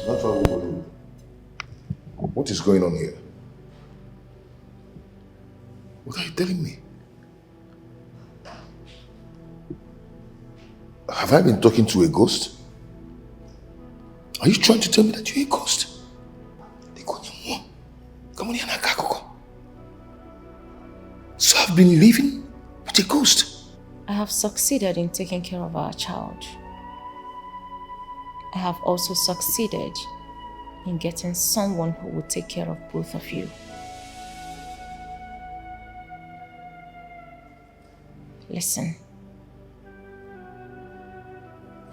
Not all Bollywood. What is going on here? What are you telling me? Have I been talking to a ghost? Are you trying to tell me that you're a ghost? So I've been living with a ghost. I have succeeded in taking care of our child. I have also succeeded in getting someone who will take care of both of you. Listen.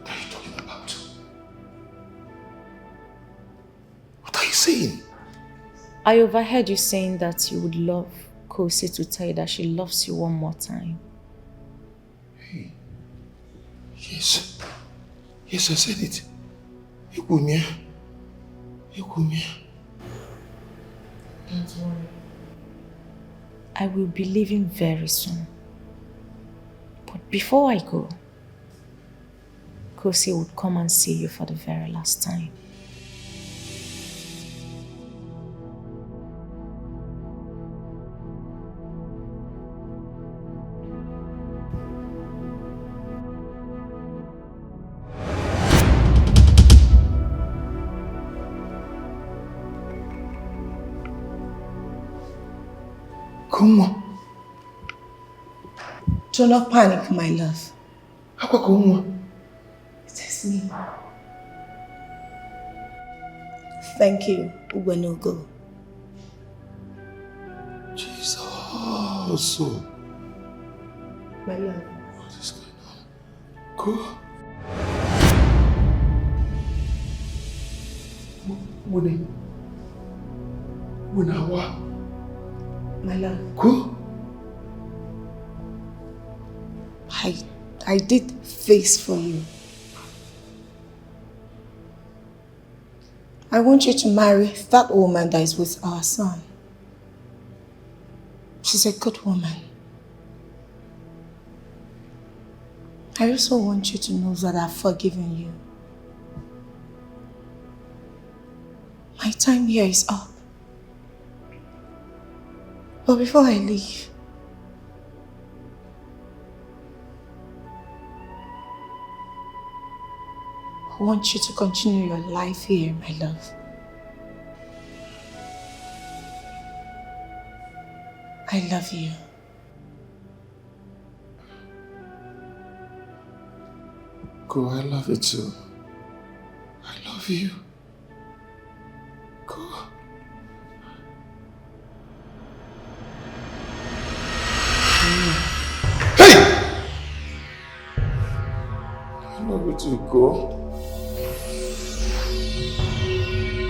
What are you talking about? What are you saying? I overheard you saying that you would love Kosi to tell you that she loves you one more time. Hey. Yes. Yes, I said it. Ikumia. Ikumia. Don't worry. I will be leaving very soon. But before I go, Kosi would come and see you for the very last time. Come. Do not panic, my love. It is me. Thank you, Uwenogo. Jesus. My love. What is going on? Go. What? My love. Go. I did face for you. I want you to marry that woman that is with our son. She's a good woman. I also want you to know that I've forgiven you. My time here is up. But before I leave, I want you to continue your life here, my love. I love you. Go, I love you too. I love you. Go. Hey! I love you too, go.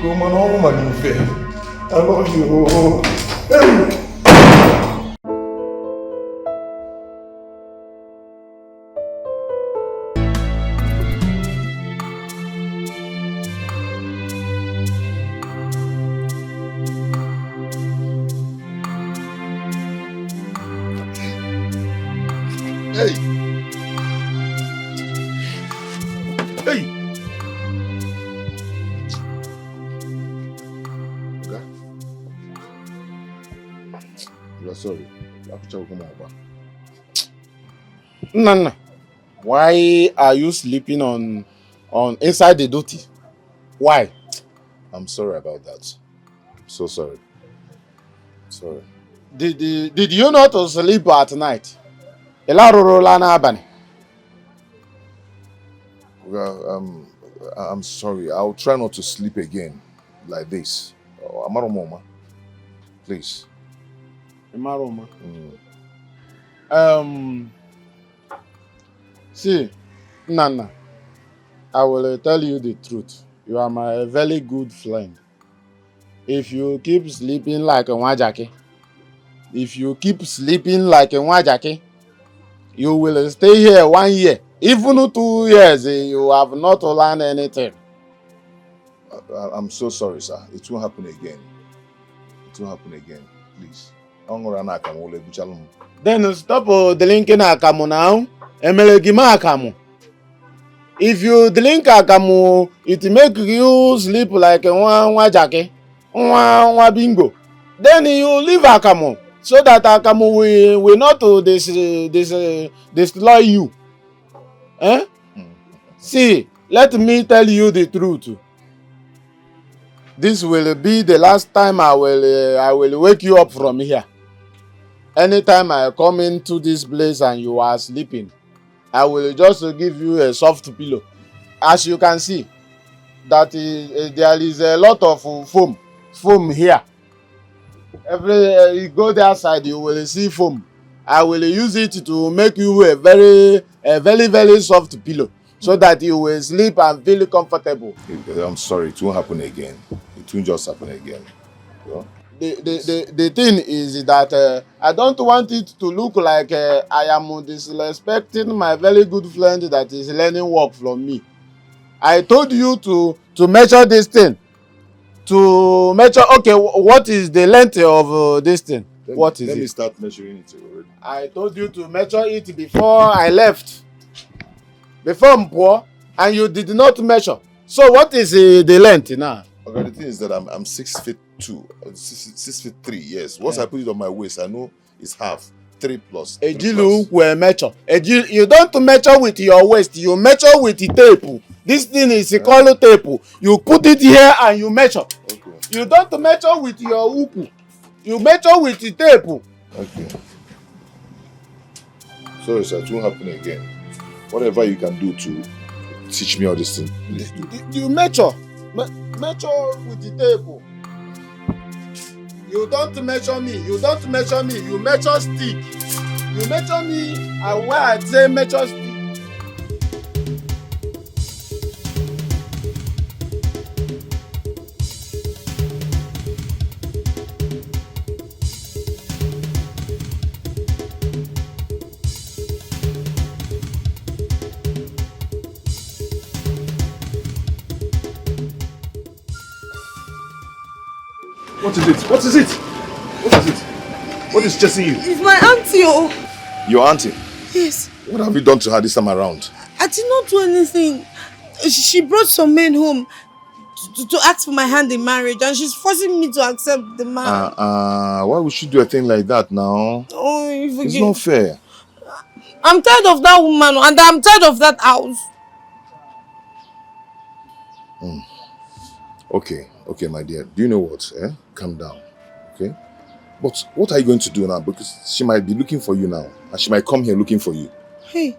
Go, man, all woman in fair. I love you. Hey! Sorry. Nana, why are you sleeping on inside the duty? Why? I'm sorry about that. I'm so sorry. Sorry. Did you not sleep at night? Well, I'm sorry. I'll try not to sleep again like this. Amaromoma, please. Amaroma. See, Nana, I will tell you the truth. You are my very good friend. If you keep sleeping like a wajaki, you will stay here 1 year. Even 2 years, you have not learned anything. I'm so sorry, sir. It won't happen again. It won't happen again. Please. Then stop drinking akamu now. Emelegima akamu. If you drink akamu, it make you sleep like a one jackie, one bingo. Then you leave akamu so that akamu will not destroy you. Eh? See, let me tell you the truth. This will be the last time I will wake you up from here. Anytime I come into this place and you are sleeping, I will just give you a soft pillow. As you can see, that there is a lot of foam here. You go there side, you will see foam. I will use it to make you a very soft pillow, so that you will sleep and feel comfortable. I'm sorry, it won't happen again. It won't just happen again. You know? The thing is that I don't want it to look like I am disrespecting my very good friend that is learning work from me. I told you to measure this thing. To measure, okay, what is the length of this thing? Let me start measuring it already. I told you to measure it before I left. Before I'm poor, and you did not measure. So what is the length now? Okay, the thing is that I'm 6'2", 6'3", yes. Once I put it on my waist, I know it's half. 3 plus. Ejilu will measure. You don't measure with your waist, you measure with the tape. This thing is called tape. You put it here and you measure. Okay. You don't measure with your hook. You measure with the tape. Okay. Sorry, sir, it won't happen again. Whatever you can do to teach me all this thing, please do. You measure. Measure with the tape. You don't measure me. You don't measure me. You measure stick. You measure me, and when I say measure stick. What is it? What is it? What is it? What is chasing you? It's my auntie, oh. Your auntie? Yes. What have you done to her this time around? I did not do anything. She brought some men home to ask for my hand in marriage, and she's forcing me to accept the man. Why would she do a thing like that now? Oh, you forget. It's not fair. I'm tired of that woman, and I'm tired of that house. Okay, my dear. Do you know what? Calm down, okay? But what are you going to do now? Because she might be looking for you now, and she might come here looking for you. Hey,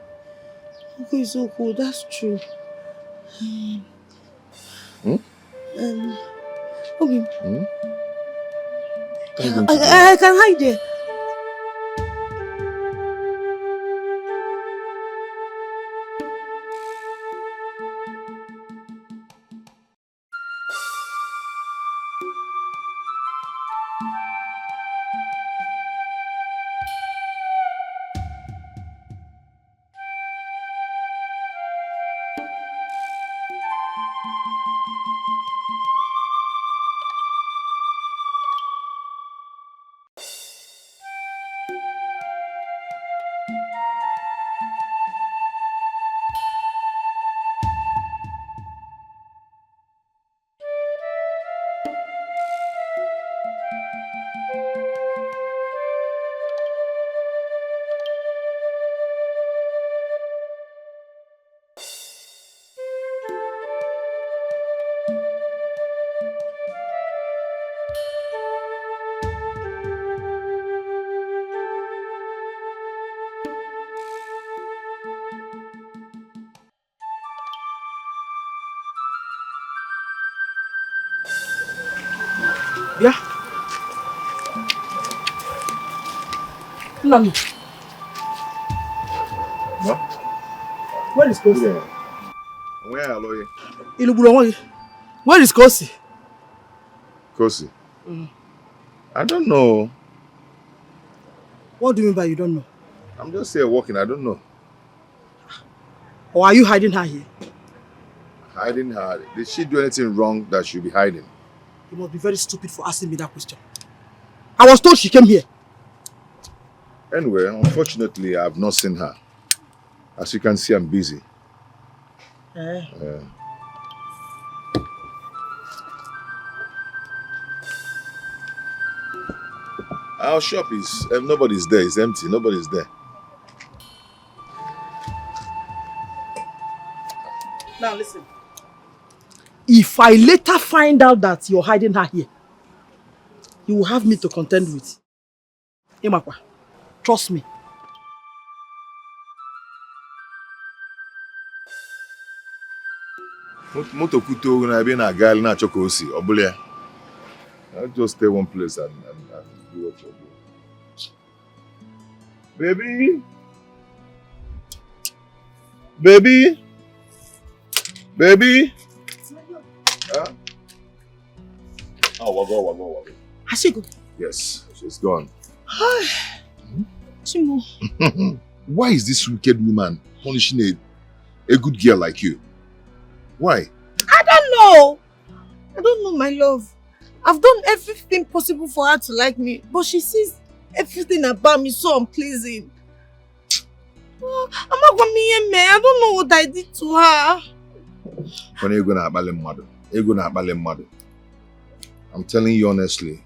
okay, it's so cool. That's true. Okay. What are you going to do? I can hide there. Yeah. No. What? Where is Kosi? Yeah. Where are you? Ilugulonwagi. Where is Kosi? Kosi? I don't know. What do you mean by you don't know? I'm just here walking. I don't know. Or are you hiding her here? Hiding her? Did she do anything wrong that she'll be hiding? You must be very stupid for asking me that question. I was told she came here. Anyway, unfortunately, I have not seen her. As you can see, I'm busy. Our shop is nobody's there. It's empty. Nobody's there. Now listen. If I later find out that you're hiding her here, you will have me to contend with. Imakwa, trust me. Moto kuto na be na gal na chokosi. Obule. I'll just stay one place and do what you're doing. Baby. Baby. Baby. Huh? Oh, wago. Has she gone? Yes, she's gone. Chimo. Why is this wicked woman punishing a good girl like you? Why? I don't know, my love. I've done everything possible for her to like me, but she sees everything about me so unpleasing. I don't know what I did to her. I'm telling you honestly,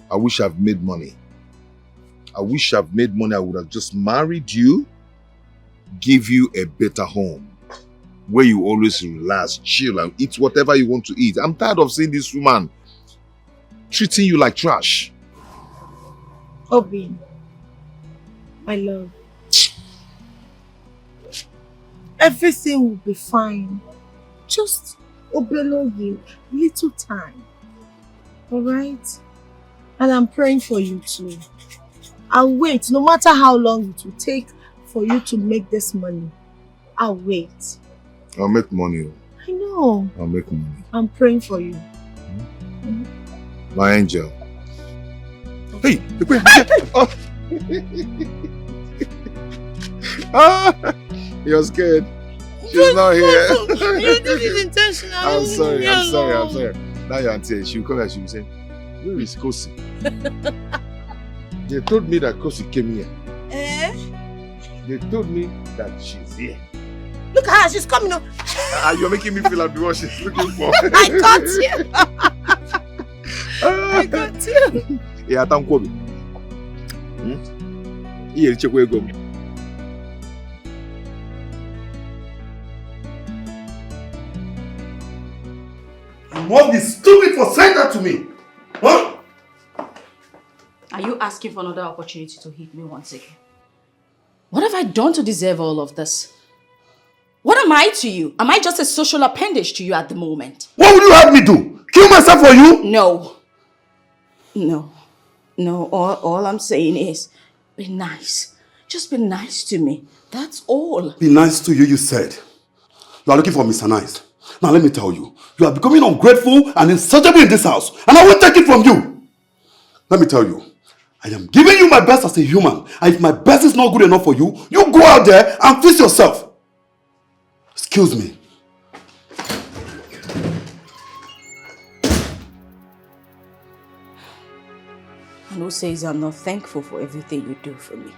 I wish I've made money. I wish I've made money. I would have just married you, give you a better home, where you always relax, chill, and eat whatever you want to eat. I'm tired of seeing this woman treating you like trash. Obi, my love, everything will be fine. Just Obelogi, little time. Alright? And I'm praying for you too. I'll wait, no matter how long it will take for you to make this money. I'll wait. I'll make money. I know. I'll make money. I'm praying for you. My angel. Hey! Oh. Ah, you're scared. She's not here. You did it intentionally. I'm sorry. Now your auntie, she'll come and she'll say, where is Kosi? They told me that Kosi came here. They told me that she's here. Look at her, she's coming up. You're making me feel like what she's looking for. I got you. I got you. Yeah, thank you. Here, check where you go. You must be stupid for saying that to me. Huh? Are you asking for another opportunity to hit me once again? What have I done to deserve all of this? What am I to you? Am I just a social appendage to you at the moment? What would you have me do? Kill myself for you? No. All I'm saying is, be nice. Just be nice to me. That's all. Be nice to you, you said. You are looking for Mr. Nice. Now let me tell you, you are becoming ungrateful and insatiable in this house, and I won't take it from you. Let me tell you, I am giving you my best as a human, and if my best is not good enough for you, you go out there and fix yourself. Excuse me. And who says I'm not thankful for everything you do for me?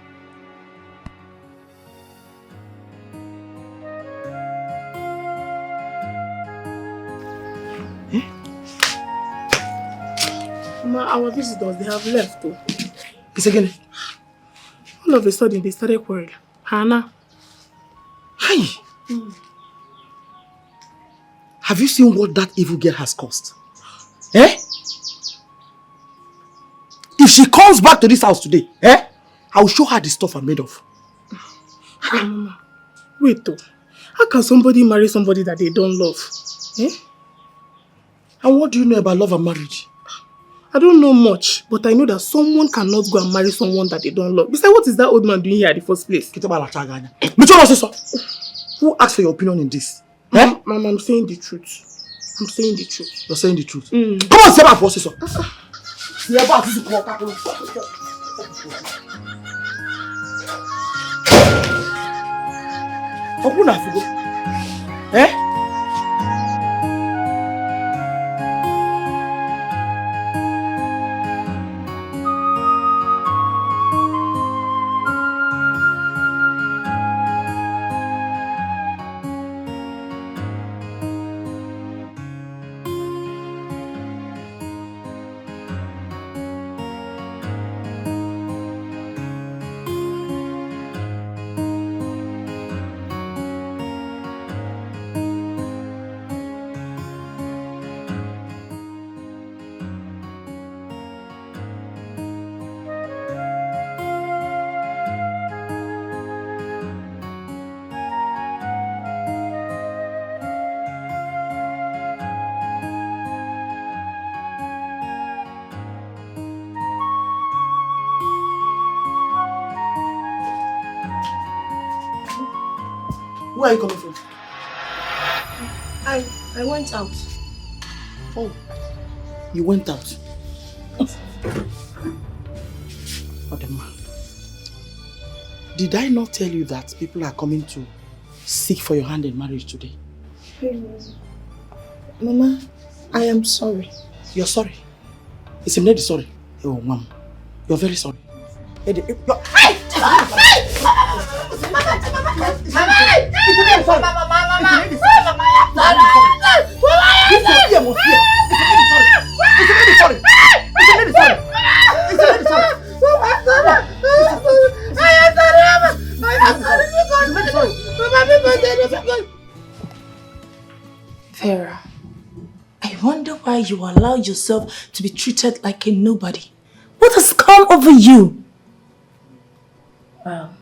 Mama, our visitors, they have left though. Kiss again. All of a sudden, they started quarreling. Hannah. Hey! Have you seen what that evil girl has caused? Eh? If she comes back to this house today, I'll show her the stuff I'm made of. Mama, wait though. How can somebody marry somebody that they don't love? Eh? And what do you know about love and marriage? I don't know much, but I know that someone cannot go and marry someone that they don't love. Besides, what is that old man doing here at the first place? Who asked for your opinion in this? Mama, I'm saying the truth. I'm saying the truth. You're saying the truth? Come on, say my processor. Open up, eh? Where are you coming from? I went out. Oh, you went out. Odema, did I not tell you that people are coming to seek for your hand in marriage today? Mama, I am sorry. You're sorry? It's a lady sorry. Oh, mom, you're very sorry. Vera, I wonder why you allow yourself to be treated like a nobody. What has come over you? Well,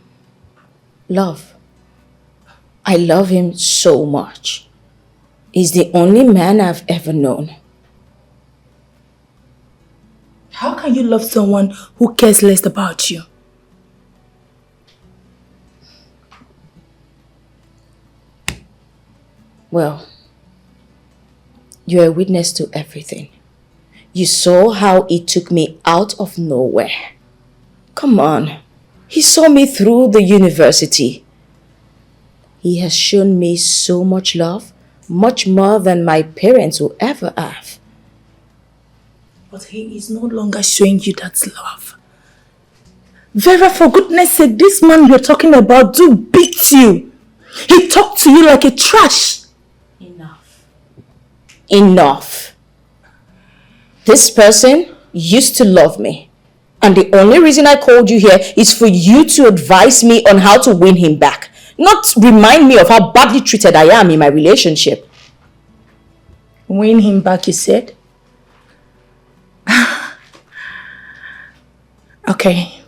love. I love him so much. He's the only man I've ever known. How can you love someone who cares less about you? Well, you're a witness to everything. You saw how he took me out of nowhere. Come on. He saw me through the university. He has shown me so much love, much more than my parents will ever have. But he is no longer showing you that love. Vera, for goodness sake, this man you're talking about do beat you. He talked to you like a trash. Enough. Enough. This person used to love me. And the only reason I called you here is for you to advise me on how to win him back. Not remind me of how badly treated I am in my relationship. Win him back, you said? Okay.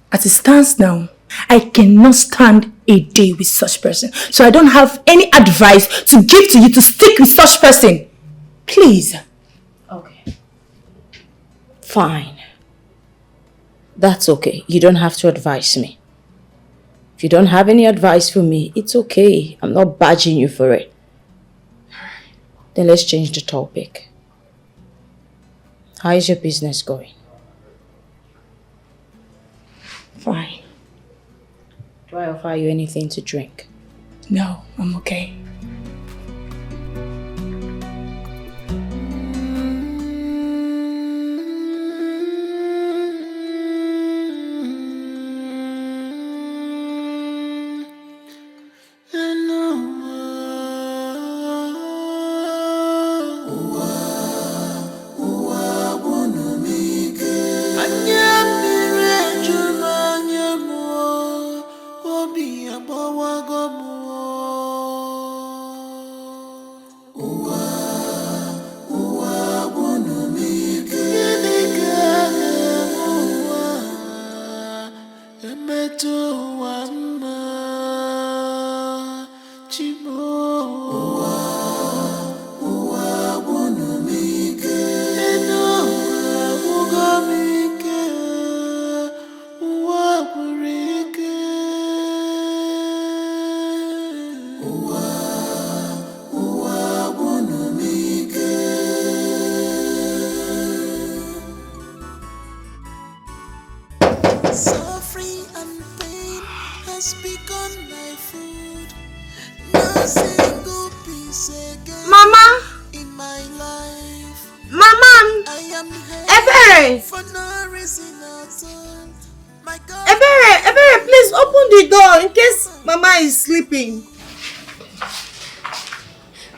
As it stands now, I cannot stand a day with such person. So I don't have any advice to give to you to stick with such person. Please. Okay. Fine. That's okay. You don't have to advise me. If you don't have any advice for me, it's okay. I'm not badging you for it. Then let's change the topic. How is your business going? Fine. Do I offer you anything to drink? No, I'm okay.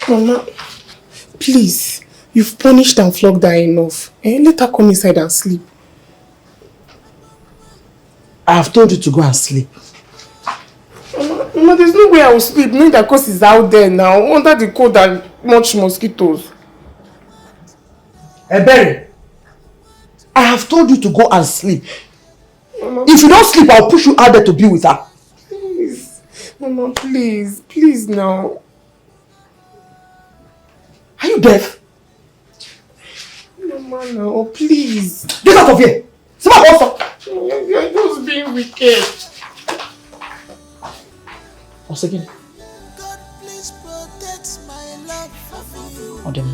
Mama, please, you've punished and flogged her enough. Let her come inside and sleep. I have told you to go and sleep. Mama, there's no way I will sleep knowing that cause is out there now, under the cold and much mosquitoes. Ebere, I have told you to go and sleep. Mama, if you don't sleep, I'll push you out there to be with her. Please. Mama, please. Please now. Are you deaf? Mama, no, please. Get out of here! Smart also! You're just being wicked. Once again. Odem.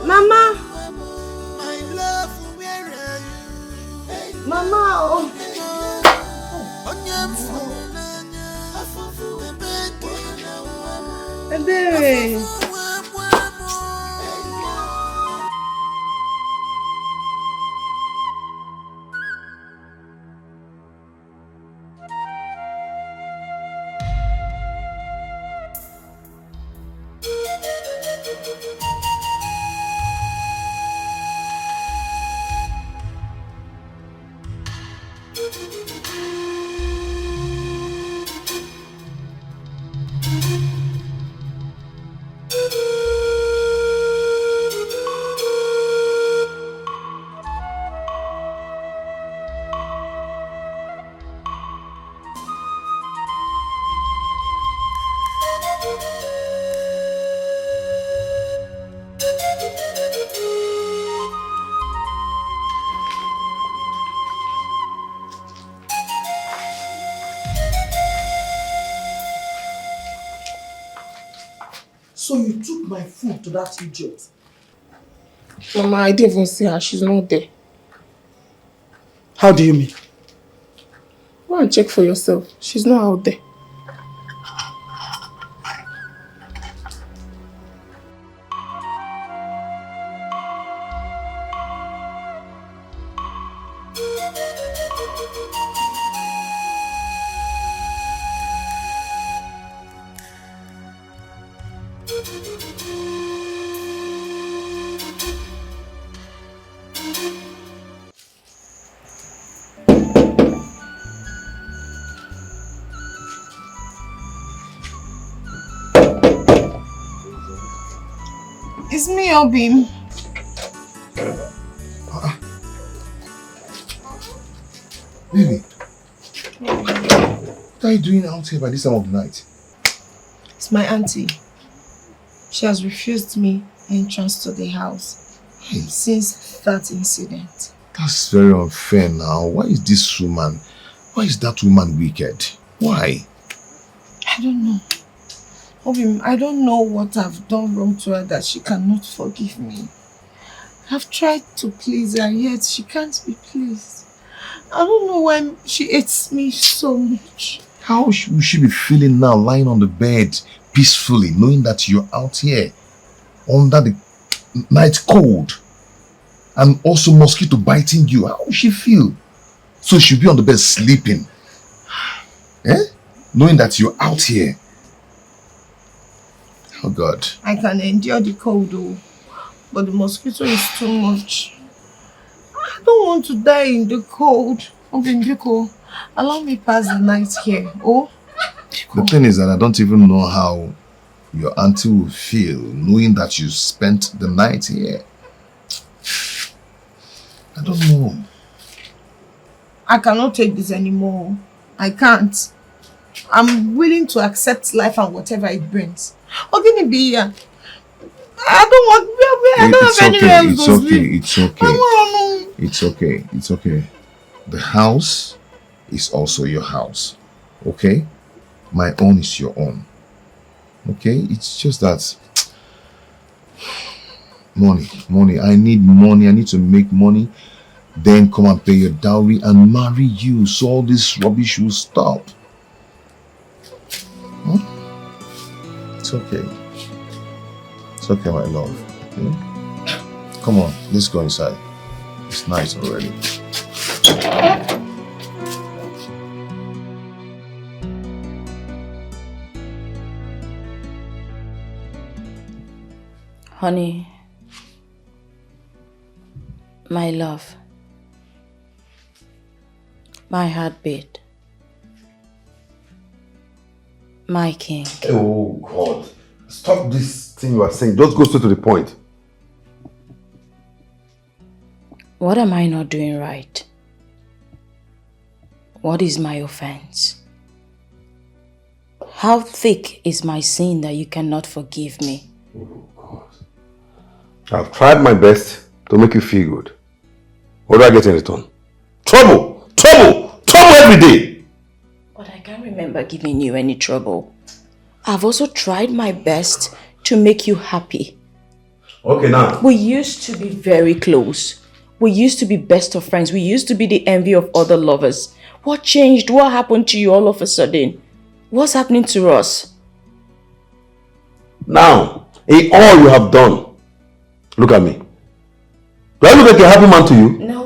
Mama! Mama! Oh. Baby. So you took my food to that idiot? Mama, I didn't even see her. She's not there. How do you mean? Go and check for yourself. She's not out there. It's me, Obim. Baby, what are you doing out here by this time of the night? It's my auntie. She has refused me entrance to the house since that incident. That's very unfair now. Why is this woman, why is that woman wicked? Why? I don't know. Obim, I don't know what I've done wrong to her that she cannot forgive me. I've tried to please her, yet she can't be pleased. I don't know why she hates me so much. How will she be feeling now, lying on the bed peacefully, knowing that you're out here under the night cold and also mosquito biting you? How will she feel? So she'll be on the bed sleeping, knowing that you're out here. Oh God. I can endure the cold though, but the mosquito is too much. I don't want to die in the cold. Obim, allow me pass the night here. Oh? The thing is that I don't even know how your auntie will feel knowing that you spent the night here. I don't know. I cannot take this anymore. I can't. I'm willing to accept life and whatever it brings. Ogini be here. I don't want. I don't have anywhere else to sleep. It's okay. It's okay. It's okay. The house is also your house. Okay? My own is your own. Okay? It's just that money. I need money. I need to make money. Then come and pay your dowry and marry you, so all this rubbish will stop. It's okay. It's okay, my love. Okay? Come on, let's go inside. It's night already. Honey, my love, my heartbeat, my king. Oh God. Stop this thing you are saying. Just go straight to the point. What am I not doing right? What is my offense? How thick is my sin that you cannot forgive me? Oh God. I've tried my best to make you feel good. What do I get in return? Trouble, trouble, trouble every day. But I can't remember giving you any trouble. I've also tried my best to make you happy. Okay, now. We used to be very close. We used to be best of friends. We used to be the envy of other lovers. What changed? What happened to you all of a sudden? What's happening to us? Now, in all you have done, look at me. Do I look like a happy man to you? No.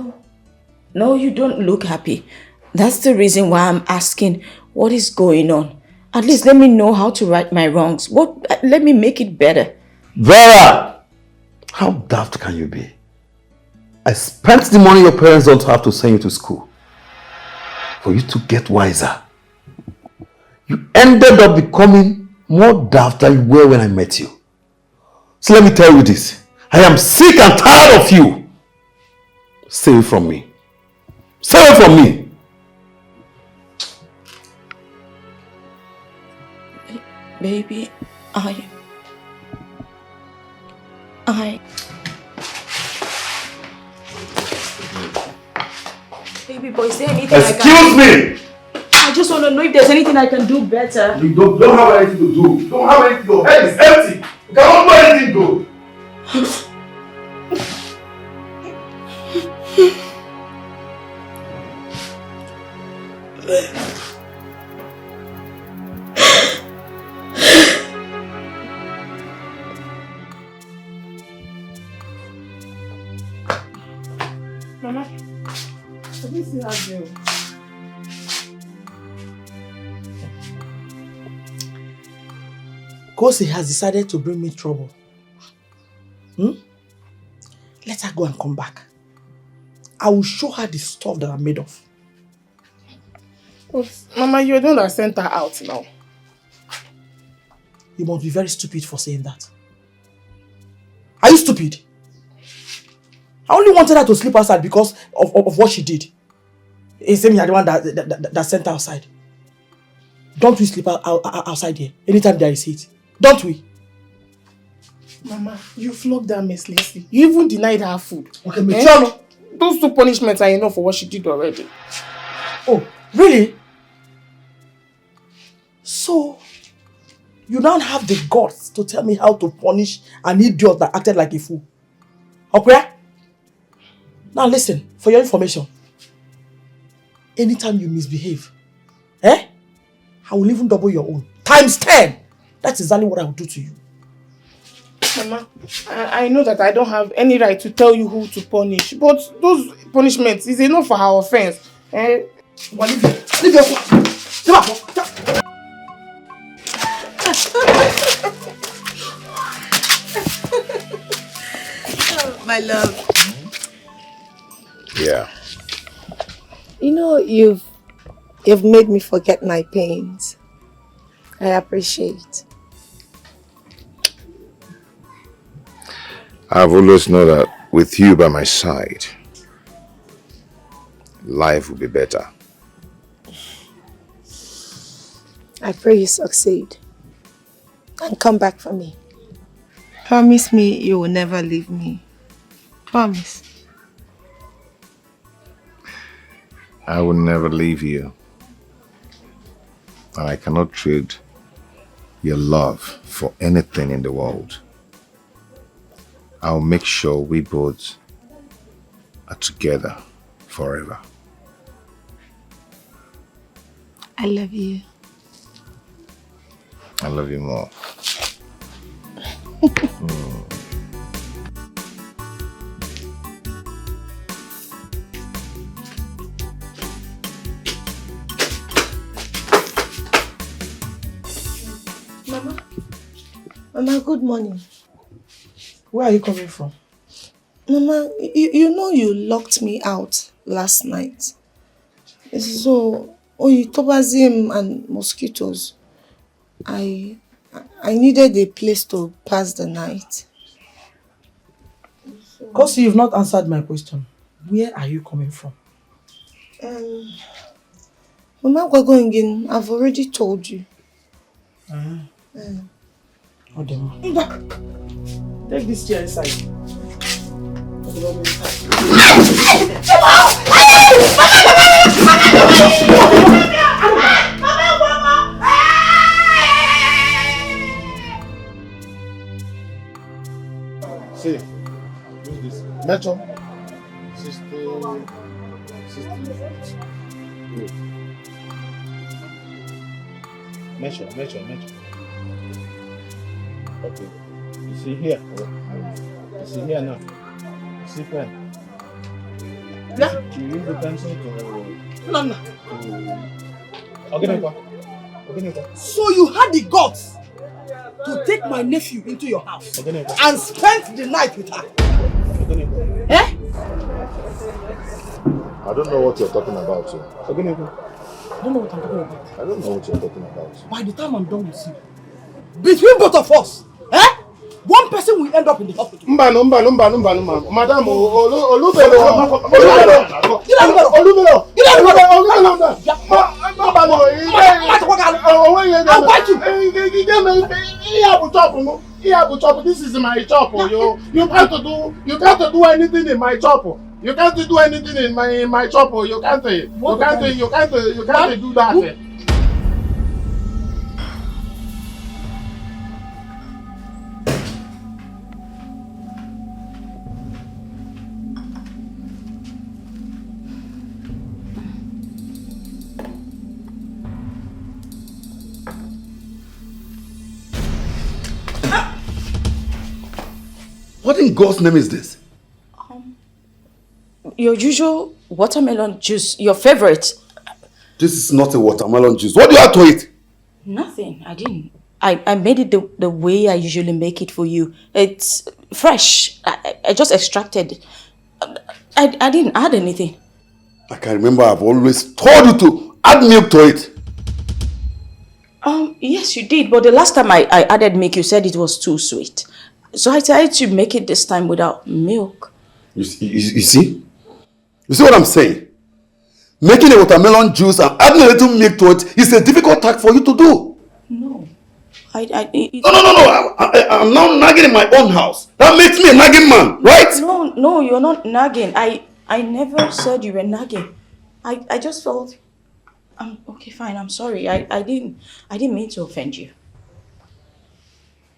No, you don't look happy. That's the reason why I'm asking what is going on. At least let me know how to right my wrongs. Let me make it better. Vera! How daft can you be? I spent the money your parents don't have to send you to school for you to get wiser. You ended up becoming more daft than you were when I met you. So let me tell you this. I am sick and tired of you. Stay away from me. Stay away from me. Baby, Baby boy, is there anything Excuse me! I just want to know if there's anything I can do better. You don't have anything to do. You don't have anything. Your head is empty. You cannot do anything good. Mama, I didn't see her girl. Kosi has decided to bring me trouble. Let her go and come back. I will show her the stuff that I'm made of. But, Mama, you're the one that sent her out now. You must be very stupid for saying that. Are you stupid? I only wanted her to sleep outside because of what she did. It's saying you're the one that sent her outside. Don't we sleep outside here anytime there is heat? Don't we? Mama, you flogged her mercilessly. You even denied her food. Okay, Michelle. Those 2 punishments are enough for what she did already. Oh, really? So, you don't have the guts to tell me how to punish an idiot that acted like a fool. Okay? Now listen, for your information, anytime you misbehave, I will even double your own. Times 10! That's exactly what I will do to you. Mama, I know that I don't have any right to tell you who to punish, but those punishments is enough for her offense. Well, leave your phone. My love. Yeah. You know, you've made me forget my pains. I appreciate. I've always known that with you by my side, life will be better. I pray you succeed. And come back for me. Promise me you will never leave me. Promise. I will never leave you. And I cannot trade your love for anything in the world. I'll make sure we both are together forever. I love you. I love you more. Mama, good morning. Where are you coming from? Mama, you know you locked me out last night. So, tobazim and mosquitoes. I needed a place to pass the night. Because you've not answered my question. Where are you coming from? Mama, we're going in. I've already told you. Take this chair inside. Mama! See, use this. Metro. 60. Good. Measure. Okay. You see here? You see here now? You see pen? Yeah. You use the pencil to... No. Okay. So you had the guts to take my nephew into your house and spend the night with her? Eh? I don't know what you're talking about, sir. I don't know what I'm talking about. I don't know what you're talking about. By the time I'm done with you, between both of us, one person will end up in the hospital. Madam, this is my chop. You can't do anything in my chop. You can't do anything in my chop. You can't do that. What in God's name is this? Your usual watermelon juice, your favorite. This is not a watermelon juice. What do you have to eat? Nothing, I didn't. I made it the way I usually make it for you. It's fresh. I just extracted. I didn't add anything. I can remember I've always told you to add milk to it. Yes, you did. But the last time I added milk, you said it was too sweet. So I decided to make it this time without milk. You see? You see what I'm saying? Making a watermelon juice and adding a little milk to it is a difficult task for you to do. No. No. I'm now nagging in my own house. That makes me a nagging man, right? No, you're not nagging. I never said you were nagging. I just felt... okay, fine, I'm sorry. I didn't mean to offend you.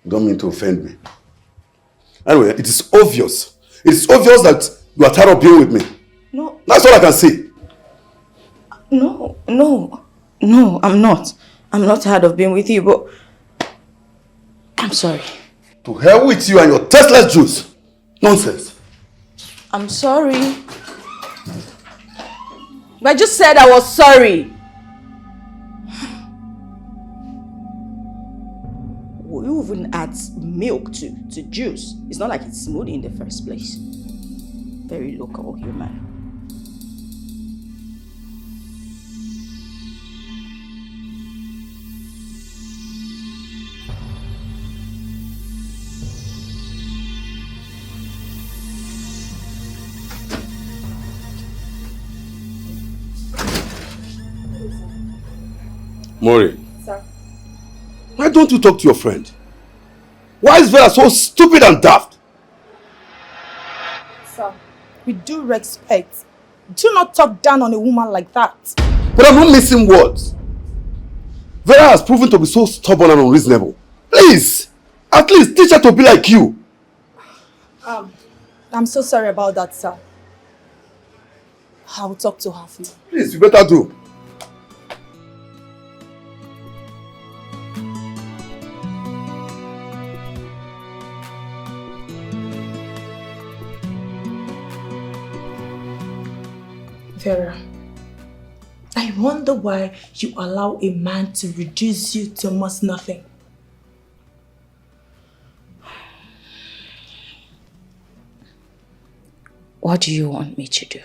You don't mean to offend me. Anyway, it is obvious. It is obvious that you are tired of being with me. No. That's all I can see. No, I'm not. I'm not tired of being with you, but I'm sorry. To hell with you and your tasteless juice. Nonsense. I'm sorry. I just said I was sorry. You even add milk to juice. It's not like it's smoothie in the first place. Very local human. Mori. Sir. Why don't you talk to your friend? Why is Vera so stupid and daft? Sir, with due respect, do not talk down on a woman like that. But I'm not missing words. Vera has proven to be so stubborn and unreasonable. Please, at least teach her to be like you. I'm so sorry about that, sir. I will talk to her for you. Please, you better do. Vera, I wonder why you allow a man to reduce you to almost nothing. What do you want me to do?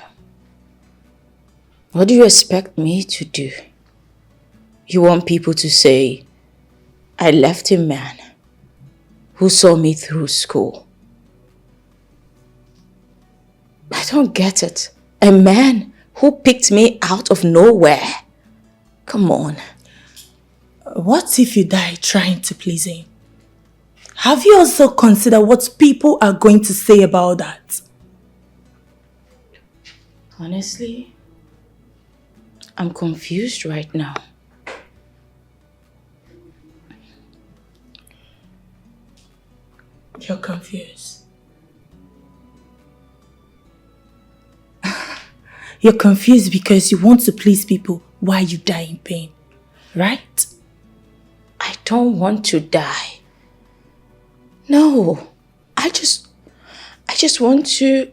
What do you expect me to do? You want people to say, I left a man who saw me through school. I don't get it. A man who picked me out of nowhere. Come on. What if you die trying to please him? Have you also considered what people are going to say about that? Honestly, I'm confused right now. You're confused. You're confused because you want to please people while you die in pain, right? I don't want to die. No, I just want to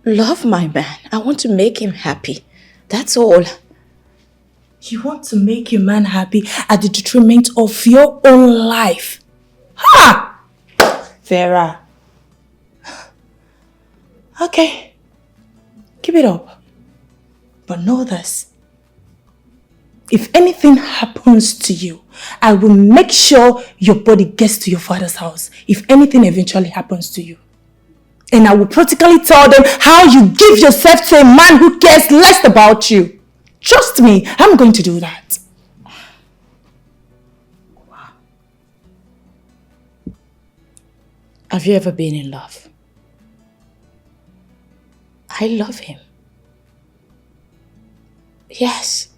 love my man. I want to make him happy. That's all. You want to make your man happy at the detriment of your own life. Ha! Vera. Okay. Keep it up. But know this. If anything happens to you, I will make sure your body gets to your father's house. If anything eventually happens to you. And I will practically tell them how you give yourself to a man who cares less about you. Trust me, I'm going to do that. Wow. Have you ever been in love? I love him. Yes,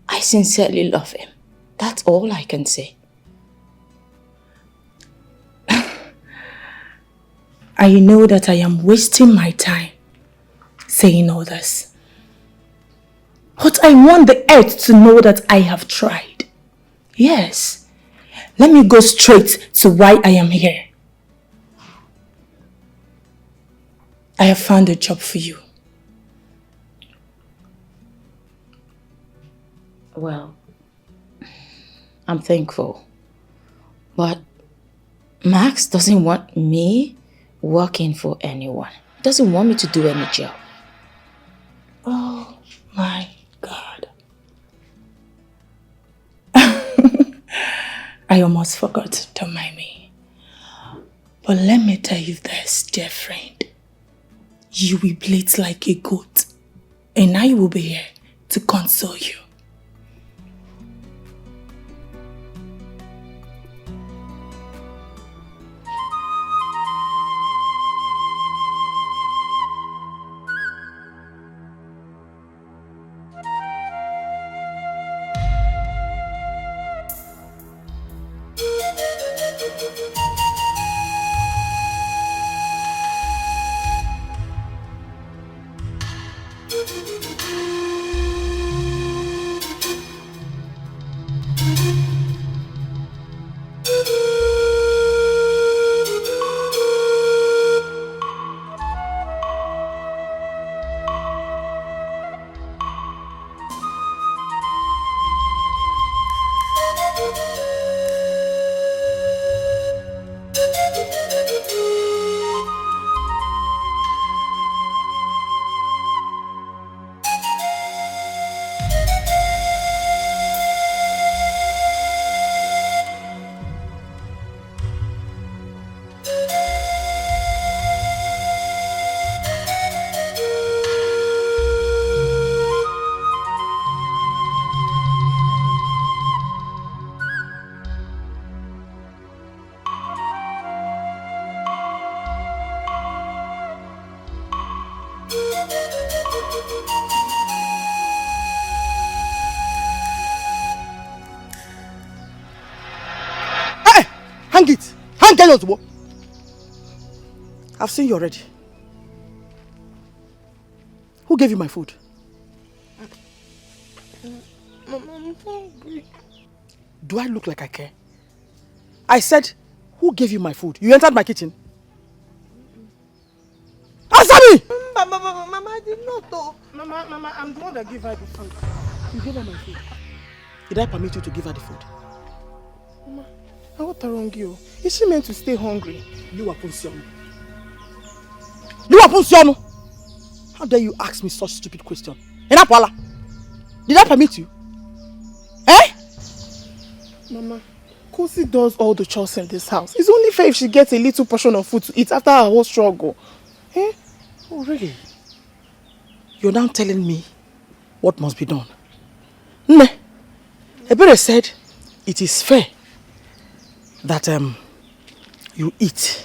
I sincerely love him. That's all I can say. I know that I am wasting my time saying all this. But I want the earth to know that I have tried. Yes. Let me go straight to why I am here. I have found a job for you. Well, I'm thankful. But Max doesn't want me working for anyone. He doesn't want me to do any job. Oh my God. I almost forgot, don't mind me. But let me tell you this, dear friend. You will bleat like a goat, and I will be here to console you. Hang it! Hang it! I've seen you already. Who gave you my food? Mama, I'm hungry. Do I look like I care? I said, who gave you my food? You entered my kitchen. Answer me! Mama, I did not though. Mama, I'm the one that gave her the food. You gave her my food. Did I permit you to give her the food? Mama, what wrong you? Is she meant to stay hungry? How dare you ask me such stupid question? Enapwala, did I permit you? Eh? Mama, Kosi does all the chores in this house. It's only fair if she gets a little portion of food to eat after her whole struggle. Eh? Oh, really? You're now telling me what must be done. Nne, Ebere said it is fair that you eat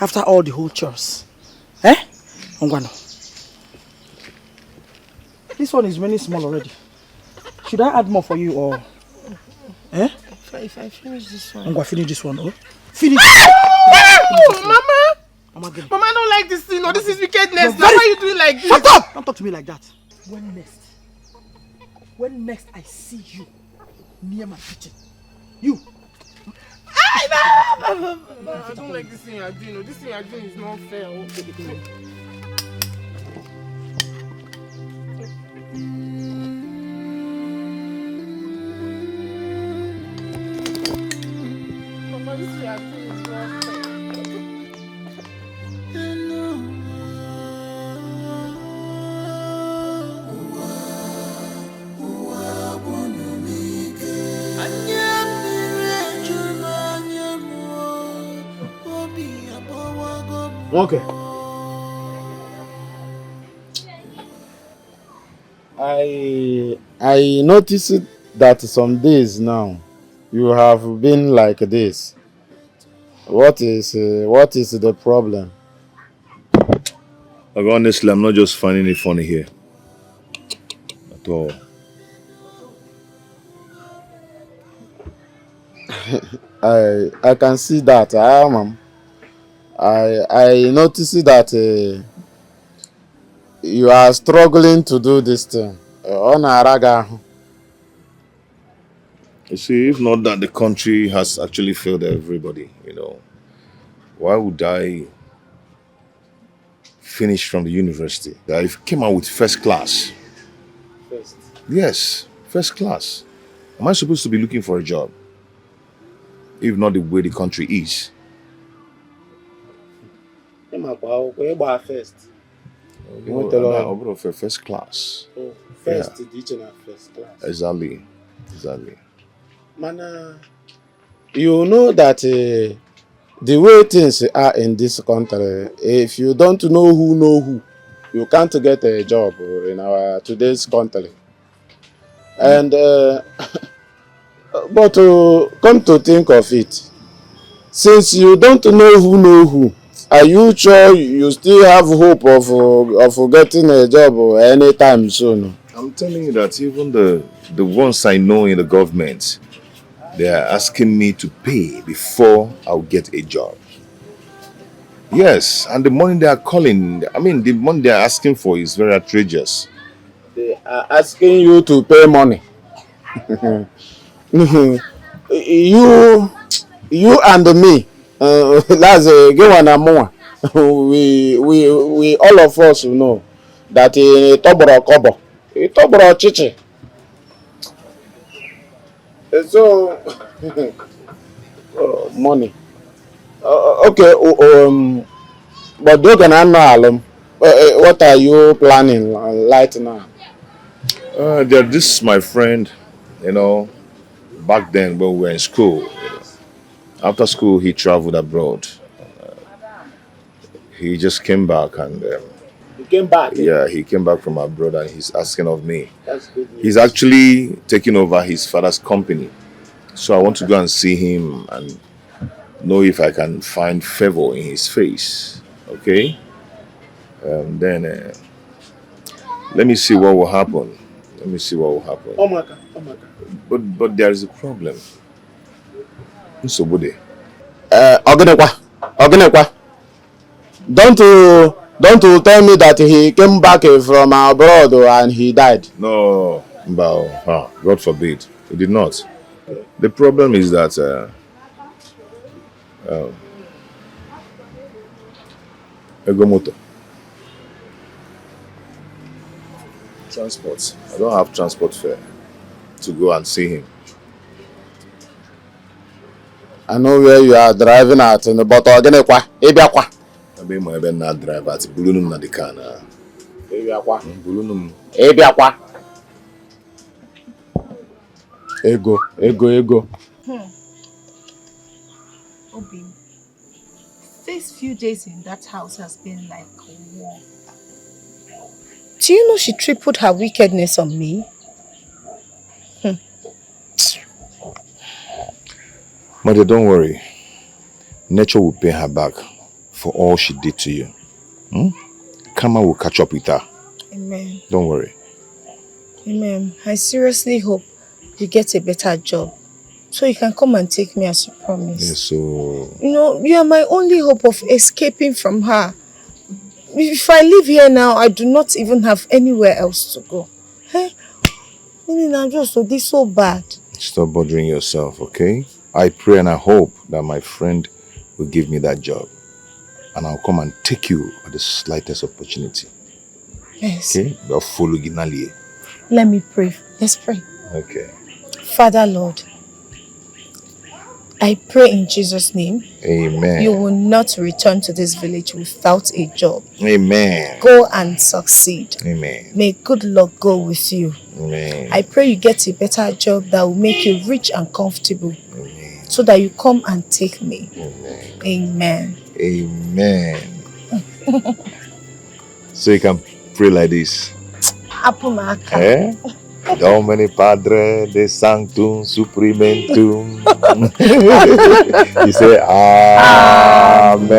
after all the whole chores. Eh? Ongwano. This one is really small already. Should I add more for you or? Eh? If I finish this one. I'm going to finish this one. Oh, finish. Mama! Mama, I don't like this thing. No, this is wickedness. Now why are you doing like this? Shut up! Don't talk to me like that. When next I see you near my kitchen, you. I don't like this thing you're doing. No, this thing you're doing is not fair. Mama, this thing you're doing is not fair. Okay. I noticed that some days now you have been like this. What is the problem? Like, honestly, I'm not just finding it funny here. At all. I can see that. I noticed that you are struggling to do this thing. You see, if not that the country has actually failed everybody, why would I finish from the university? I came out with first class. First? Yes, first class. Am I supposed to be looking for a job? If not the way the country is. First. First class. Oh, first teaching at first class. Exactly. Mana, you know that the way things are in this country, if you don't know who, you can't get a job in our today's country. And but come to think of it, since you don't know who, are you sure you still have hope of getting a job anytime soon? I'm telling you that even the ones I know in the government, they are asking me to pay before I'll get a job. Yes, and the money they are calling, the money they are asking for is very outrageous. They are asking you to pay money. You and me, that's a good one and more. We all of us know that Toboro Kobo, Toboro Chichi. So money. Okay. But you can know what are you planning right now? This is my friend, back then when we were in school. After school, he traveled abroad. He just came back and... He came back? Yeah, he came back from abroad and he's asking of me. That's good news. He's actually taking over his father's company. So I want to go and see him and know if I can find favor in his face. Okay? Then let me see what will happen. Oh my God. But there is a problem. Nsobode. Ogenekwa. Don't you tell me that he came back from abroad and he died? No, God forbid. He did not. The problem is that Egomoto. Transport. I don't have transport fare to go and see him. I know where you are driving at, but Ogenekwa, Ebiakwa. I not drive at Bulunum na the car na. Ebiakwa. Bulunum. Ebiakwa. Ego. Obi, these few days in that house has been like war. Do you know she tripled her wickedness on me? Mother, don't worry. Nature will pay her back for all she did to you. Karma will catch up with her. Amen. Don't worry. Amen. I seriously hope you get a better job so you can come and take me as you promised. Yes, so... You know, you are my only hope of escaping from her. If I live here now, I do not even have anywhere else to go. Hey, I'm just this so bad. Stop bothering yourself, okay? I pray and I hope that my friend will give me that job. And I'll come and take you at the slightest opportunity. Yes. Okay? But follow Ginali. Let me pray. Let's pray. Okay. Father Lord, I pray in Jesus' name. Amen. You will not return to this village without a job. Amen. Go and succeed. Amen. May good luck go with you. Amen. I pray you get a better job that will make you rich and comfortable. Amen. So that you come and take me. Amen. Amen. Amen. So you can pray like this. Apumaka. Eh? Domini Padre de Sanctum Suprimentum. You say Amen.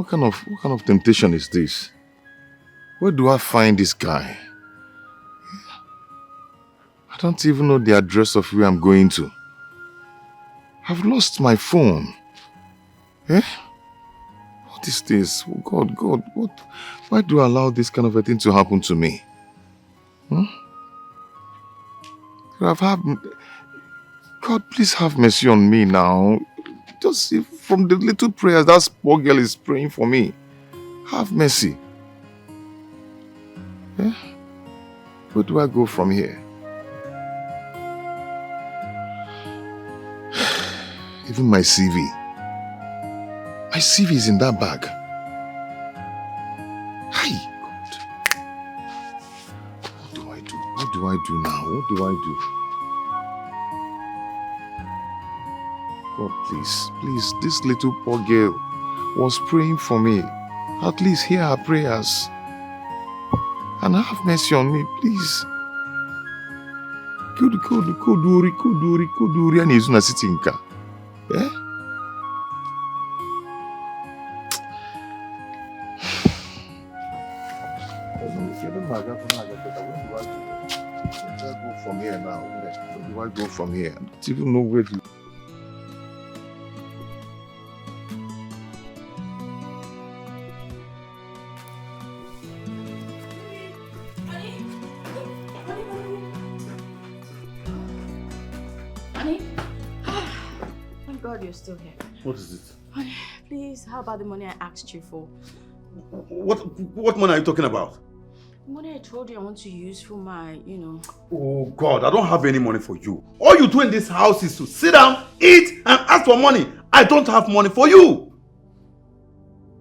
What kind of temptation is this? Where do I find this guy? I don't even know the address of where I'm going to. I've lost my phone. Eh? What is this? Oh God, what? Why do I allow this kind of a thing to happen to me? God, please have mercy on me now. Just see from the little prayers that poor girl is praying for me. Have mercy. Eh? Where do I go from here? Even my CV. My CV is in that bag. Hey, God. What do I do? What do I do now? What do I do? God, please, please, this little poor girl was praying for me. At least hear her prayers. And have mercy on me, please. Kuduri, and he's not sitting car. Yeah? Where do I go from here now? Where do I go from here? I don't even know where to. You're still here. What is it? Honey, please, how about the money I asked you for? What money are you talking about? The money I told you I want to use for my, Oh God, I don't have any money for you. All you do in this house is to sit down, eat, and ask for money. I don't have money for you.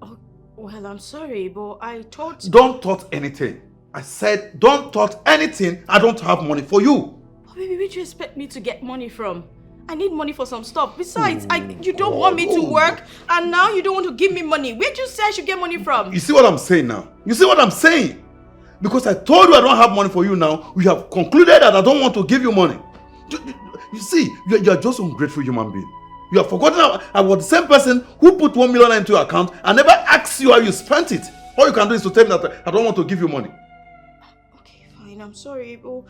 Oh, well, I'm sorry, but I thought... Don't thought anything. I said, don't thought anything. I don't have money for you. Oh, baby, where do you expect me to get money from? I need money for some stuff. Besides, you don't want me to work, and now you don't want to give me money. Where did you say I should get money from? You see what I'm saying now? You see what I'm saying? Because I told you I don't have money for you now, we have concluded that I don't want to give you money. You see, you are just an ungrateful human being. You have forgotten I was the same person who put 1 million into your account and never asked you how you spent it. All you can do is to tell me that I don't want to give you money. Okay, fine. I'm sorry, but...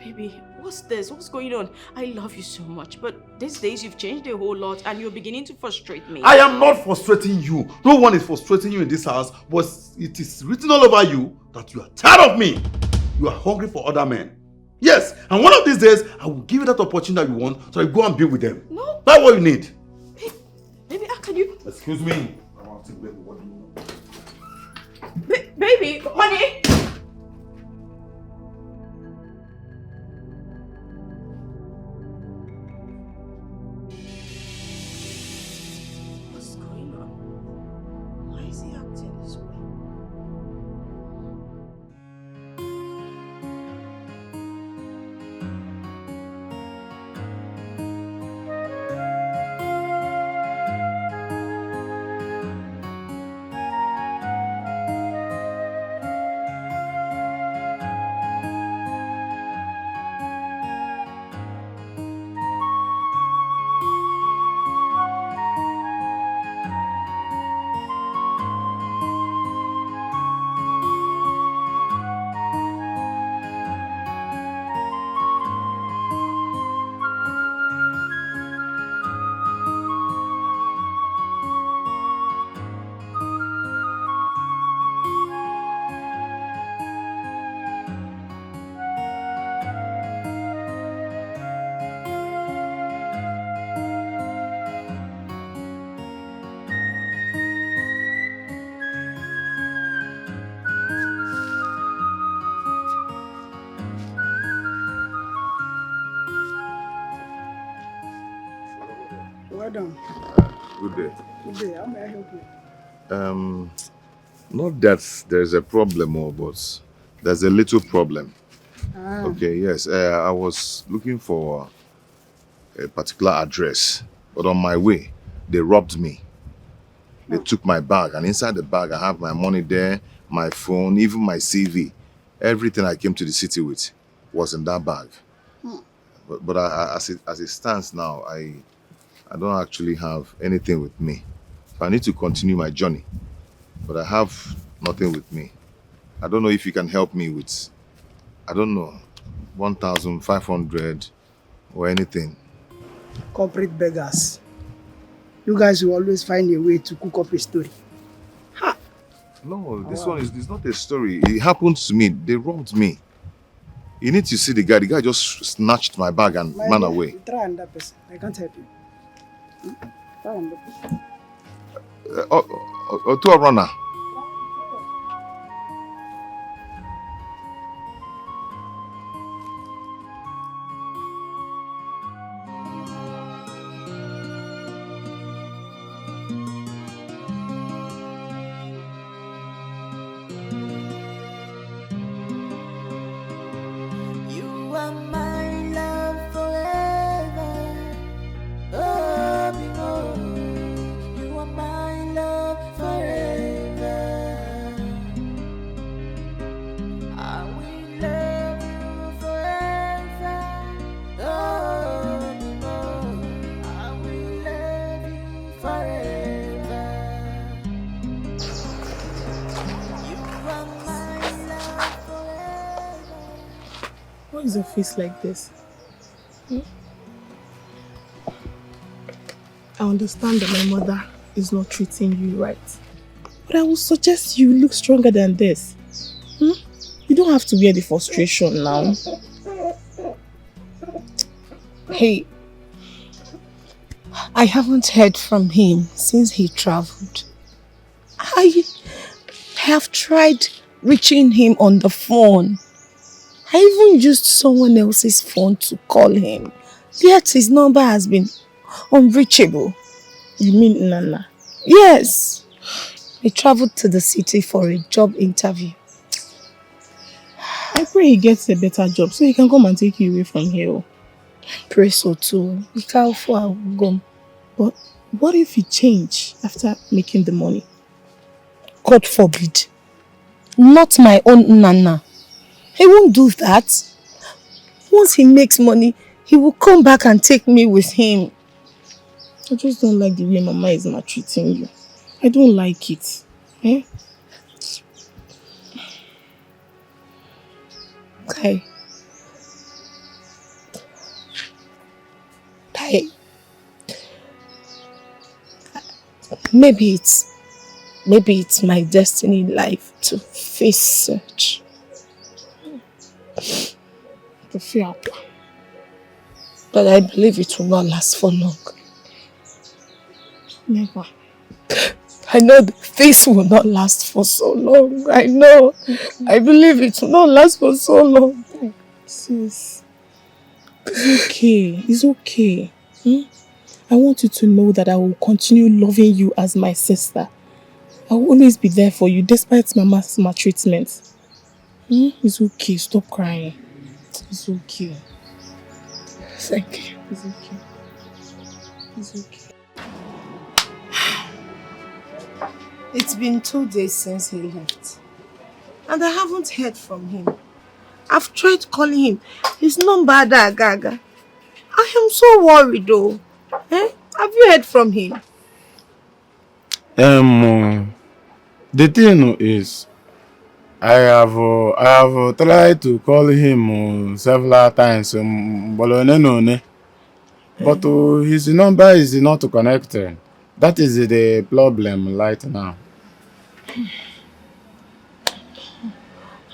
Baby, what's this? What's going on? I love you so much, but these days you've changed a whole lot and you're beginning to frustrate me. I am not frustrating you. No one is frustrating you in this house, but it is written all over you that you are tired of me. You are hungry for other men. Yes, and one of these days, I will give you that opportunity that you want, so you go and be with them. No. That's what you need. Baby, how can you... Excuse me. Baby, honey! Well done. Good day. Good day. How may I help you? Not that there's a problem, but there's a little problem. Okay, yes. I was looking for a particular address, but on my way, they robbed me. They took my bag, and inside the bag, I have my money there, my phone, even my CV. Everything I came to the city with was in that bag. But as it stands now, I don't actually have anything with me. So I need to continue my journey, but I have nothing with me. I don't know if you can help me with, 1,500 or anything. Corporate beggars. You guys will always find a way to cook up a story. Ha! No, this one is not a story. It happened to me. They robbed me. You need to see the guy. The guy just snatched my bag and ran away. Try another person. I can't help you. Try another person. To a runner. is your face like this? Hmm? I understand that my mother is not treating you right. But I would suggest you look stronger than this. Hmm? You don't have to wear the frustration now. Hey, I haven't heard from him since he traveled. I have tried reaching him on the phone. I even used someone else's phone to call him. Yet his number has been unreachable. You mean Nana? Yes. He traveled to the city for a job interview. I pray he gets a better job so he can come and take you away from here. Pray so too. But what if he change after making the money? God forbid. Not my own Nana. He won't do that. Once he makes money, he will come back and take me with him. I just don't like the way Mama is maltreating you. I don't like it. Eh? Okay. Maybe it's my destiny in life to face such. But I believe it will not last for long. Never. I know this will not last for so long. I know. I believe it will not last for so long. Sis, it's okay. It's okay. I want you to know that I will continue loving you as my sister. I will always be there for you despite Mama's maltreatment. It's okay. Stop crying. It's okay. Thank you. It's okay. It's okay. It's been 2 days since he left. And I haven't heard from him. I've tried calling him. His number Gaga. I am so worried though. Have you heard from him? The thing is, I have tried to call him several times, but his number is not connected. That is the problem right now.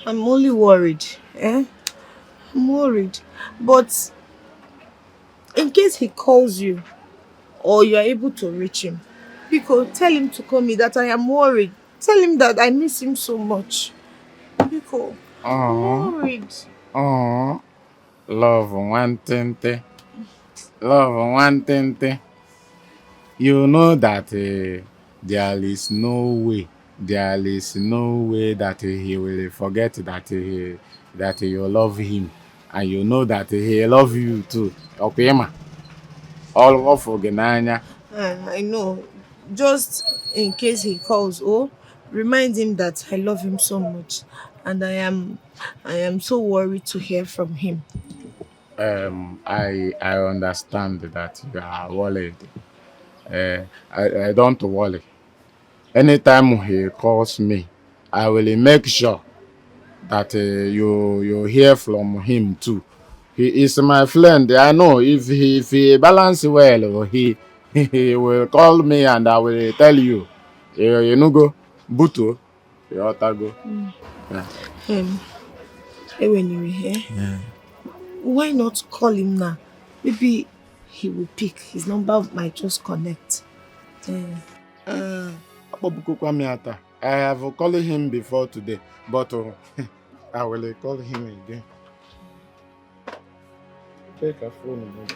I'm only worried. I'm worried. But in case he calls you or you're able to reach him, Biko, tell him to call me that I am worried. Tell him that I miss him so much. Biko, I'm worried. Love one thing. Love one thing. You know that there is no way that he will forget that you love him, and you know that he love you too. Okay, ma. All of Ogenanya. I know. Just in case he calls, remind him that I love him so much, and I am so worried to hear from him. I understand that you are worried. I don't worry. Anytime he calls me, I will make sure that you hear from him too. He is my friend. I know if he balance well, he will call me and I will tell you. You know go, Buto, you ought to go. Hey, when you were here, why not call him now? Maybe he will pick. His number might just connect. I have called him before today, but I will call him again. Take a phone.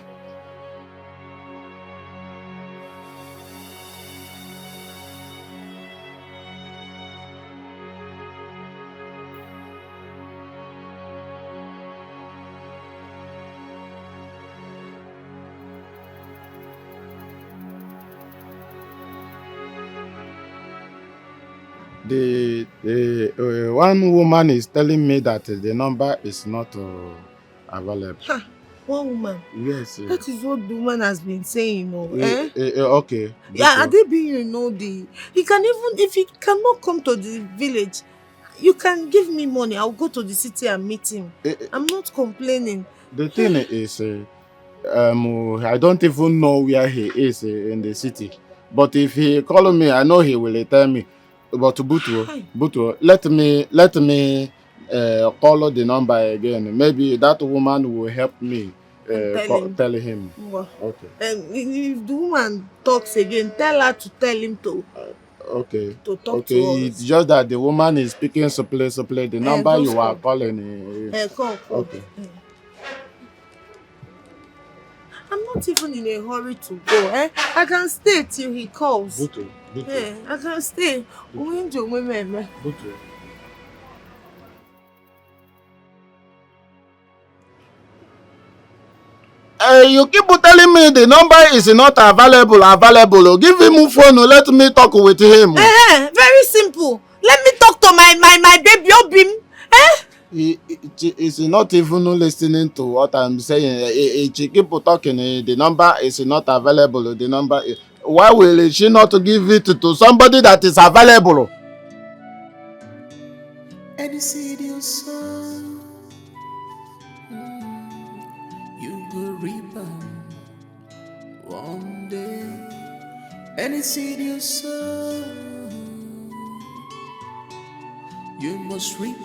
The one woman is telling me that the number is not available. One woman? Yes. That is what the woman has been saying, okay. Yeah, Adebi, he can even, if he cannot come to the village, You can give me money. I'll go to the city and meet him. I'm not complaining. The thing is, I don't even know where he is in the city. But if he call me, I know he will tell me. But Butu, let me call the number again. Maybe that woman will help me tell him. Well, Okay. if the woman talks again, tell her to tell him to. Okay. To talk okay. to us. It's just that the woman is speaking supple. The number you are calling. Call. Okay. I'm not even in a hurry to go. I can stay till he calls. Butu. I can stay. Butu. You keep telling me the number is not available. Give him a phone. Let me talk with him. Very simple. Let me talk to my baby Obim. He is not even listening to what I'm saying. She keep talking. The number is not available. The number. Why will she not give it to somebody that is available? Any seed you sow, you will reap one day. Any seed you sow, you must reap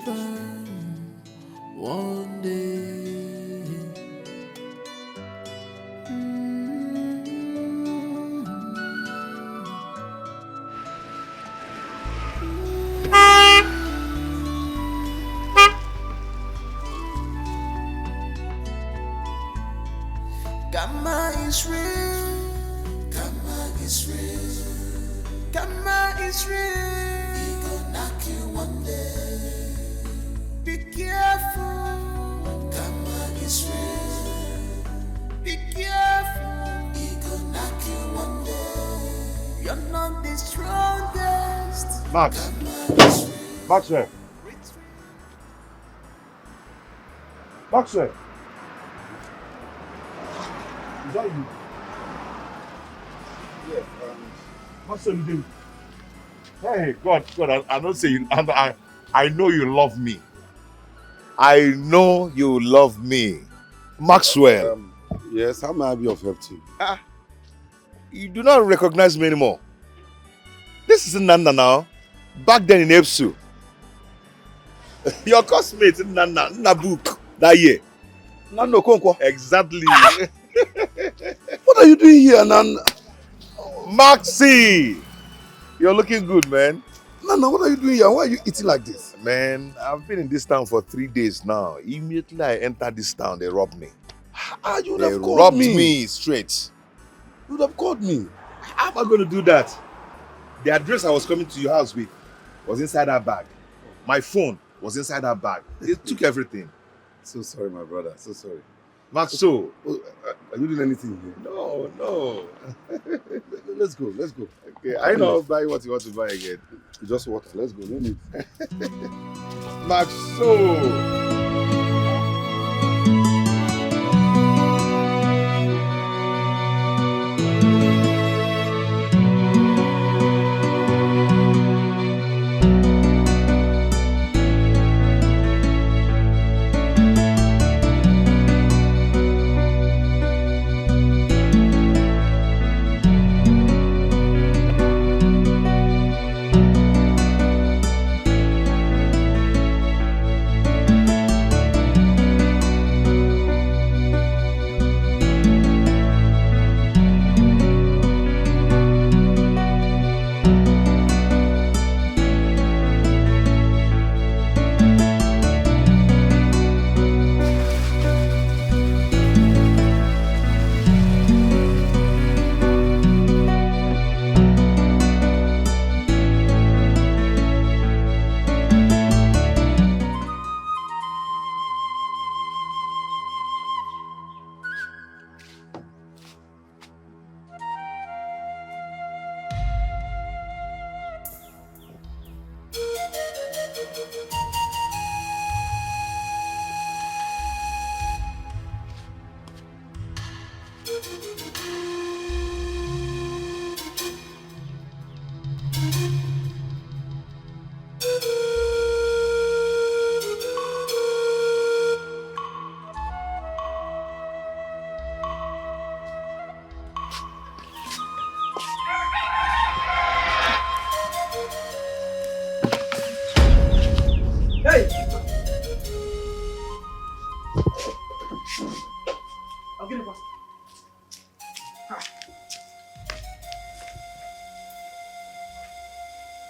one day. Gamma is real. Gamma is real. Gamma is real. He gon' knock you one day. Be careful. Gamma is real. Be careful. He gon' knock you one day. You're not the strongest. Max. Maxwell. Maxwell. Is that you? Yes, Maxwell, you did. Hey, God, I don't say you. I know you love me. I know you love me. Maxwell. yes, how may I be of help to you? You do not recognize me anymore. This is Nana now. Back then in Epsu. Your classmate in Nana book that year. Nano Konkwo. Exactly. What are you doing here, Nan? Maxi! You're looking good, man. Nana, what are you doing here? Why are you eating like this? Man, I've been in this town for 3 days now. Immediately I entered this town, they robbed me. You would They have called robbed me. me straight. You would have called me. How am I going to do that? The address I was coming to your house with was inside that bag. My phone was inside that bag. They took everything. So sorry, my brother. So sorry. Max, so? Are you doing anything here? No. Let's go. Okay, I know I'll buy what you want to buy again. Just water. Let's go. No need. Max, so?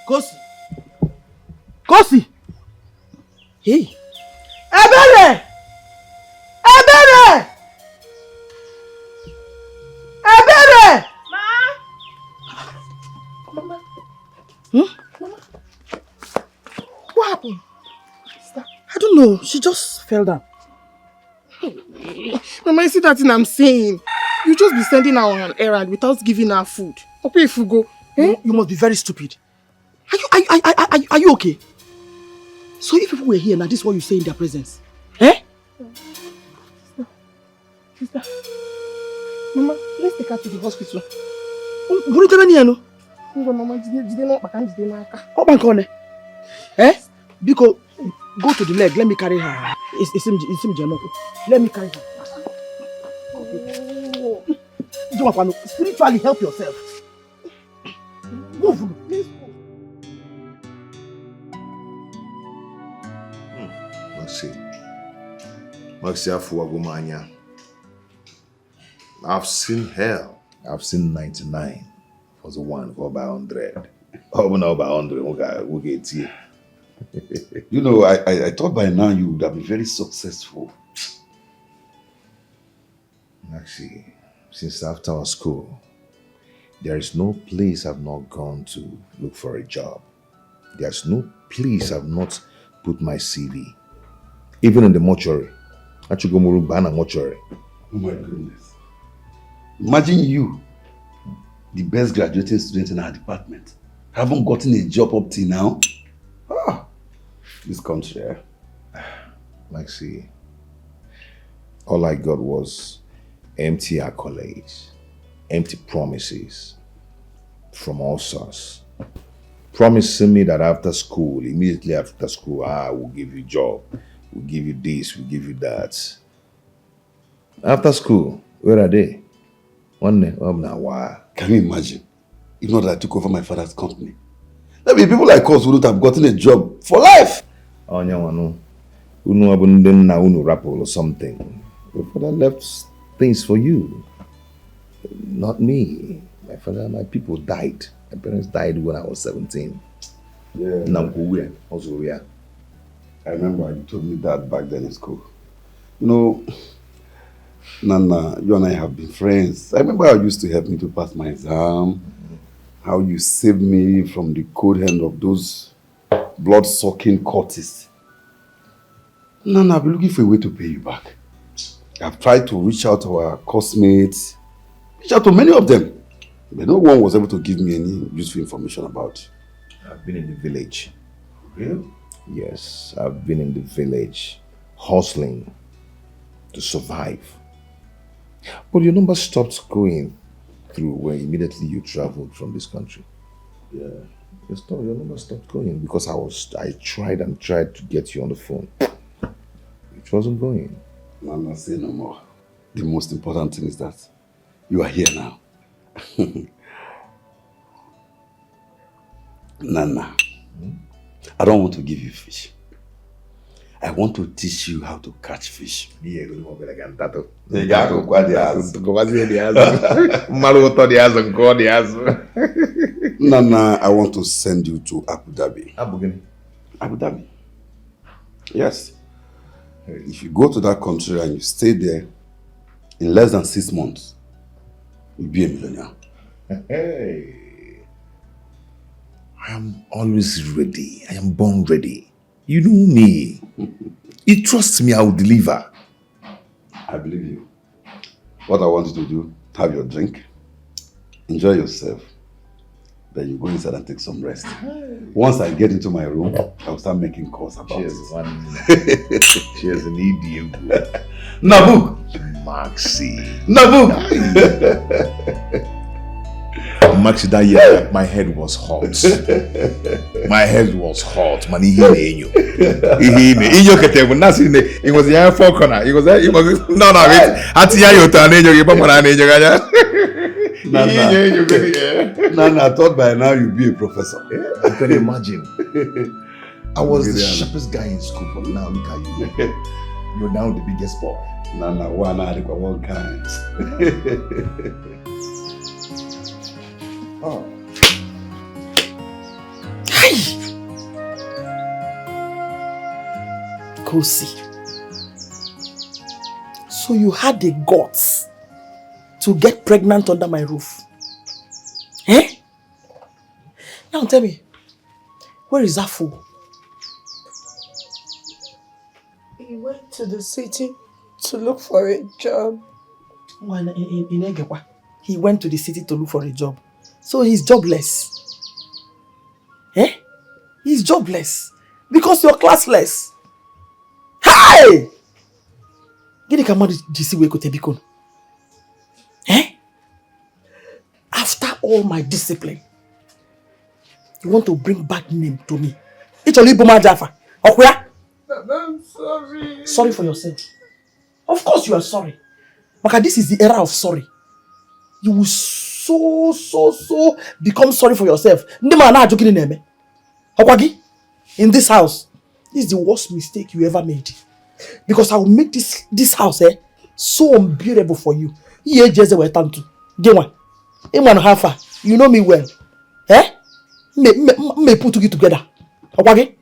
Kosi. Kosi. Hey. Ebere! Ebere! Ebere! Mama. Mama. What happened? I don't know. She just fell down. Mama, you see that thing I'm saying? You just be sending her on an errand without giving her food. Okay, if you go. You must be very stupid. Are you okay? So if people were here now, this is what you say in their presence. Eh? Sister. Mama, let's take her to the hospital. What are you telling me? Mama, jide no bakan jide no aka. Oh, bankone. Eh? Biko, go to the leg. Let me carry her. It's him. Let me carry her. Spiritually help yourself. Move. Please move. Maxi Afuagumanya. I've seen hell. I've seen 99. Was the one for about 100. Oh, no, about 100. Okay, we'll get here. You know, I thought by now you would have been very successful. Actually, since after our school, there is no place I've not gone to look for a job. There's no place I've not put my CV. Even in the mortuary. Achugomuru Bana mortuary. Oh my goodness. Imagine you, the best graduating student in our department, haven't gotten a job up till now. This country, Maxi, all I got was empty accolades, empty promises from all sorts. Promising me that after school, immediately after school, we'll give you a job, we'll give you this, we'll give you that. After school, where are they? One day, wow. Can you imagine? If not that I took over my father's company. There will be people like us who would have gotten a job for life. Unu rapple or something. Your father left things for you. Not me. My people died. My parents died when I was 17. Yeah. I remember you told me that back then in school. You know, Nana, you and I have been friends. I remember how you used to help me to pass my exam. How you saved me from the cold hand of those blood-sucking cultists. Nana, I've been looking for a way to pay you back. I've tried to reach out to our classmates, reach out to many of them, but no one was able to give me any useful information about you. I've been in the village. Really? Yes, I've been in the village, hustling to survive. But your number stopped going through when immediately you traveled from this country. Yeah. Your number stopped going because I tried and tried to get you on the phone. It wasn't going. Nana, say no more. The most important thing is that you are here now. Nana, I don't want to give you fish. I want to teach you how to catch fish. Nana, I want to send you to Abu Dhabi. Abu Dhabi. Yes. If you go to that country and you stay there, in less than 6 months, you'll be a millionaire. Hey. I am always ready. I am born ready. You know me. You trust me, I will deliver. I believe you. What I want you to do, have your drink, enjoy yourself, then you go inside and take some rest. Once I get into my room, I'll start making calls about Cheers, it. one. Cheers, an idiot. Nabuk! Maxi. Nabuk! Maxi, that year, my head was hot. My head was hot. Man, he was the four corner. He was no, Nana, I thought by now you'd be a professor. You can imagine. I was the sharpest guy in school, but now look at you. You're now the biggest boy. Nana, one kind. Oh. Kosi. So you had the guts to get pregnant under my roof. Eh? Now tell me, where is that fool? He went to the city to look for a job. He went to the city to look for a job. So he's jobless. Eh? He's jobless. Because you're classless. Hey! Gini kama jisi we kote bikon. Eh? After all my discipline, you want to bring bad name to me. It's only Boma Jaffa. Okuya? I'm sorry. Sorry for yourself. Of course you are sorry. Maka, this is the era of sorry. You will so become sorry for yourself. Okwagi, in this house, this is the worst mistake you ever made. Because I will make this house so unbearable for you. You know me well. Eh? Me put you together. Okwagi?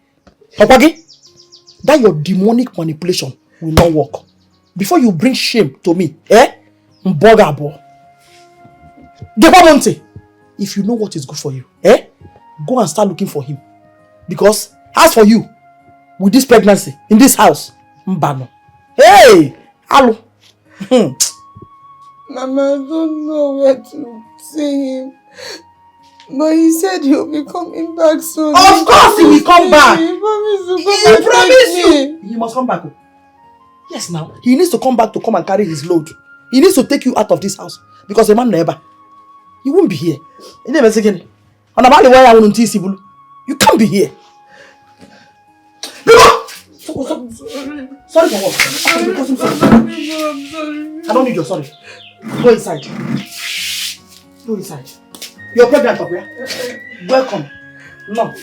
That your demonic manipulation will not work. Before you bring shame to me, Mbogabo. If you know what is good for you, go and start looking for him. Because as for you, with this pregnancy in this house, Mbano. Hey! Hello. Mama, I don't know where to see him. But he said he'll be coming back soon. Of course he will come back. He promised to He come and promised take you. me. He must come back. Yes, now. He needs to come back to come and carry his load. He needs to take you out of this house. Because a man never. You won't be here. You never say again. You can't be here. Sorry for what? I'm sorry. I don't need your sorry. Go inside. Go inside. You're pregnant, Papa. Welcome. No.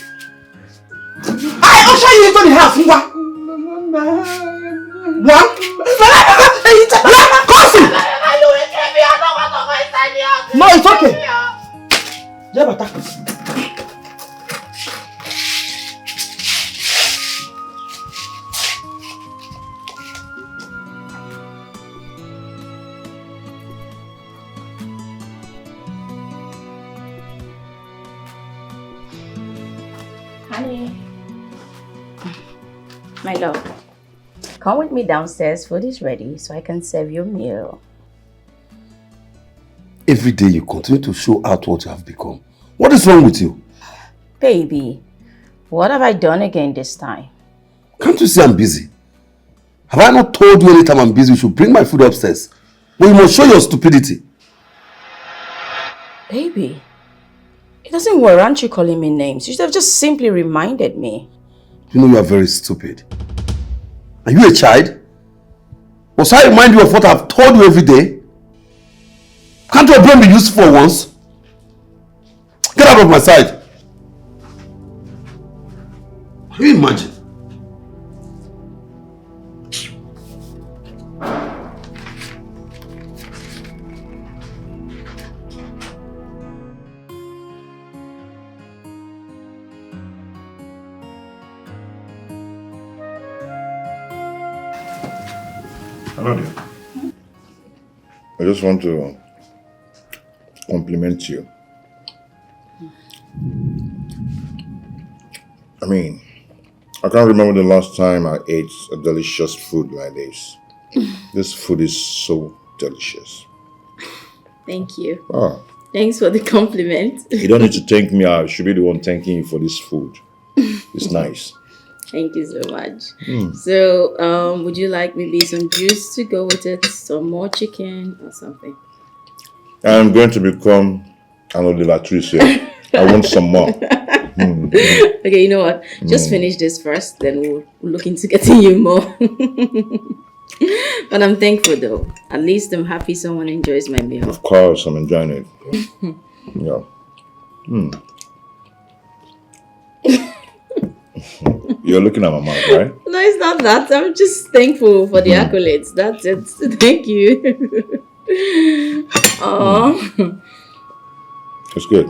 I usher you into the house. One. No, it's okay. Honey. My love. Come with me downstairs. Food is ready so I can serve your meal. Every day you continue to show out what you have become. What is wrong with you? Baby, what have I done again this time? Can't you see I'm busy? Have I not told you anytime I'm busy you should bring my food upstairs? But you must show your stupidity. Baby, it doesn't warrant you calling me names. You should have just simply reminded me. You know you are very stupid. Are you a child? Must I remind you of what I've told you every day? Can't your brain be useful for once? Get out of my sight. Can you imagine? Hello dear. I just want to compliment you. I mean, I can't remember the last time I ate a delicious food like this. This food is so delicious. Thank you. Ah, Thanks for the compliment. you don't need to thank me. I should be the one thanking you for this food. It's nice. Thank you so much. So, would you like maybe some juice to go with it? Some more chicken or something? I'm going to become an Odilatrice here. I want some more. Okay, you know what? Just finish this first, then we'll look into getting you more. But I'm thankful though. At least I'm happy someone enjoys my meal. Of course, I'm enjoying it. Yeah. You're looking at my mouth, right? No, it's not that. I'm just thankful for the accolades. That's it. Thank you. Aww. It's good.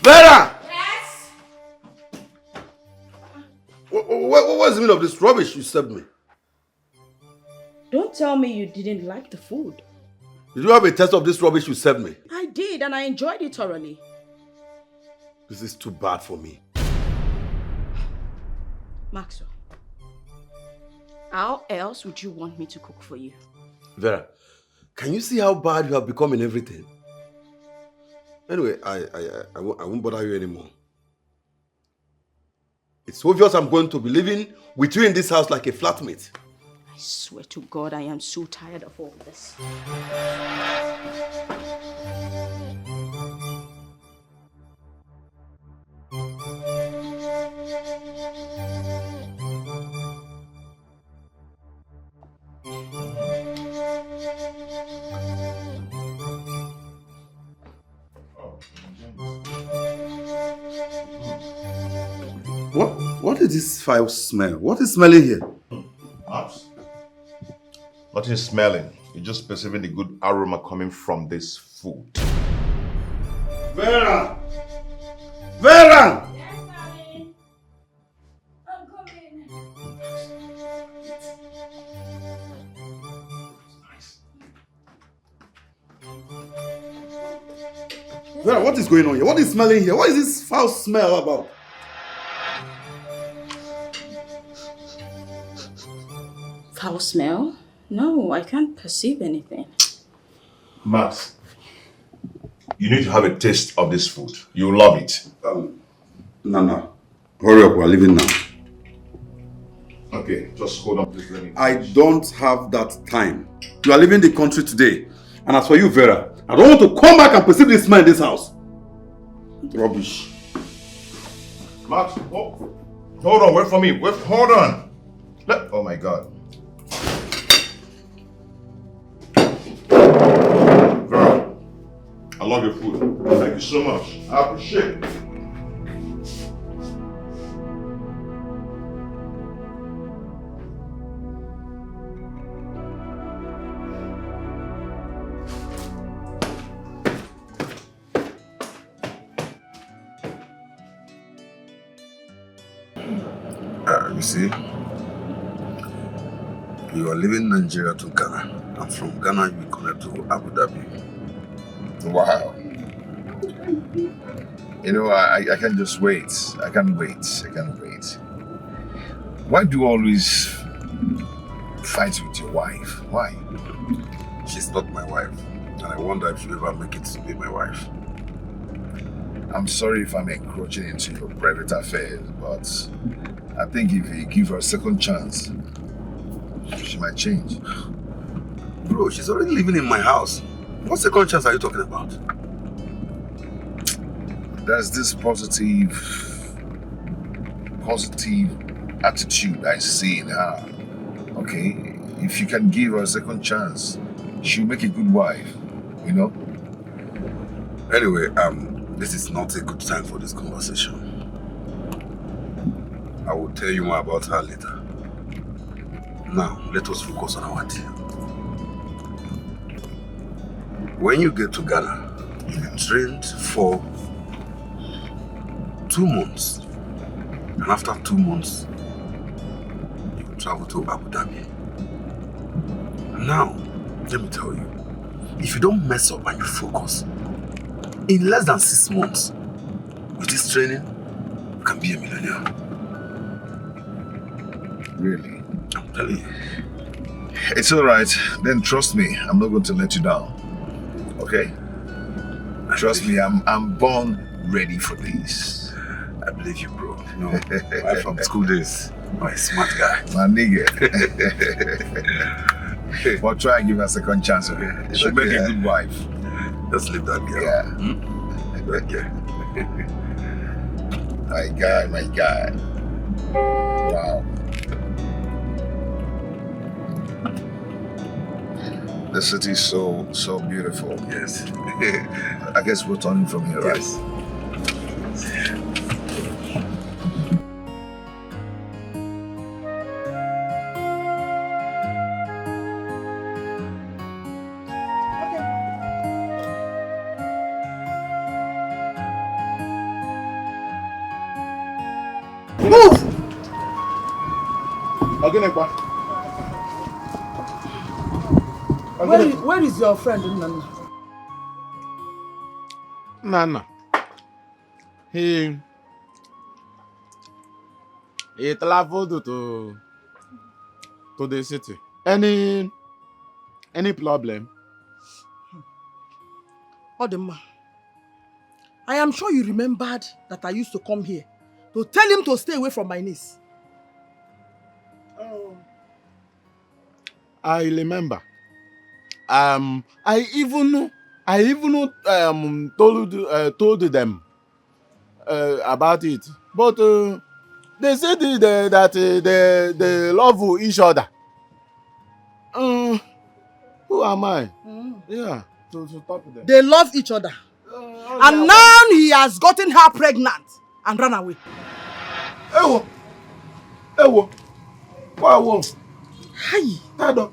Vera! Yes? What's the meaning of this rubbish you served me? Don't tell me you didn't like the food. Did you have a taste of this rubbish you served me? I did, and I enjoyed it thoroughly. This is too bad for me. Maxwell, how else would you want me to cook for you? Vera, can you see how bad you have become in everything? Anyway, I won't bother you anymore. It's obvious I'm going to be living with you in this house like a flatmate. I swear to God, I am so tired of all this. What is this foul smell? What is smelling here? Perhaps. Nothing is smelling. You're just perceiving the good aroma coming from this food. Vera! Vera! Yes, darling. I'm coming. Vera, what is going on here? What is smelling here? What is this foul smell about? Foul smell? No, I can't perceive anything. Max, you need to have a taste of this food. You'll love it. No. Hurry up, we're leaving now. Okay, just hold on, please. Let me. I don't have that time. You are leaving the country today. And as for you, Vera, I don't want to come back and perceive this smell in this house. Rubbish. Max, hold on, wait for me. Hold on. Oh my God. Vera, I love your food. Thank you so much. I appreciate it. You see, you are leaving Nigeria to Ghana, and from Ghana you will connect to Abu Dhabi. Wow. You know, I can't just wait. I can't wait. Why do you always fight with your wife? Why? She's not my wife, and I wonder if she'll ever make it to be my wife. I'm sorry if I'm encroaching into your private affairs, but I think if you give her a second chance, she might change. Bro, she's already living in my house. What second chance are you talking about? There's this positive attitude I see in her. Okay, if you can give her a second chance, she'll make a good wife, you know? Anyway, this is not a good time for this conversation. I will tell you more about her later. Now, let us focus on our deal. When you get to Ghana, you'll be trained for 2 months. And after 2 months, you will travel to Abu Dhabi. Now, let me tell you, if you don't mess up and you focus, in less than 6 months, with this training, you can be a millionaire. Really? I'm telling you. It's alright. Then trust me, I'm not going to let you down. Okay? Trust me, I'm born ready for this. I believe you, bro. You know, right from school days, you're a smart guy. My nigga. But try and give her a second chance, okay? She'll make a good wife. Just leave that girl. Yeah. That girl. My guy. Wow. The city is so beautiful. Yes. I guess we're turning from here, Yes. right? Move! Where is your friend, Nana? Nana. He traveled to the city. Any problem? Odema, I am sure you remembered that I used to come here to tell him to stay away from my niece. I remember. I even told them about it, but they said that they love each other. Who am I? Yeah, to stop them. They love each other. And now he has gotten her pregnant and run away. Ewo. Wow. Hi. Tado.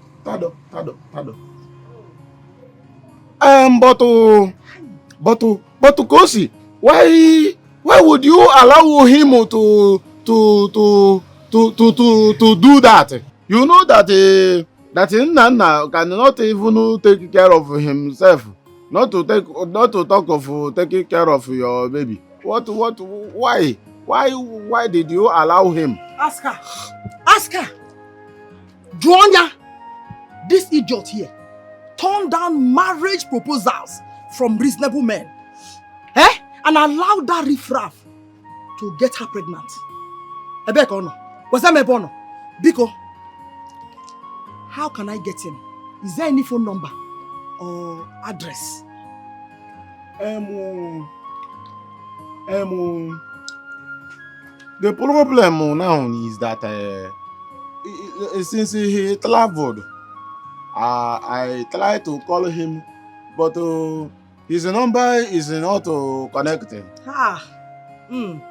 But Kosi, why would you allow him to do that? You know that Nana cannot even take care of himself. Not to talk of taking care of your baby. Why did you allow him? Ask her. Joanya, this idiot here turned down marriage proposals from reasonable men. And allowed that riffraff to get her pregnant. Ebekono. Was that Mebono? Biko, how can I get him? Is there any phone number or address? The problem now is that since he traveled, I tried to call him, but his number is not connecting.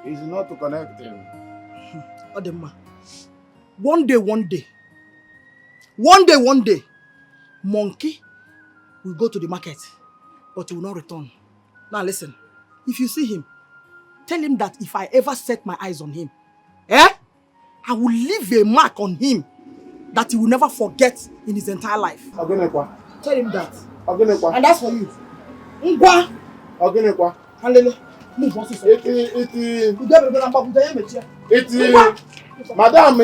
It's not connecting. Odema. One day, monkey will go to the market, but he will not return. Now listen, if you see him, tell him that if I ever set my eyes on him, I will leave a mark on him that he will never forget in his entire life. Tell him that. And that's for you. Ngwa. Handele. Move on, sister. Madam,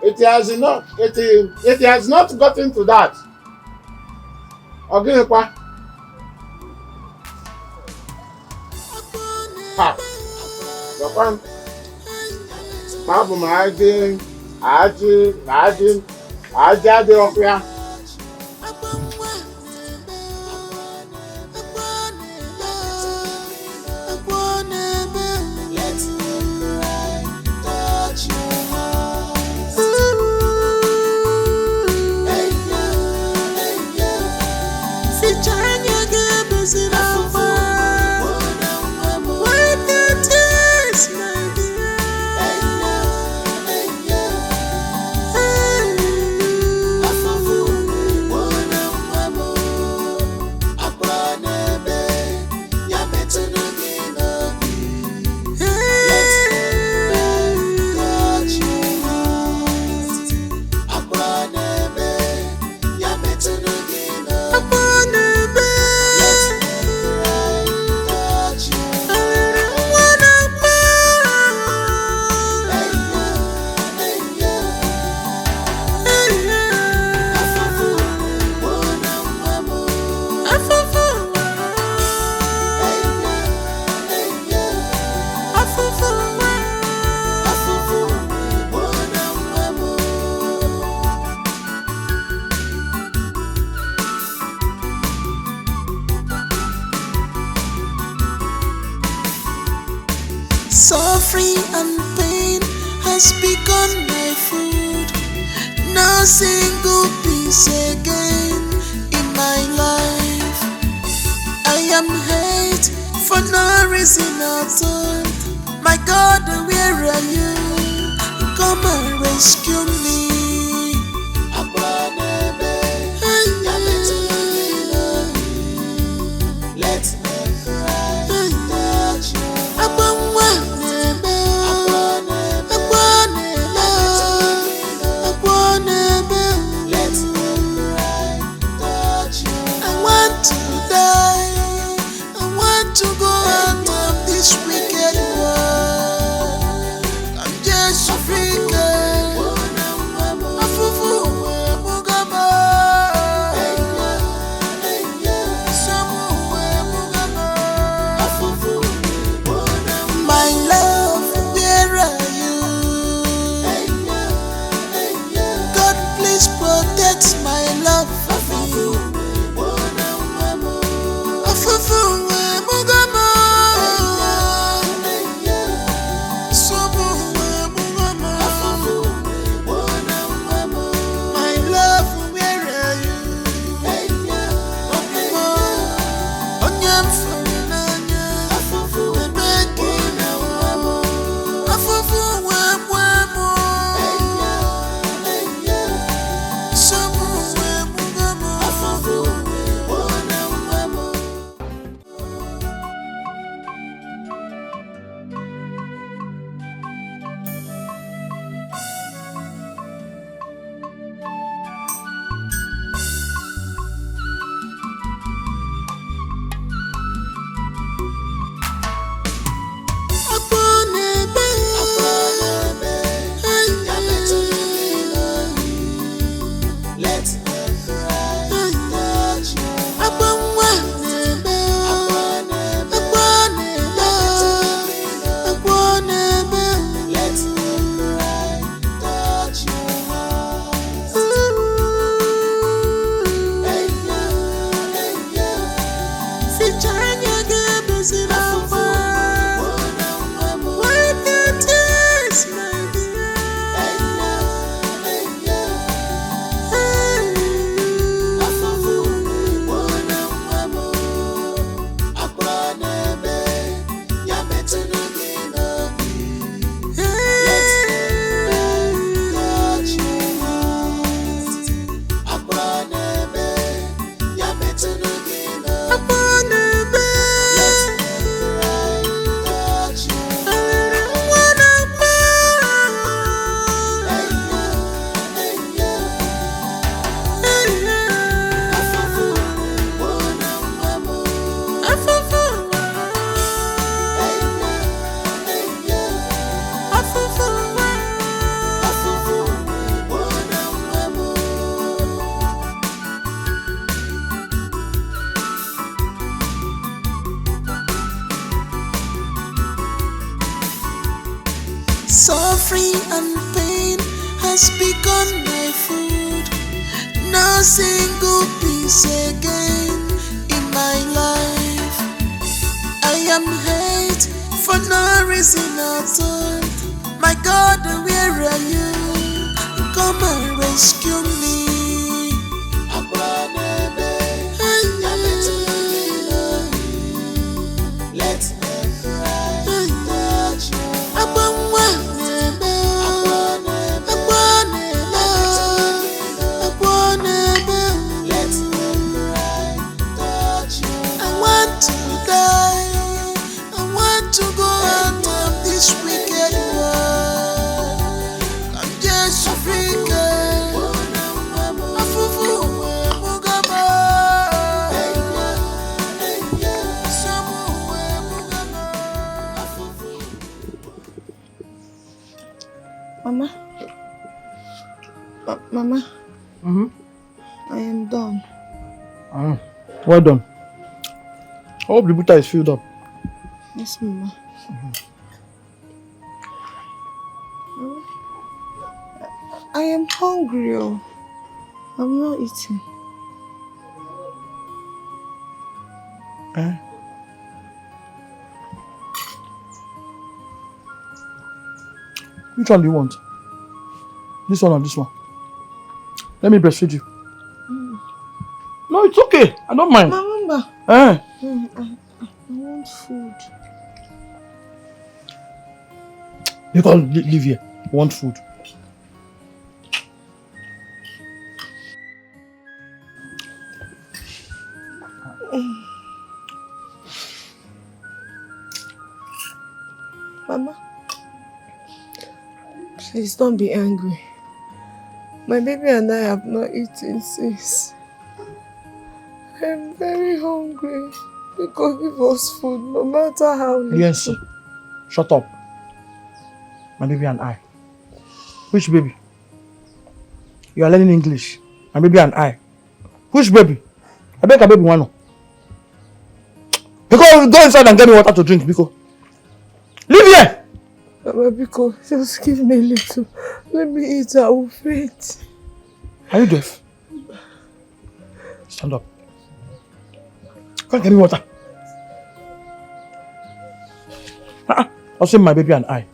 it has not gotten to that. Suffering and pain has become my food. No single peace again in my life. I am hate for no reason at all. My God, where are you? Come and rescue me. Let me cry, touch you. want to go out of this wicked world. I'm just a freak. Afufu mugama. My love, where are you? God, please protect my love for you. Afufu mugama. Sobu mugama. My love, where are you? Onyam farinanya. Bebeking. Afufu mugama. Sobu mugama. Suffering and pain has become my food. No single peace again in my life. I am hate for no reason at all. My God, where are you? Come and rescue me. Mama. Mama. I am done. Well done. I hope the butter is filled up. Yes, Mama. I am hungry. Oh. I'm not eating. Which one do you want? This one or this one? Let me breastfeed you. No, it's okay. I don't mind. Mama. Eh? I want food. You can't live here. I want food. Mama, please don't be angry. My baby and I have not eaten since. I'm very hungry. Because give us food, no matter how little. Yes. Shut up. My baby and I. Which baby? You are learning English. My baby and I. Which baby? I beg a baby one. Because go inside and get me water to drink, Biko. Leave here! Mama, Biko, just give me a little. Let me eat, I will faint. Are you deaf? Stand up. Come get me water. I'll say my baby and I.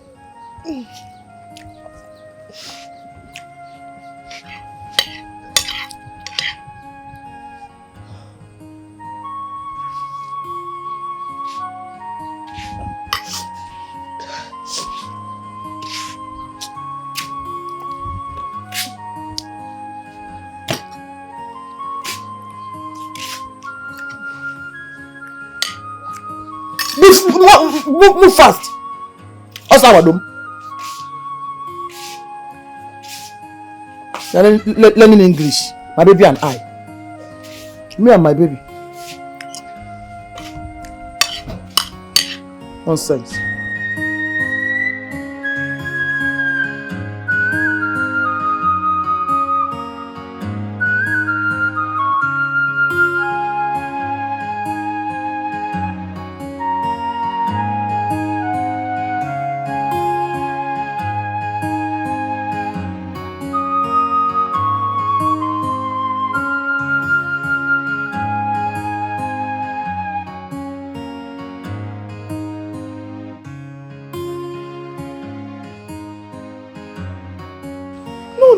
Move fast. How's our dome? You're learning English. My baby and I. Me and my baby. Nonsense.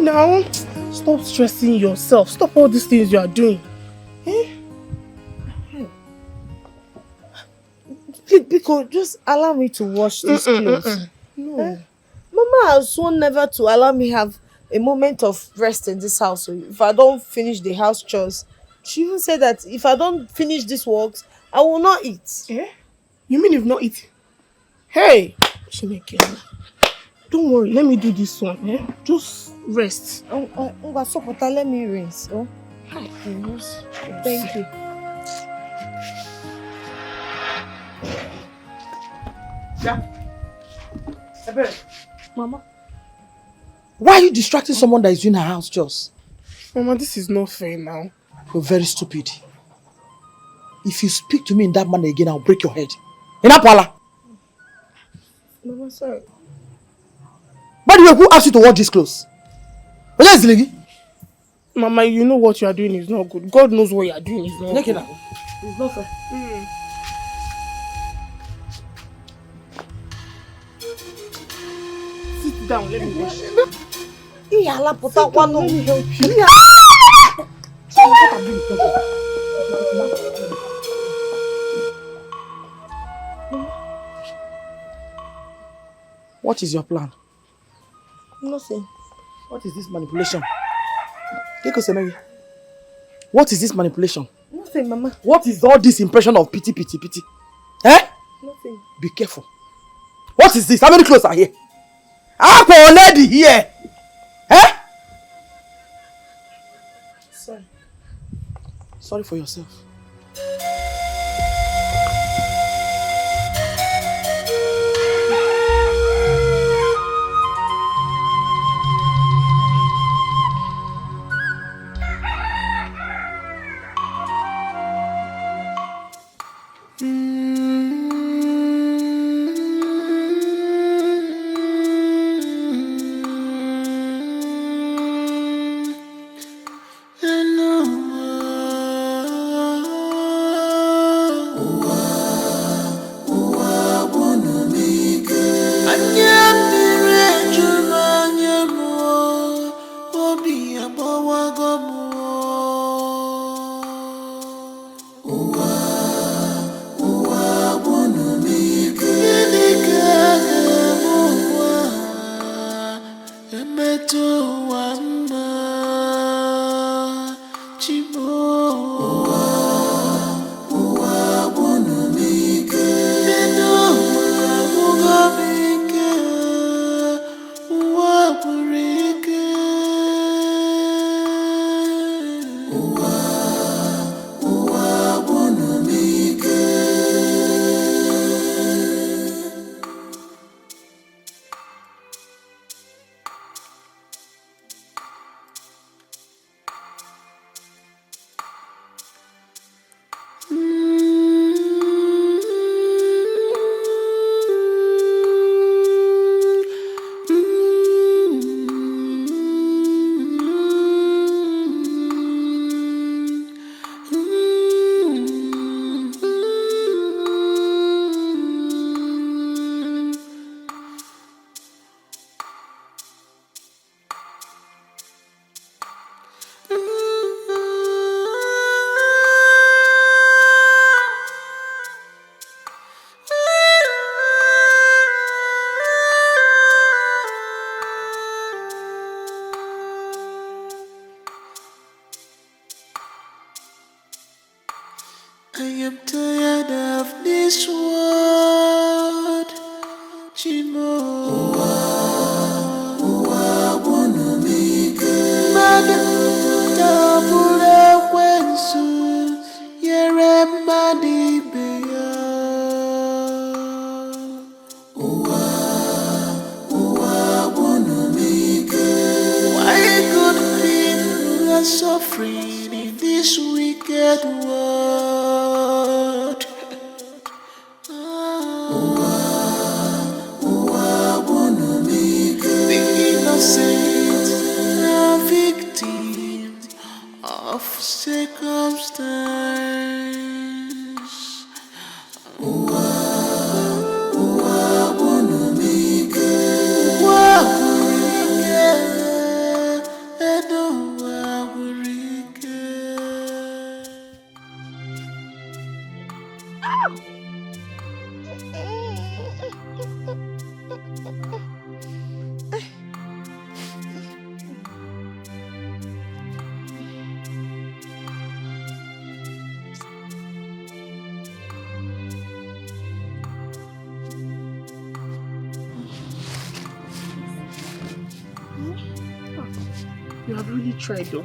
Now, stop stressing yourself. Stop all these things you are doing. Biko, just allow me to wash these clothes. No. Mama has sworn never to allow me have a moment of rest in this house. So if I don't finish the house chores, she even said that if I don't finish these works, I will not eat. You mean you've not eaten? Hey! Don't worry, let me do this one. Just rest. Let me rinse. Oh. Thank you. Mama. Why are you distracting someone that is doing her house chores? Mama, this is not fair now. You're very stupid. If you speak to me in that manner again, I'll break your head. Inapala! Mama, sorry. By the way, who asked you to wash these clothes? Where is Ligi? Mama, you know what you are doing is not good. God knows what you are doing is not good. It's not fair. Sit down, let me wash. Let me help you. What is your plan? Nothing. What is this manipulation? What is this manipulation? Nothing, Mama. What is all this impression of pity? Eh? Nothing. Be careful. What is this? How many clothes are here? I'm a lady here. Eh? Sorry. Sorry for yourself. and suffering in this wicked world. The innocent are victims of circumstance. You have really tried though.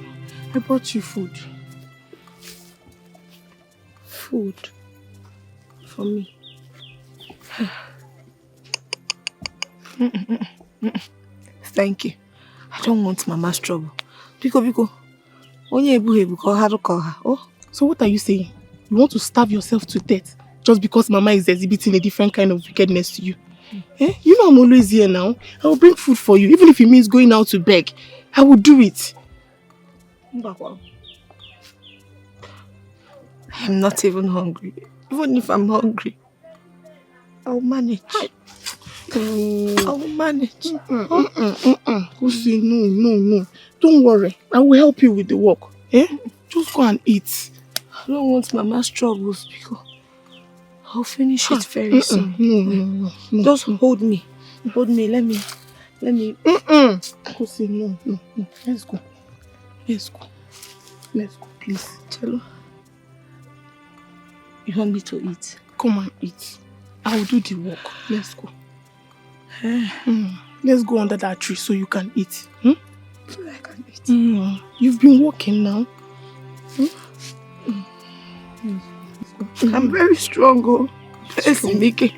I brought you food. Food. For me. Thank you. I don't want Mama's trouble. Biko. Onye ebu ko haru ko ha. Oh. So what are you saying? You want to starve yourself to death just because Mama is exhibiting a different kind of wickedness to you? Eh? You know I'm always here now. I will bring food for you, even if it means going out to beg. I will do it. I'm not even hungry. Even if I'm hungry, I'll manage. I'll manage. Kusi, no. Don't worry. I will help you with the work. Eh? Just go and eat. I don't want Mama's troubles because I'll finish it very soon. No. Just hold me. Hold me. Let me. Kusi, no. Let's go. Let's go, please. Chelo, you want me to eat? Come and eat. I will do the work. Let's go. Let's go under that tree so you can eat. I can eat. You've been walking now. I'm very strong. Oh. Esimike.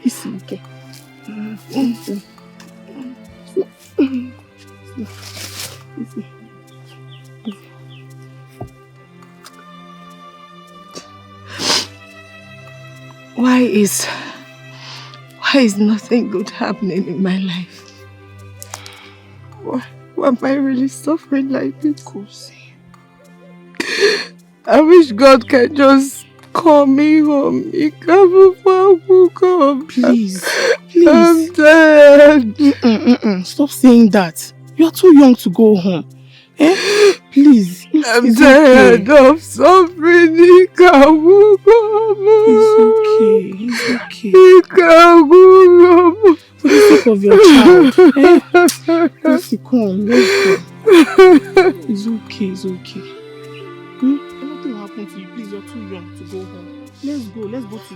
Why is nothing good happening in my life? Why am I really suffering like this? I wish God can just call me home. Please. I'm tired. Stop saying that. You are too young to go home. Eh? Please. I'm tired of suffering. It's okay. For the sake of your child. Just come, let's go. It's okay. Nothing will happen to you. Please, you're too young to go home. Let's go to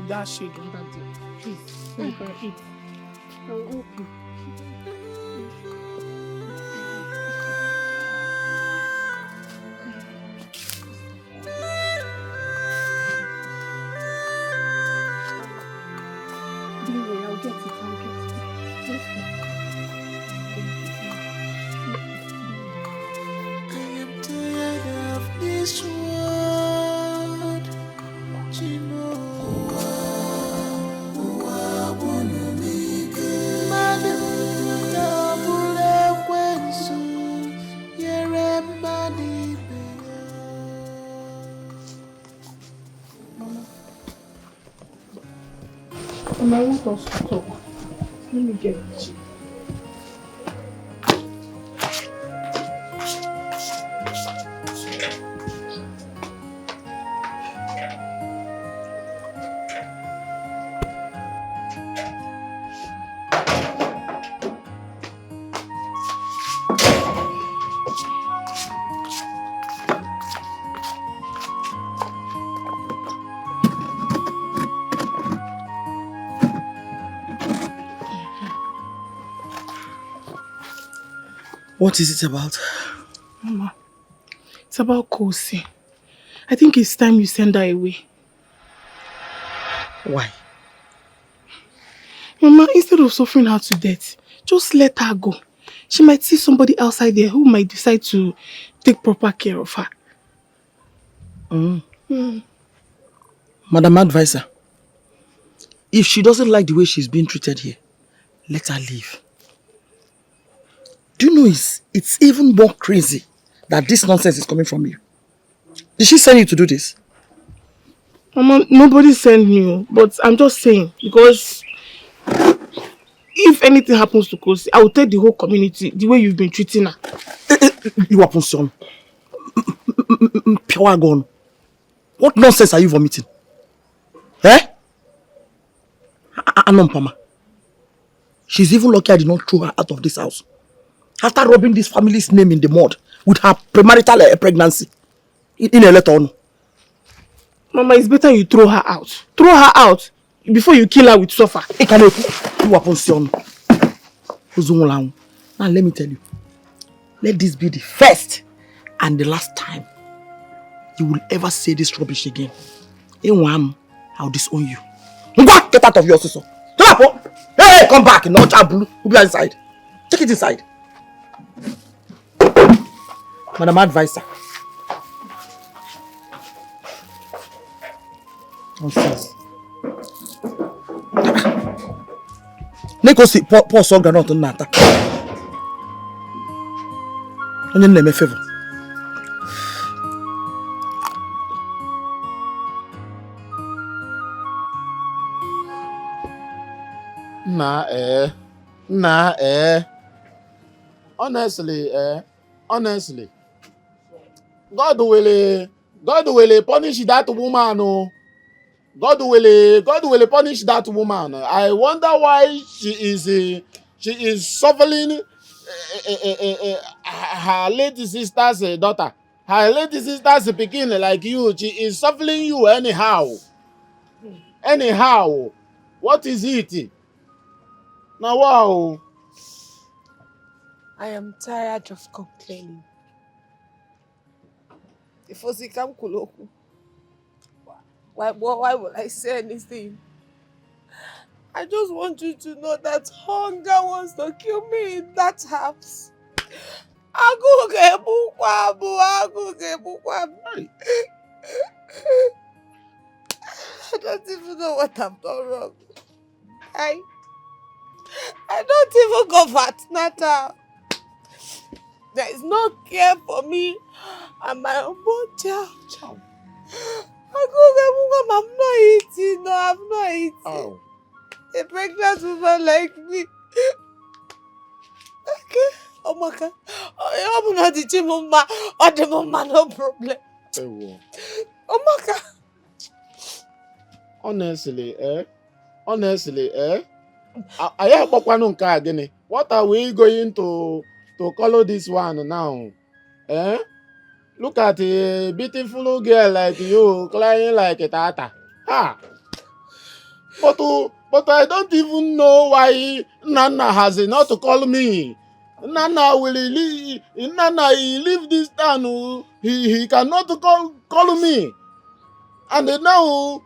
that shade on that day. Please, so you can eat. I will help you. I'll get it. Let's go. I am tired of this world. You know, And I want us to talk. Let me get it. What is it about? Mama, it's about Kosi. I think it's time you send her away. Why? Mama, instead of suffering her to death, just let her go. She might see somebody outside there who might decide to take proper care of her. Madam Advisor, if she doesn't like the way she's being treated here, let her leave. Do you know it's even more crazy that this nonsense is coming from you? Did she send you to do this? Mama, nobody sent me, but I'm just saying, because if anything happens to Kosi, I will tell the whole community the way you've been treating her. You are son. Pure gone. What nonsense are you vomiting? Eh? Pama. She's even lucky I did not throw her out of this house. After rubbing this family's name in the mud with her premarital pregnancy. In a letter. Mama, it's better you throw her out. Throw her out before you kill her with suffer. You are son. Now let me tell you. Let this be the first and the last time you will ever say this rubbish again. I'll disown you. Get out of your sister. Hey, come back. No blue. Who be inside? Take it inside. Madam Advisor. Nonsense. Neko si po so granot nata. Onye na-eme favor. Honestly, God will punish that woman. Oh. God will punish that woman. I wonder why she is suffering her late sister's daughter. Her late sister's pikin like you. She is suffering you anyhow. What is it? Now wow. I am tired of complaining. If Osikam Kuloku, why would I say anything? I just want you to know that hunger wants to kill me in that house. I don't even know what I've done wrong. I don't even go for antenatal. There is no care for me and my unborn child. I'm not eating. No, I'm not eating. Oh. A pregnant woman like me. Okay. Oh my God. I'm not the mama. Or the mama, no problem. Oh my God. Honestly, I have again. What are we going to color this one now? Eh? Look at a beautiful girl like you crying like a tata. Ha! But I don't even know why Nana has not to call me. Nana he leave this town. He cannot call me. And now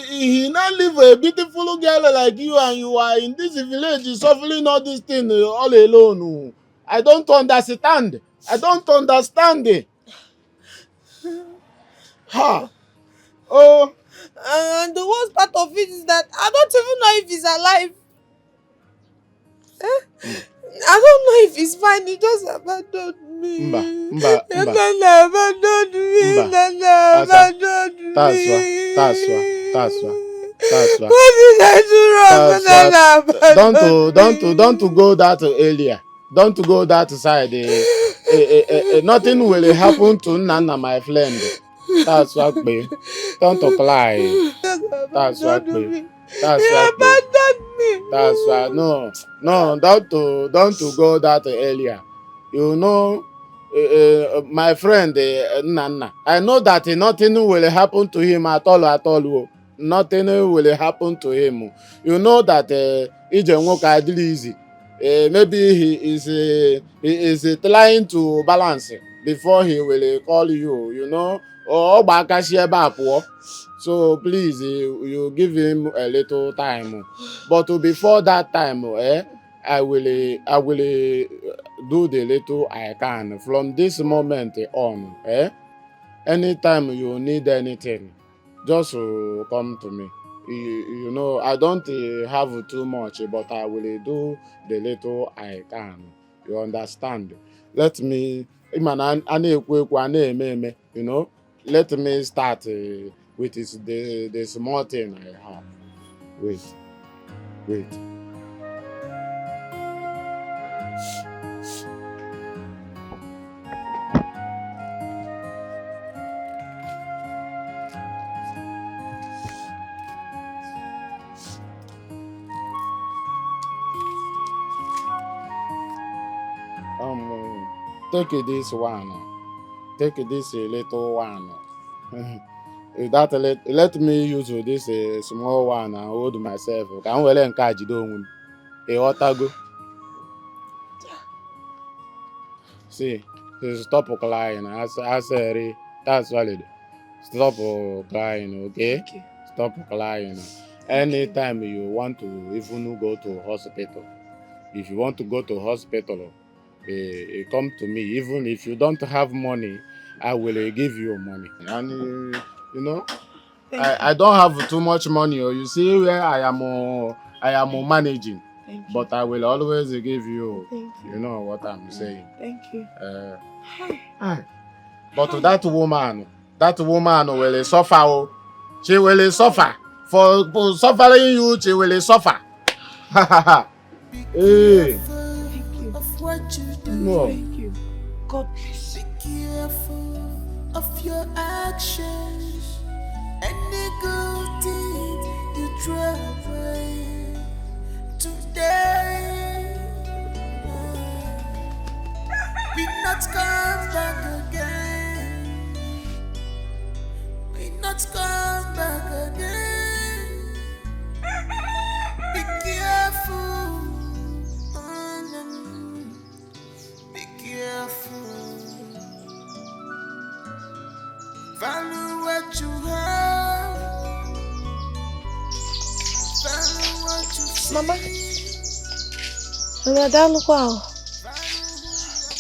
he now leave a beautiful girl like you, and you are in this village suffering all this thing all alone. I don't understand. Ha! Oh. And the worst part of it is that I don't even know if he's alive. I don't know if he's fine. He just abandoned me. Mba. Nana abandoned me. Nana abandoned me. That's why. What did I do wrong? Nana abandoned Don't go that area. Don't go that side. Nothing will happen to Nana, my friend. That's what me. Don't cry. That's what me. That's what me. That's why no, don't go that area. You know, my friend Nana. I know that nothing will happen to him at all. Nothing will happen to him. You know that easy. Maybe he is trying to balance before he will call you. You know, so please, you give him a little time. But before that time, I will do the little I can from this moment on. Anytime you need anything, just come to me. You know, I don't have too much, but I will do the little I can. You understand? Let me, you know, let me start with the small thing I have. Wait. Take this one. Take this little one. Let me use this small one and hold myself. Can we let encourage don't go? See, stop crying. I say that's valid. Stop crying, okay? Thank you. Stop crying. Anytime you want to even go to hospital, if you want to go to hospital, come to me. Even if you don't have money, I will give you money. And you know, I don't have too much money. You see where I am managing, but I will always give you. You know what I'm saying. Thank you. But that woman will suffer. Oh. She will suffer. For suffering you, she will suffer. Hey. Thank you. Of what you do. No. Thank you. God bless you. Be careful of your actions. Any good deed you try today we not come back again. We not come back again. Be careful. Be careful. Value what you have. Value what you see. Mama. Mama, that look wow.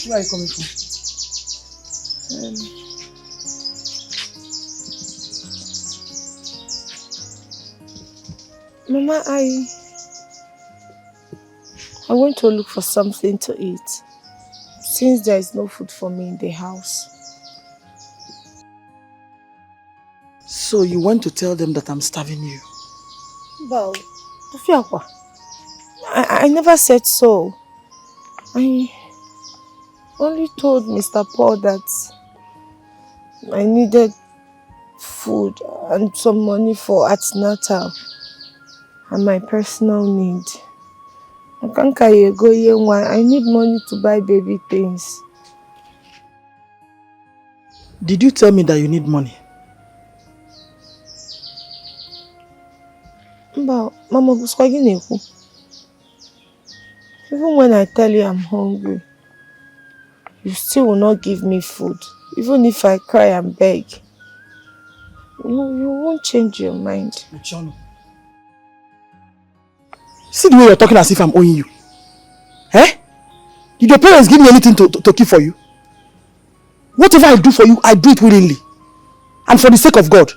Where are you coming from? Mama, I went to look for something to eat since there is no food for me in the house. So you went to tell them that I'm starving you? Well, I never said so. I only told Mr. Paul that I needed food and some money for antenatal and my personal need. I need money to buy baby things. Did you tell me that you need money? Mama, even when I tell you I'm hungry, you still will not give me food. Even if I cry and beg, you won't change your mind. John, see the way you're talking as if I'm owing you. Eh? Did your parents give me anything to keep for you? Whatever I do for you, I do it willingly. And for the sake of God.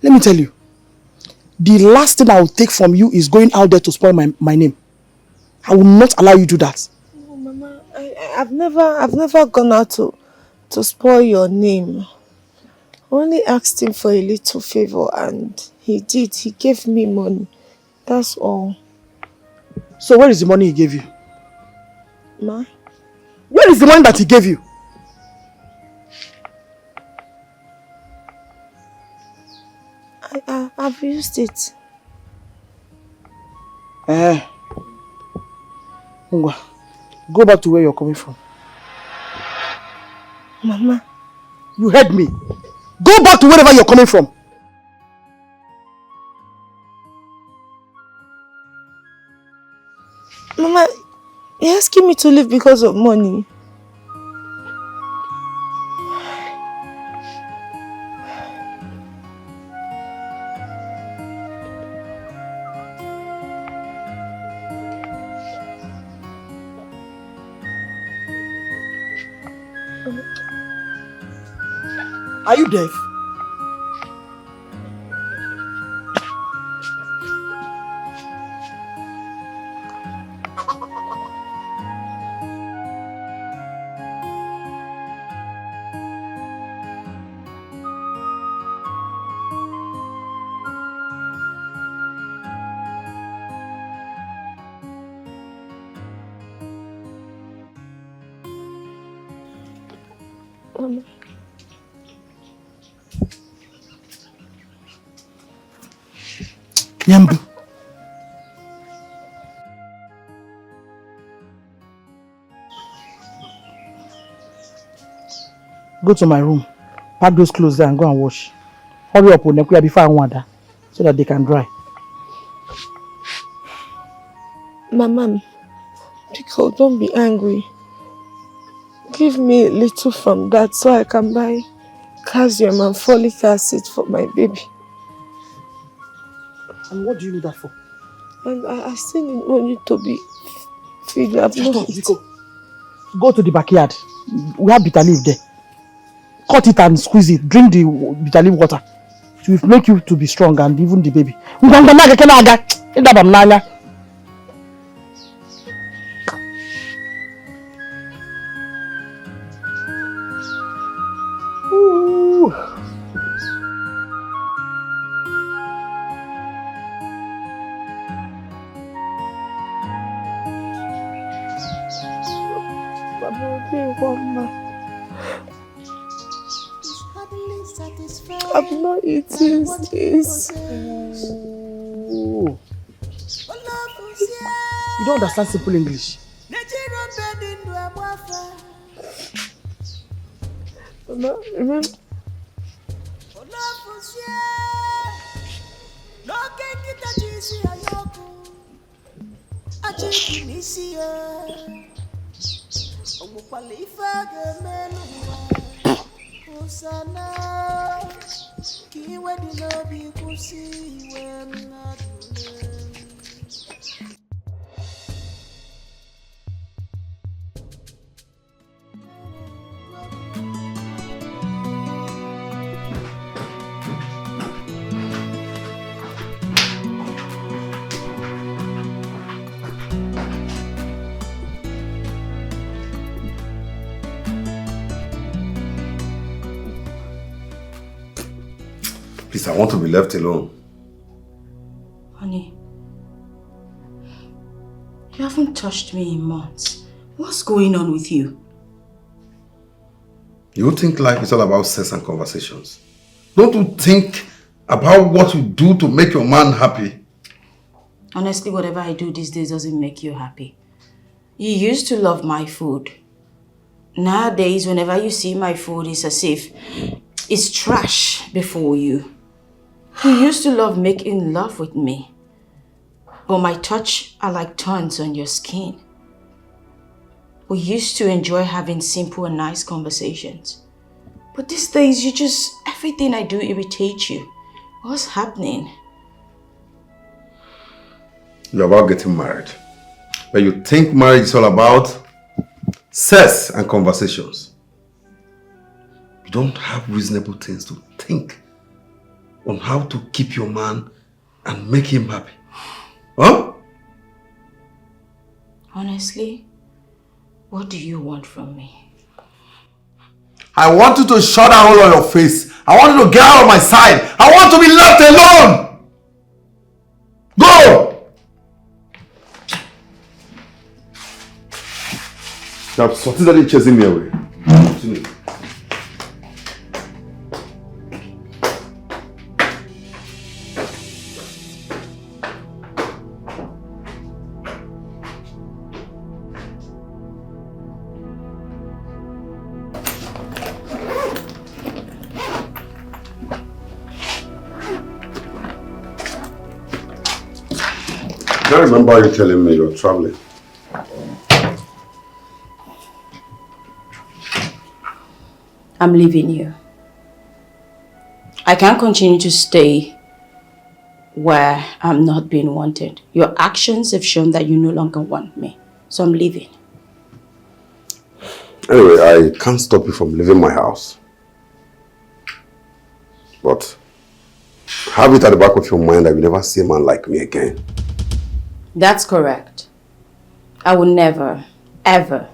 Let me tell you, the last thing I will take from you is going out there to spoil my name. I will not allow you to do that. No, Mama, I've never gone out to spoil your name. I only asked him for a little favor and he did. He gave me money. That's all. So where is the money he gave you? Ma? Where is the money that he gave you? I've used it. Go back to where you're coming from. Mama. You heard me. Go back to wherever you're coming from. Mama, you're asking me to leave because of money. Are you deaf? Nyambu. Go to my room. Pack those clothes there and go and wash. Hurry up, Onekuya, before I want that, so that they can dry. Mama, Pico, don't be angry. Give me a little from that so I can buy calcium and folic acid for my baby. And what do you need that for? And I still want you to be feed. Go to the backyard. We have bitter leaf there. Cut it and squeeze it. Drink the bitter leaf water. It will make you to be strong and even the baby. Ooh. I'm not eating this. Ooh. You don't understand simple English. Mama, remember? Please, I want to be left alone. Honey, you haven't touched me in months. What's going on with you? You think life is all about sex and conversations? Don't you think about what you do to make your man happy? Honestly, whatever I do these days doesn't make you happy. You used to love my food. Nowadays, whenever you see my food, it's as if it's trash before you. You used to love making love with me. But my touch are like thorns on your skin. We used to enjoy having simple and nice conversations. But these days, everything I do irritates you. What's happening? You're about getting married. But you think marriage is all about sex and conversations. You don't have reasonable things to think on how to keep your man and make him happy. Huh? Honestly, what do you want from me? I want you to shut that hole on your face. I want you to get out of my side. I want to be left alone. Go! Now, something chasing me away. I remember you telling me you're traveling. I'm leaving you. I can't continue to stay where I'm not being wanted. Your actions have shown that you no longer want me. So I'm leaving. Anyway, I can't stop you from leaving my house. But have it at the back of your mind that you never see a man like me again. That's correct. I will never, ever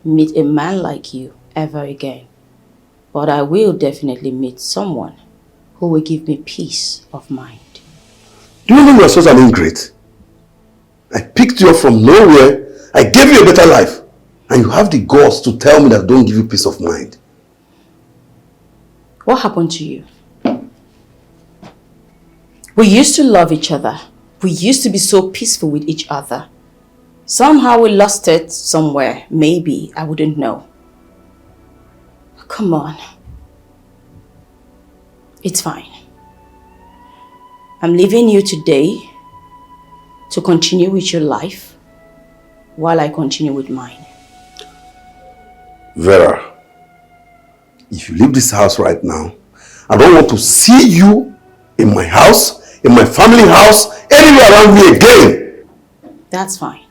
meet a man like you ever again. But I will definitely meet someone who will give me peace of mind. Do you know you are such an ingrate? I picked you up from nowhere, I gave you a better life, and you have the guts to tell me that I don't give you peace of mind. What happened to you? We used to love each other. We used to be so peaceful with each other. Somehow we lost it somewhere. Maybe, I wouldn't know. Come on. It's fine. I'm leaving you today to continue with your life while I continue with mine. Vera, if you leave this house right now, I don't want to see you in my house, in my family house, anywhere around me again. That's fine.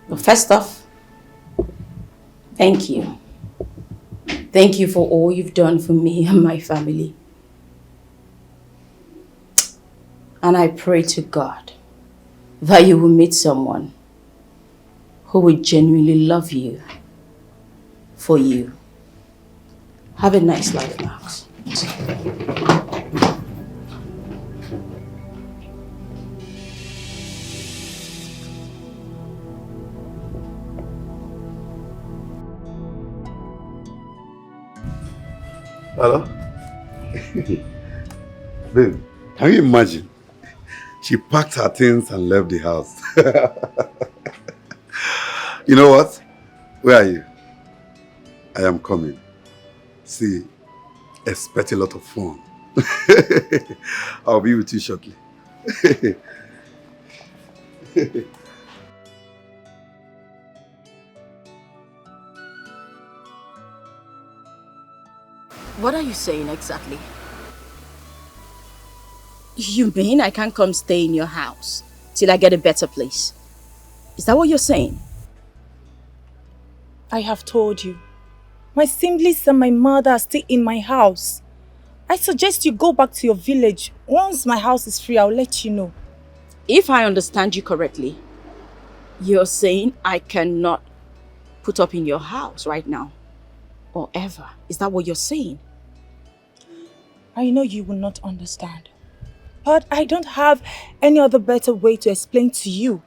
But first off, thank you. Thank you for all you've done for me and my family. And I pray to God that you will meet someone who will genuinely love you for you. Have a nice life, Max. Hello? Babe, can you imagine? She packed her things and left the house. You know what? Where are you? I am coming. See, expect a lot of fun. I'll be with you shortly. What are you saying exactly? You mean I can't come stay in your house till I get a better place? Is that what you're saying? I have told you. My siblings and my mother stay in my house. I suggest you go back to your village. Once my house is free, I'll let you know. If I understand you correctly, you're saying I cannot put up in your house right now or ever. Is that what you're saying? I know you will not understand. But I don't have any other better way to explain to you.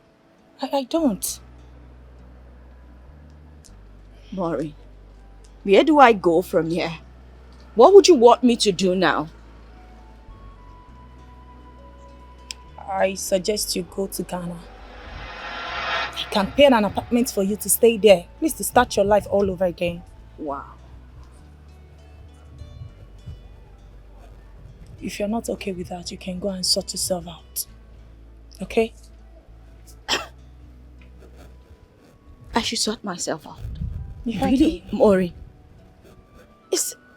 I don't. Maureen, where do I go from here? What would you want me to do now? I suggest you go to Ghana. I can pay an apartment for you to stay there. Please, to start your life all over again. Wow. If you're not okay with that, you can go and sort yourself out. Okay? I should sort myself out. You Really, Maureen?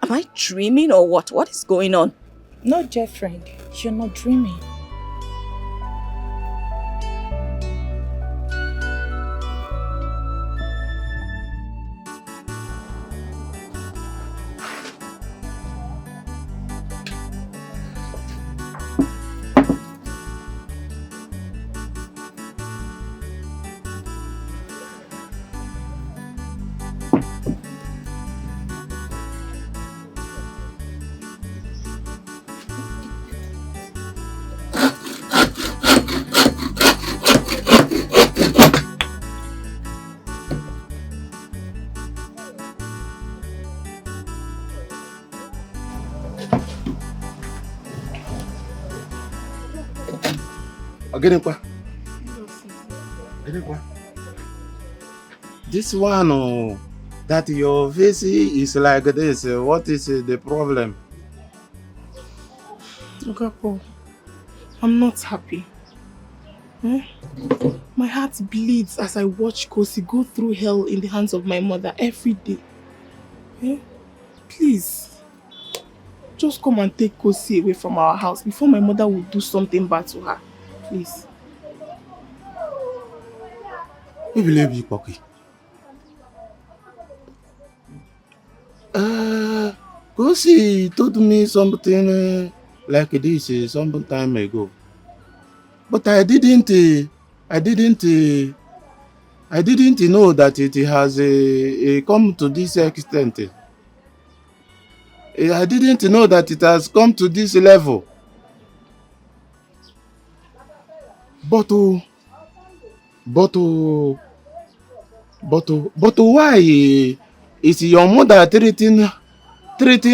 Am I dreaming or what? What is going on? No, dear friend. You're not dreaming. This one, oh, that your face is like this. What is the problem? Okapo, I'm not happy. My heart bleeds as I watch Kosi go through hell in the hands of my mother every day. Please, just come and take Kosi away from our house before my mother will do something bad to her. Please. We believe you, Pocky. Go Kosi told me something like this some time ago. But I didn't know that it has come to this extent. I didn't know that it has come to this level. But why is your mother treating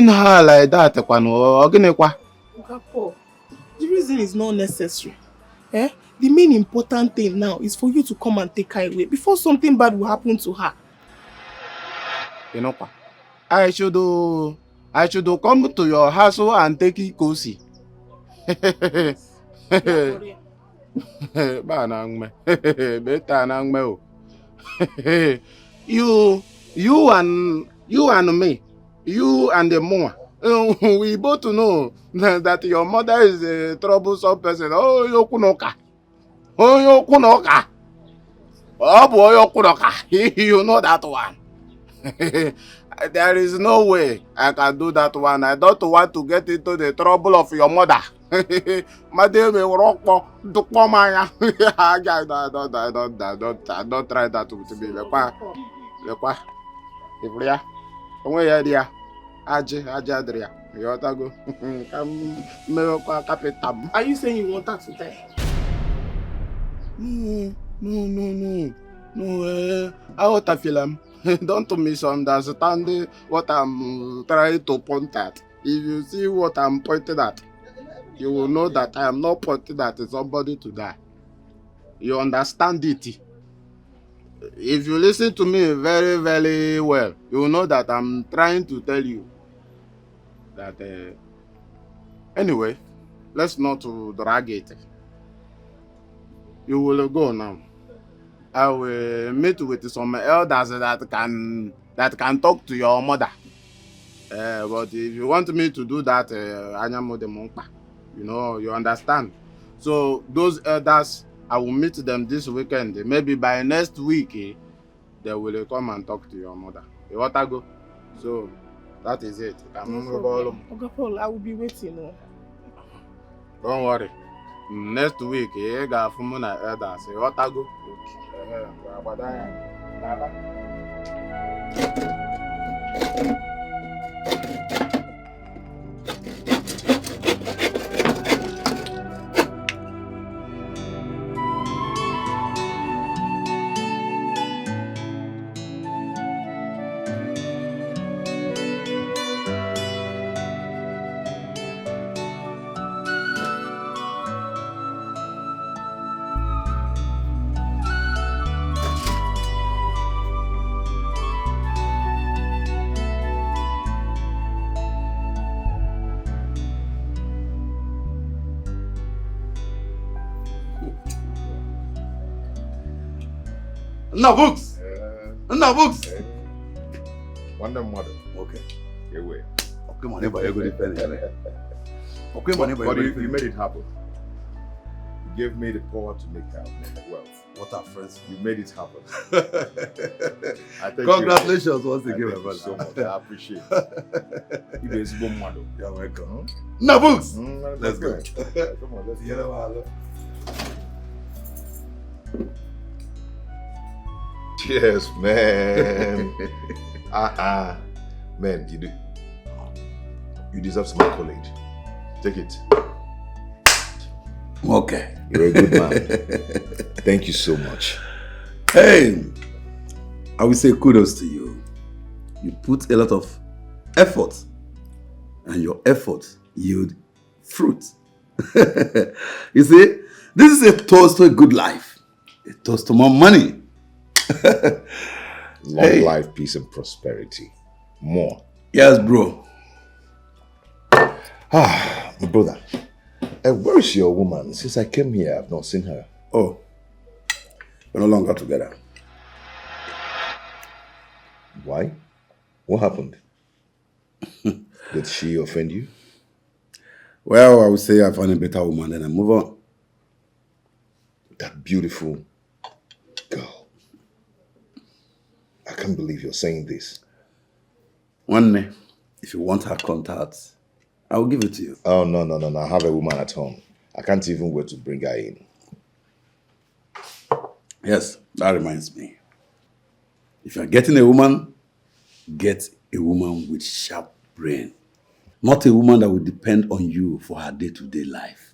her like that? Papa, the reason is not necessary. Eh? The main important thing now is for you to come and take her away before something bad will happen to her. You know, I should come to your house and take it cozy. you and me, you and the mama, we both know that your mother is a troublesome person. Oh, yokunoka. Oh, boy, yokunoka. You know that one. There is no way I can do that one. I don't want to get into the trouble of your mother. Madam, don't try that with me. Are you saying you want her to die? No, I want to film. Don't misunderstand what I'm trying to point at. If you see what I'm pointing at, you will know that I am not pointing at somebody to die. You understand it? If you listen to me very, very well, you will know that I'm trying to tell you that... Anyway, let's not drag it. You will go now. I will meet with some elders that can talk to your mother. But if you want me to do that, you understand. So those elders, I will meet them this weekend. Maybe by next week, they will come and talk to your mother. You want to go? So that is it. Okay, Paul, I will be waiting. Don't worry. Next week, you got from my elders. You want to go? No books. No books. One mother. Okay. Away. Okay, money, but you go depend. Okay, money, but you made it happen. You gave me the power to make wealth. What are friends? You made it happen. Congratulations once again, my brother. So much. I appreciate it. You're welcome. No books. Let's go. Come on, let's go. Cheers, man. Man, you deserve some accolade. Take it. Okay. You're a good man. Thank you so much. Hey, I will say kudos to you. You put a lot of effort, and your effort yield fruit. You see, this is a toast to a good life, a toast to more money. Long life, peace, and prosperity. More. Yes, bro. My brother. Where is your woman? Since I came here, I've not seen her. Oh, we're no longer together. Why? What happened? Did she offend you? Well, I would say I found a better woman, then I move on. That beautiful girl. I can't believe you're saying this. One day, If you want her contact, I will give it to you. Oh, no. I have a woman at home. I can't even wait to bring her in. Yes, that reminds me. If you're getting a woman, get a woman with sharp brain. Not a woman that will depend on you for her day-to-day life.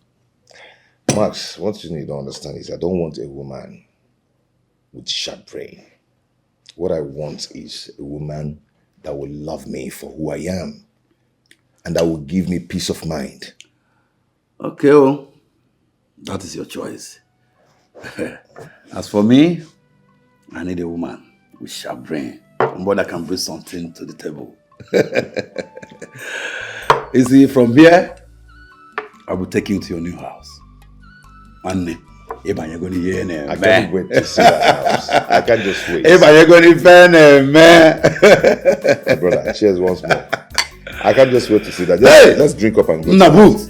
Max, what you need to understand is I don't want a woman with sharp brain. What I want is a woman that will love me for who I am and that will give me peace of mind. Okay, well, that is your choice. As for me, I need a woman with sharp brain. Somebody that can bring something to the table. You see, from here, I will take you to your new house. And I can't wait to see that house. I can't just wait. My brother, cheers once more. I can't just wait to see that. Let's drink up and go. Nabooks.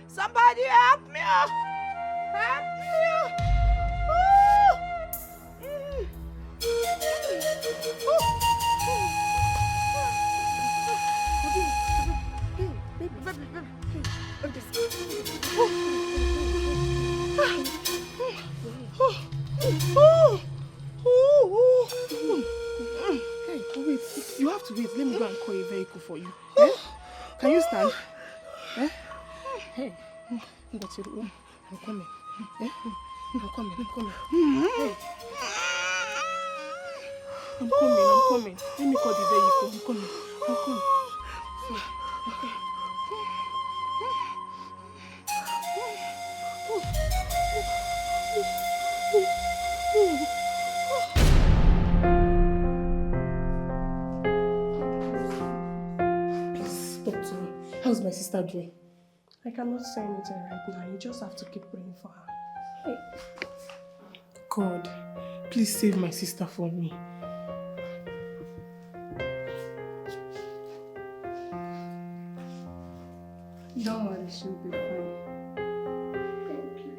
Somebody help me! Help me! Hey, wait. You have to wait. Let me go and call a vehicle for you. Eh? Can you stand? Eh? Hey, I'm coming. Eh? I'm coming. Hey. I'm coming. Let me call the vehicle. I'm coming. Okay. Please, doctor. How's my sister doing? I cannot say anything right now. You just have to keep praying for her. Hey. God, please save my sister for me. Don't worry, she'll be fine. Thank you.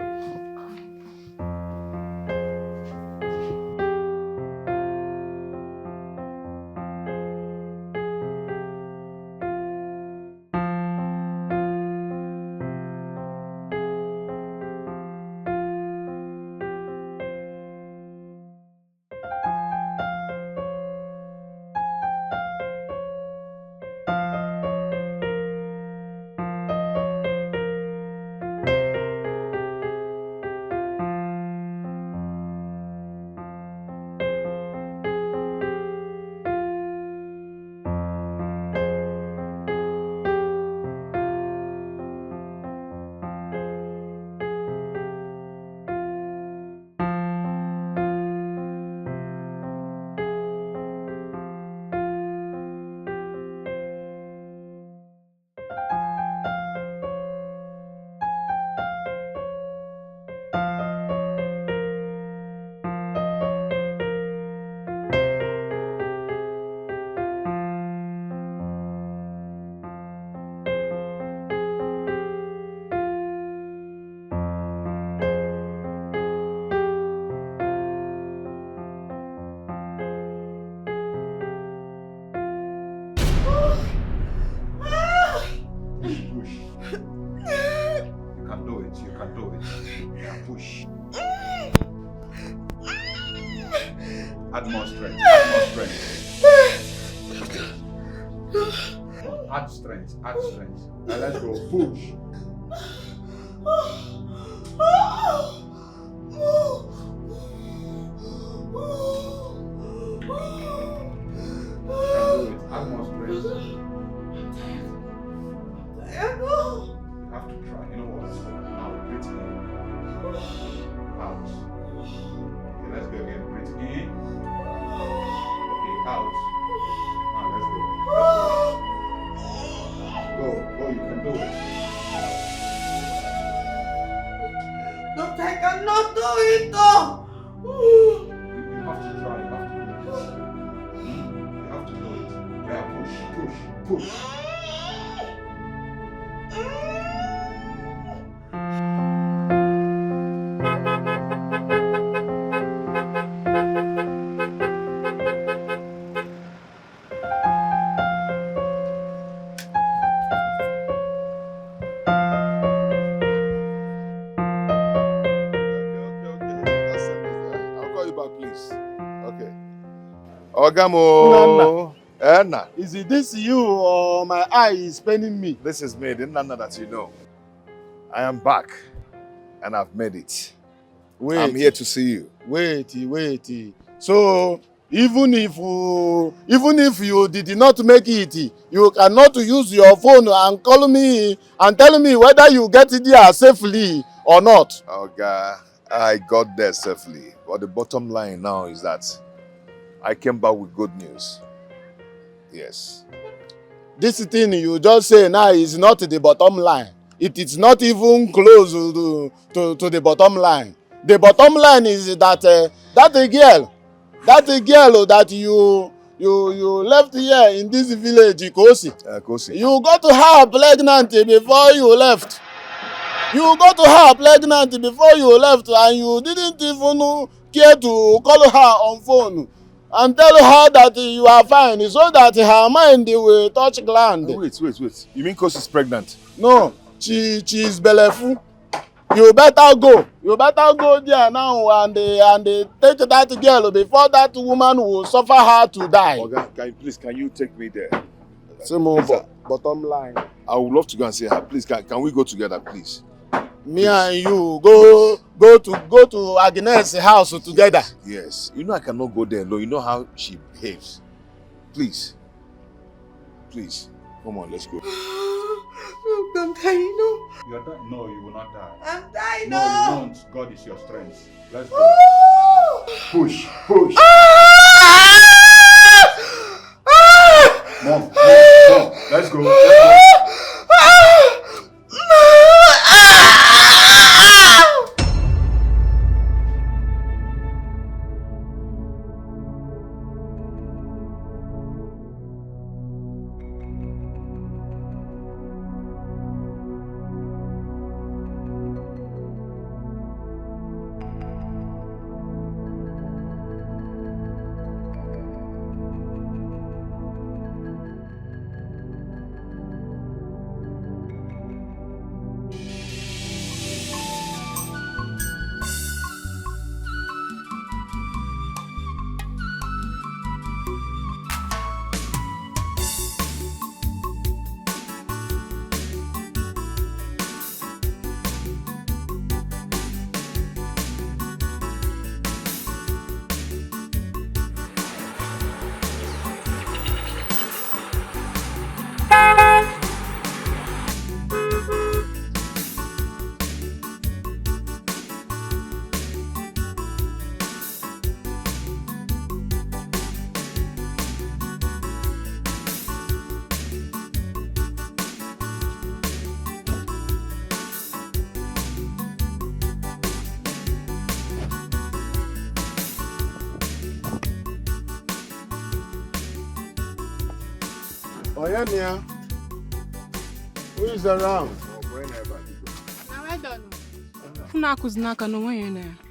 Add more strength. Add strength. Now let's go. Push. Add more strength. You have to try. You know what? Now breathe in. Out. Okay, let's go again. Breathe in. Okay, out. Now let's go. Go, you can do it. But I cannot do it though! You have to try, you have to do it. Yeah, push. Ogamo. Anna. Is it this you or my eye is paining me? This is me, the Nana that you know. I am back. and I've made it. Wait. I'm here to see you. Wait. So even if you did not make it, you cannot use your phone and call me and tell me whether you get there safely or not. Oh God, I got there safely. But the bottom line now is that I came back with good news. Yes. This thing you just say now is not the bottom line. It is not even close to the bottom line. The bottom line is that that girl that you left here in this village, Kosi. You got her pregnant before you left. You got her pregnant before you left, and you didn't even care to call her on phone and tell her that you are fine, so that her mind will touch ground. Wait. You mean Kosi is pregnant? No, she is belleful. You better go there now and take that girl before that woman will suffer her to die. Okay, can you take me there? Bottom line. I would love to go and see her. Please, can we go together, please? Me and you go to Agnes' house together. Yes. You know I cannot go there alone. You know how she behaves. Please. Come on, let's go. I'm dying, no. You're dying. No, you will not die. I'm dying, no. no. You won't. God is your strength. Let's go. Push. Mom. Let's go. Oyenia, who is around?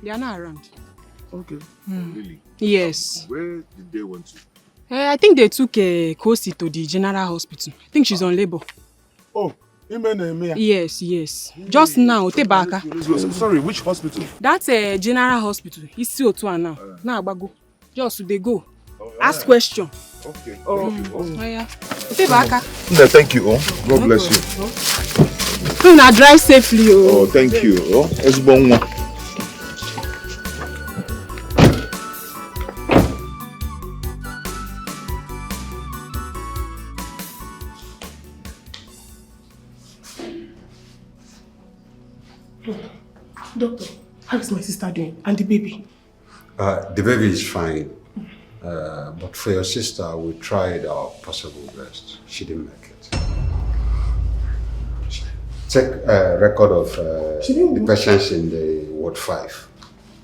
They are not around. Okay. Really? Yes. Where did they went to? I think they took Kosi to the general hospital. I think she's on labor. Oh, yes. Just now, Tebaka. Sorry, which hospital? That's a general hospital. He's still to now. Now, go. Just they go. Ask question. Okay. Yeah. Tebaka. Thank you. God bless you. Now drive safely. Oh, thank you. Let's go on. Doctor, how is my sister doing? And the baby? The baby is fine. But for your sister, we tried our possible best. She didn't make it. Check record of the patients in the ward 5.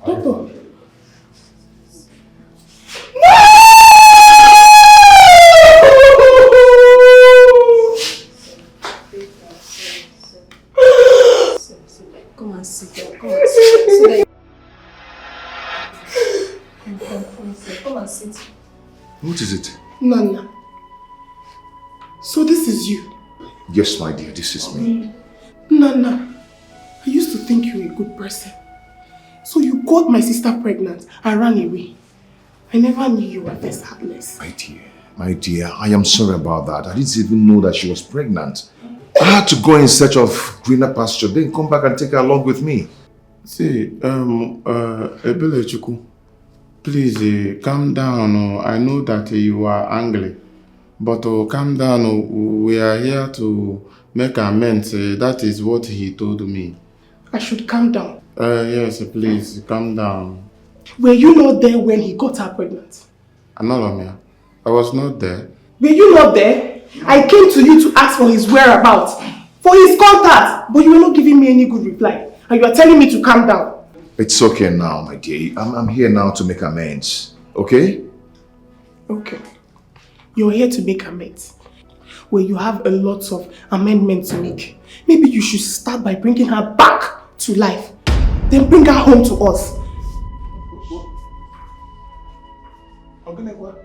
Doctor. Come and sit down. Come and sit down. Come and sit. What is it? Nana. So this is you? Yes, my dear, this is me. Nana, I used to think you were a good person. So you got my sister pregnant and ran away. I never knew you were this heartless. My dear, I am sorry about that. I didn't even know that she was pregnant. I had to go in search of greener pasture, then come back and take her along with me. See, Ebelechuku, please calm down. I know that you are angry, but calm down. We are here to make amends. That is what he told me. I should calm down. Yes, please calm down. Were you not there when he got her pregnant? Anolomia, I was not there. Were you not there? I came to you to ask for his whereabouts, for his contact, but you were not giving me any good reply. And you are telling me to calm down. It's okay now, my dear. I'm here now to make amends. Okay? Okay. You're here to make amends. Well, you have a lot of amendments to make. Maybe you should start by bringing her back to life. Then bring her home to us. Ogunekwa.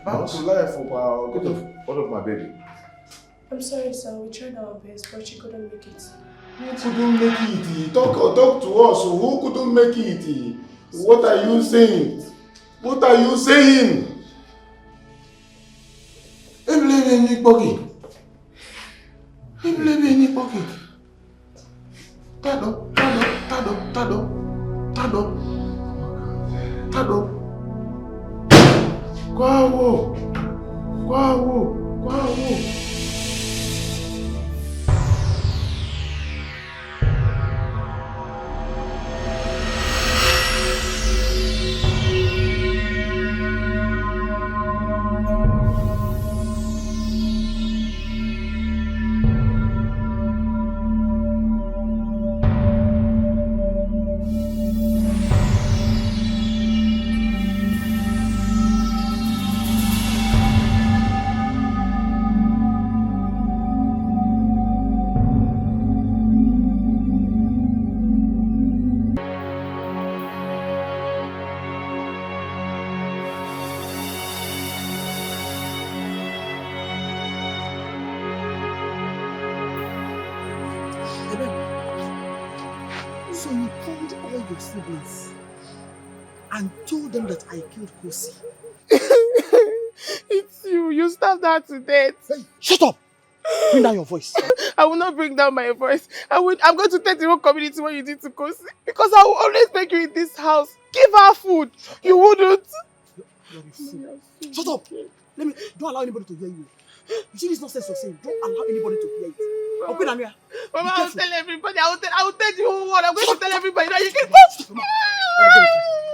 Back to life. What of my baby? I'm sorry, sir. We tried our best, but she couldn't make it. Who couldn't make it? Talk to us. Who couldn't make it? What are you saying? What are you saying? Anybody? Tado. Quawo. So you called all your siblings and told them that I killed Kosi. It's you. You stabbed her to death. Hey, shut up! Bring down your voice. I will not bring down my voice. I'm going to tell the whole community what you did to Kosi. Because I will always beg you in this house. Give her food. You wouldn't. You're a fool. Shut up! Don't allow anybody to hear you. You see this nonsense you're saying? Don't allow anybody to hear it. Okay, Namia. Mama, I will tell everybody. I will tell the whole world. I'm going to tell everybody that you can go.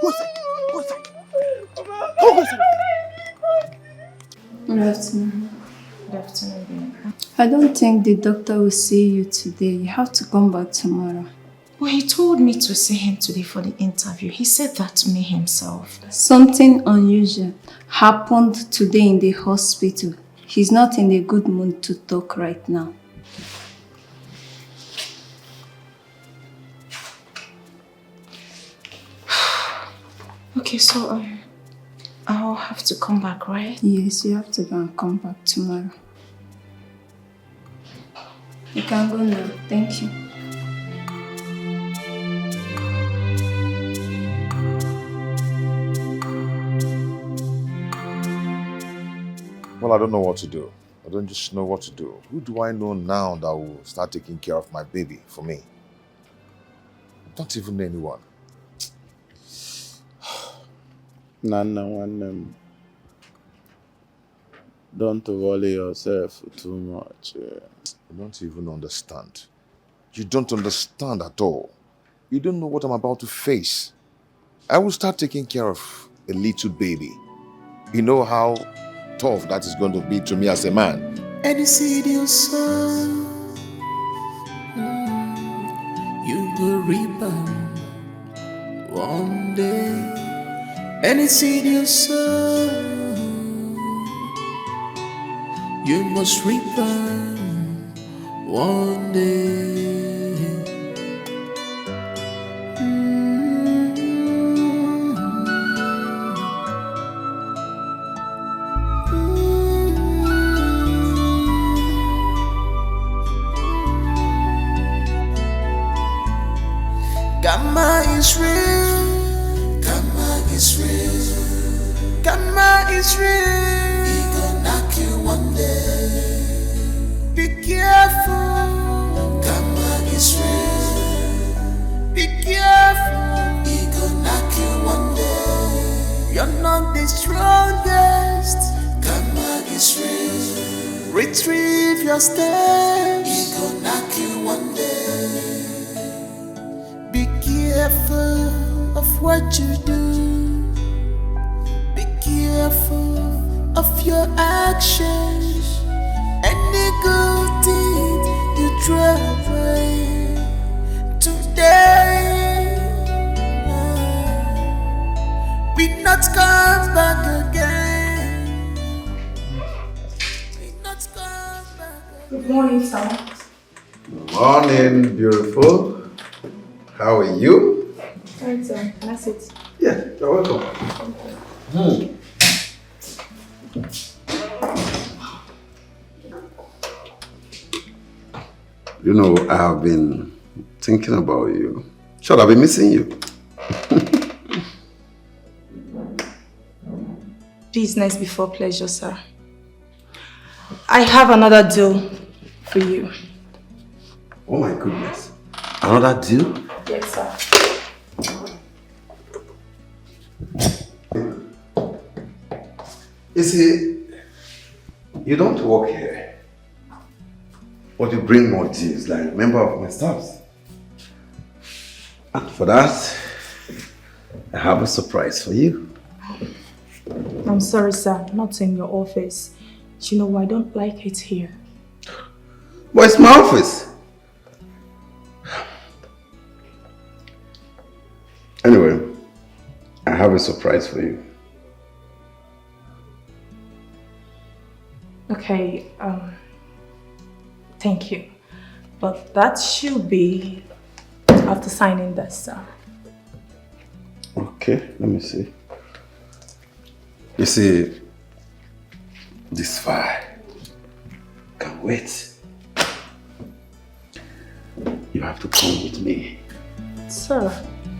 Go inside. Go inside. Go inside. Good afternoon. Good afternoon. I don't think the doctor will see you today. You have to come back tomorrow. Well, he told me to see him today for the interview. He said that to me himself. Something unusual happened today in the hospital. He's not in a good mood to talk right now. Okay, so I'll have to come back, right? Yes, you have to go and come back tomorrow. You can go now. Thank you. Well, I don't know what to do. I don't just know what to do. Who do I know now that will start taking care of my baby for me? I don't even know anyone. Nana, don't worry yourself too much. You don't even understand. You don't understand at all. You don't know what I'm about to face. I will start taking care of a little baby. You know how tough that is going to be to me as a man. Any seed you sow, you will reap one day. Any seed you sow, you must reap one day. Gamma is real. Gamma is real. Gamma is real. He gonna knock you one day. Be careful. Gamma is real. gonna stay. He gonna knock you one day. Be careful of what you do. Be careful of your actions. Any good deed you try today, we not come back again. We not come back again. Good morning, sir. Morning, beautiful. How are you? Right, sir. Can I sit? Yeah, you're welcome. You know, I have been thinking about you. Sure, I've been missing you. Business before pleasure, sir. I have another deal for you. Oh my goodness. Another deal? Yes, sir. You see, you don't work here, but you bring more deals like a member of my staff. And for that, I have a surprise for you. I'm sorry, sir. Not in your office. You know, I don't like it here. But it's my office. Anyway, I have a surprise for you. Okay, thank you. But that should be after signing this, sir. Okay, let me see. You see, this file can't wait. You have to come with me. Sir.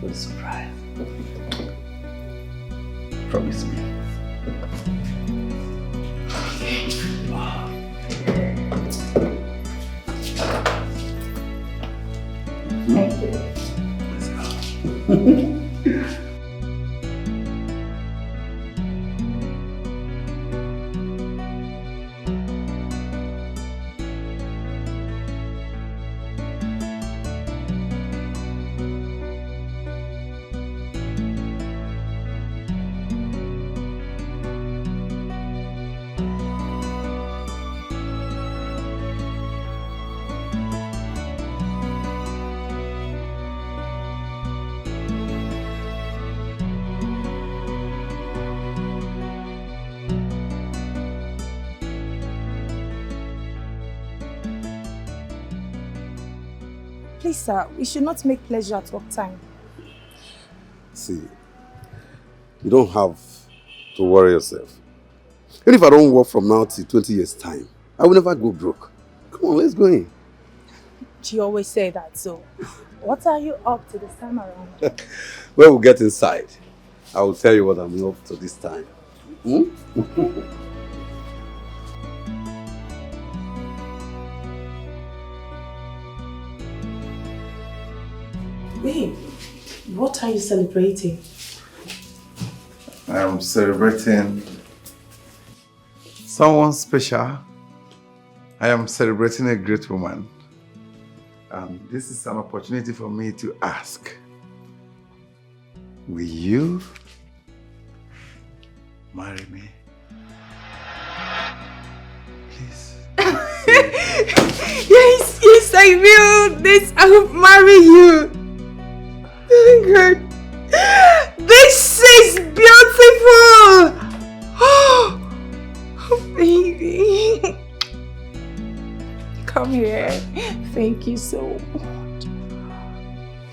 For the surprise. Promise me. Thank you. Let's go. Please, sir, we should not make pleasure at work time. See, you don't have to worry yourself. Even if I don't work from now till 20 years' time, I will never go broke. Come on, let's go in. You always say that, so what are you up to this time around? When we get inside, I will tell you what I'm up to this time. Babe, what are you celebrating? I am celebrating someone special. I am celebrating a great woman. And this is an opportunity for me to ask, will you marry me? Please. Yes, I will. I will marry you. Oh God. This is beautiful. Oh, baby. Come here. Thank you so much.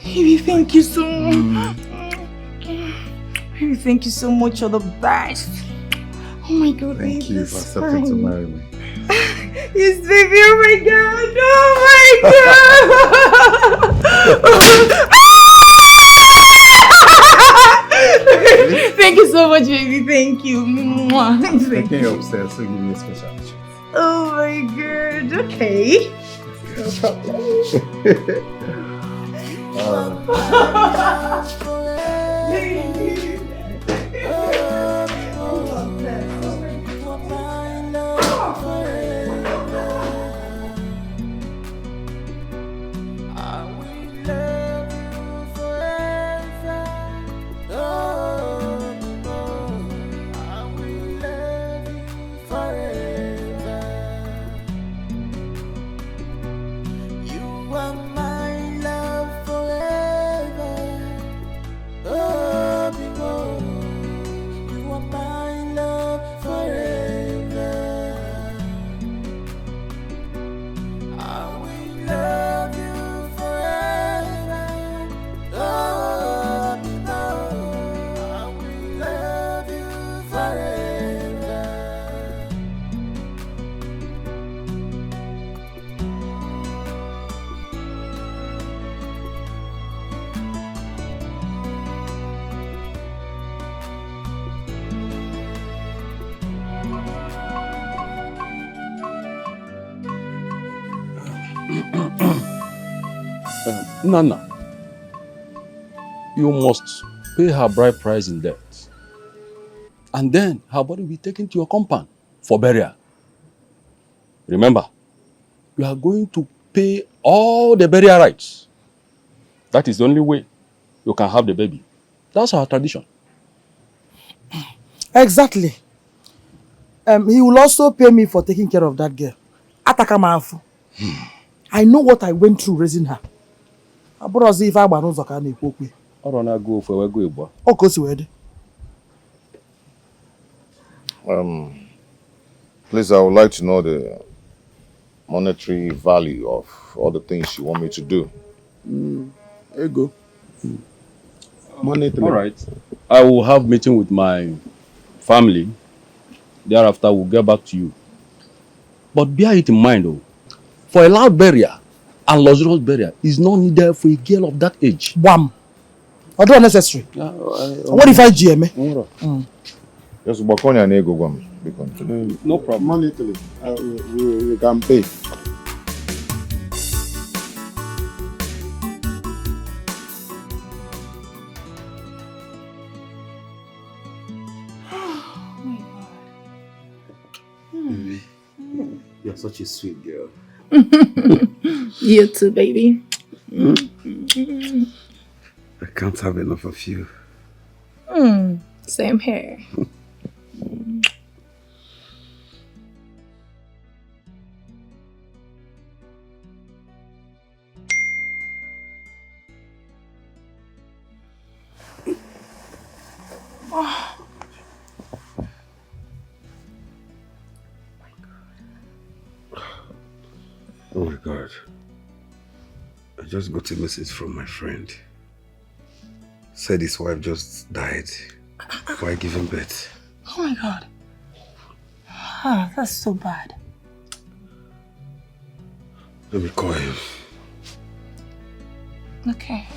Baby, thank you so much. Baby, thank you so much. You're the best. Oh my God, baby. Thank you for accepting to marry me. Yes, baby. Oh my God. Oh my God. Thank you so much, baby. Thank you. Thank Taking you upstairs, so give me a special treat. Oh my God. Okay. No problem. Nana, you must pay her bride price in debt. And then her body will be taken to your compound for burial. Remember, you are going to pay all the burial rights. That is the only way you can have the baby. That's our tradition. Exactly. He will also pay me for taking care of that girl. Atakamafu. I know what I went through raising her. I brought us if I was not going to go. I don't go for a go. Oh, cause you Please, I would like to know the monetary value of all the things you want me to do. There you go. Monetary. All right. I will have meeting with my family. Thereafter, we'll get back to you. But bear it in mind, though, for a loud burial and luxurious burial is not needed for a girl of that age. Wham! Or not necessary. What if I GM? Just walk on your nego, no problem. Monetary. We can pay. Baby, you're such a sweet girl. You too, baby. I can't have enough of you. Same here. Oh my God. I just got a message from my friend. Said his wife just died while giving birth. Oh my God. Ah, that's so bad. Let me call him. Okay.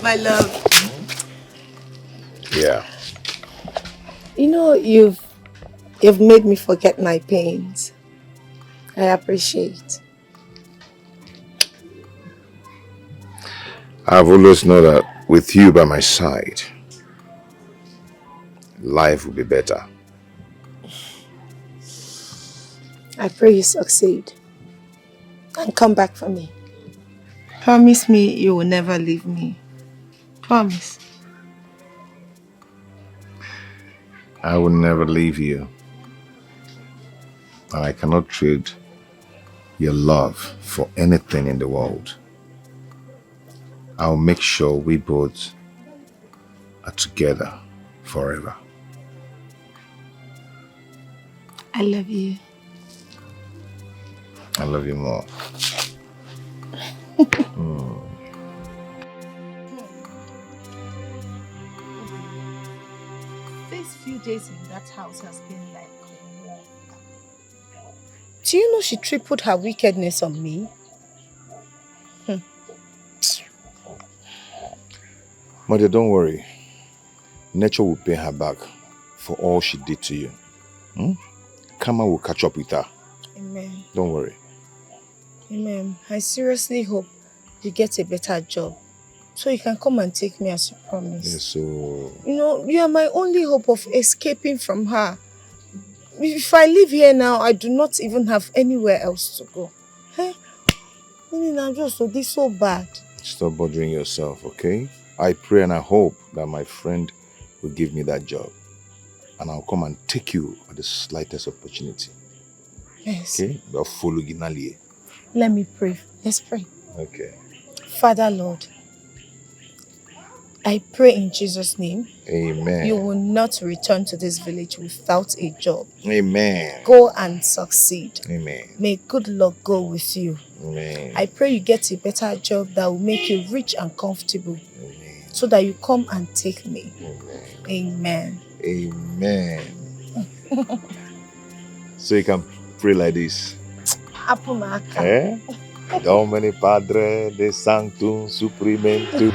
My love. Yeah. You know, you've made me forget my pains. I appreciate. I've always known that with you by my side, life will be better. I pray you succeed and come back for me. Promise me you will never leave me. Promise. I will never leave you. And I cannot trade your love for anything in the world. I'll make sure we both are together forever. I love you. I love you more. These few days in that house has been like war. Do you know she tripled her wickedness on me? Mother, don't worry. Nature will pay her back for all she did to you. Karma will catch up with her. Amen. Don't worry. Amen. I seriously hope you get a better job so you can come and take me as you promised. Yes, so... You know, you are my only hope of escaping from her. If I live here now, I do not even have anywhere else to go. Hey, I'm just this so bad. Stop bothering yourself, okay? I pray and I hope that my friend will give me that job. And I'll come and take you at the slightest opportunity. Yes. Okay? But follow Ginali. Let me pray. Let's pray. Okay. Father Lord, I pray in Jesus' name. Amen. You will not return to this village without a job. Amen. Go and succeed. Amen. May good luck go with you. Amen. I pray you get a better job that will make you rich and comfortable. Amen. So that you come and take me. Amen. Amen. Amen. So you can pray like this. Apumaka. Domine Padre de Sanctum Suprimentum.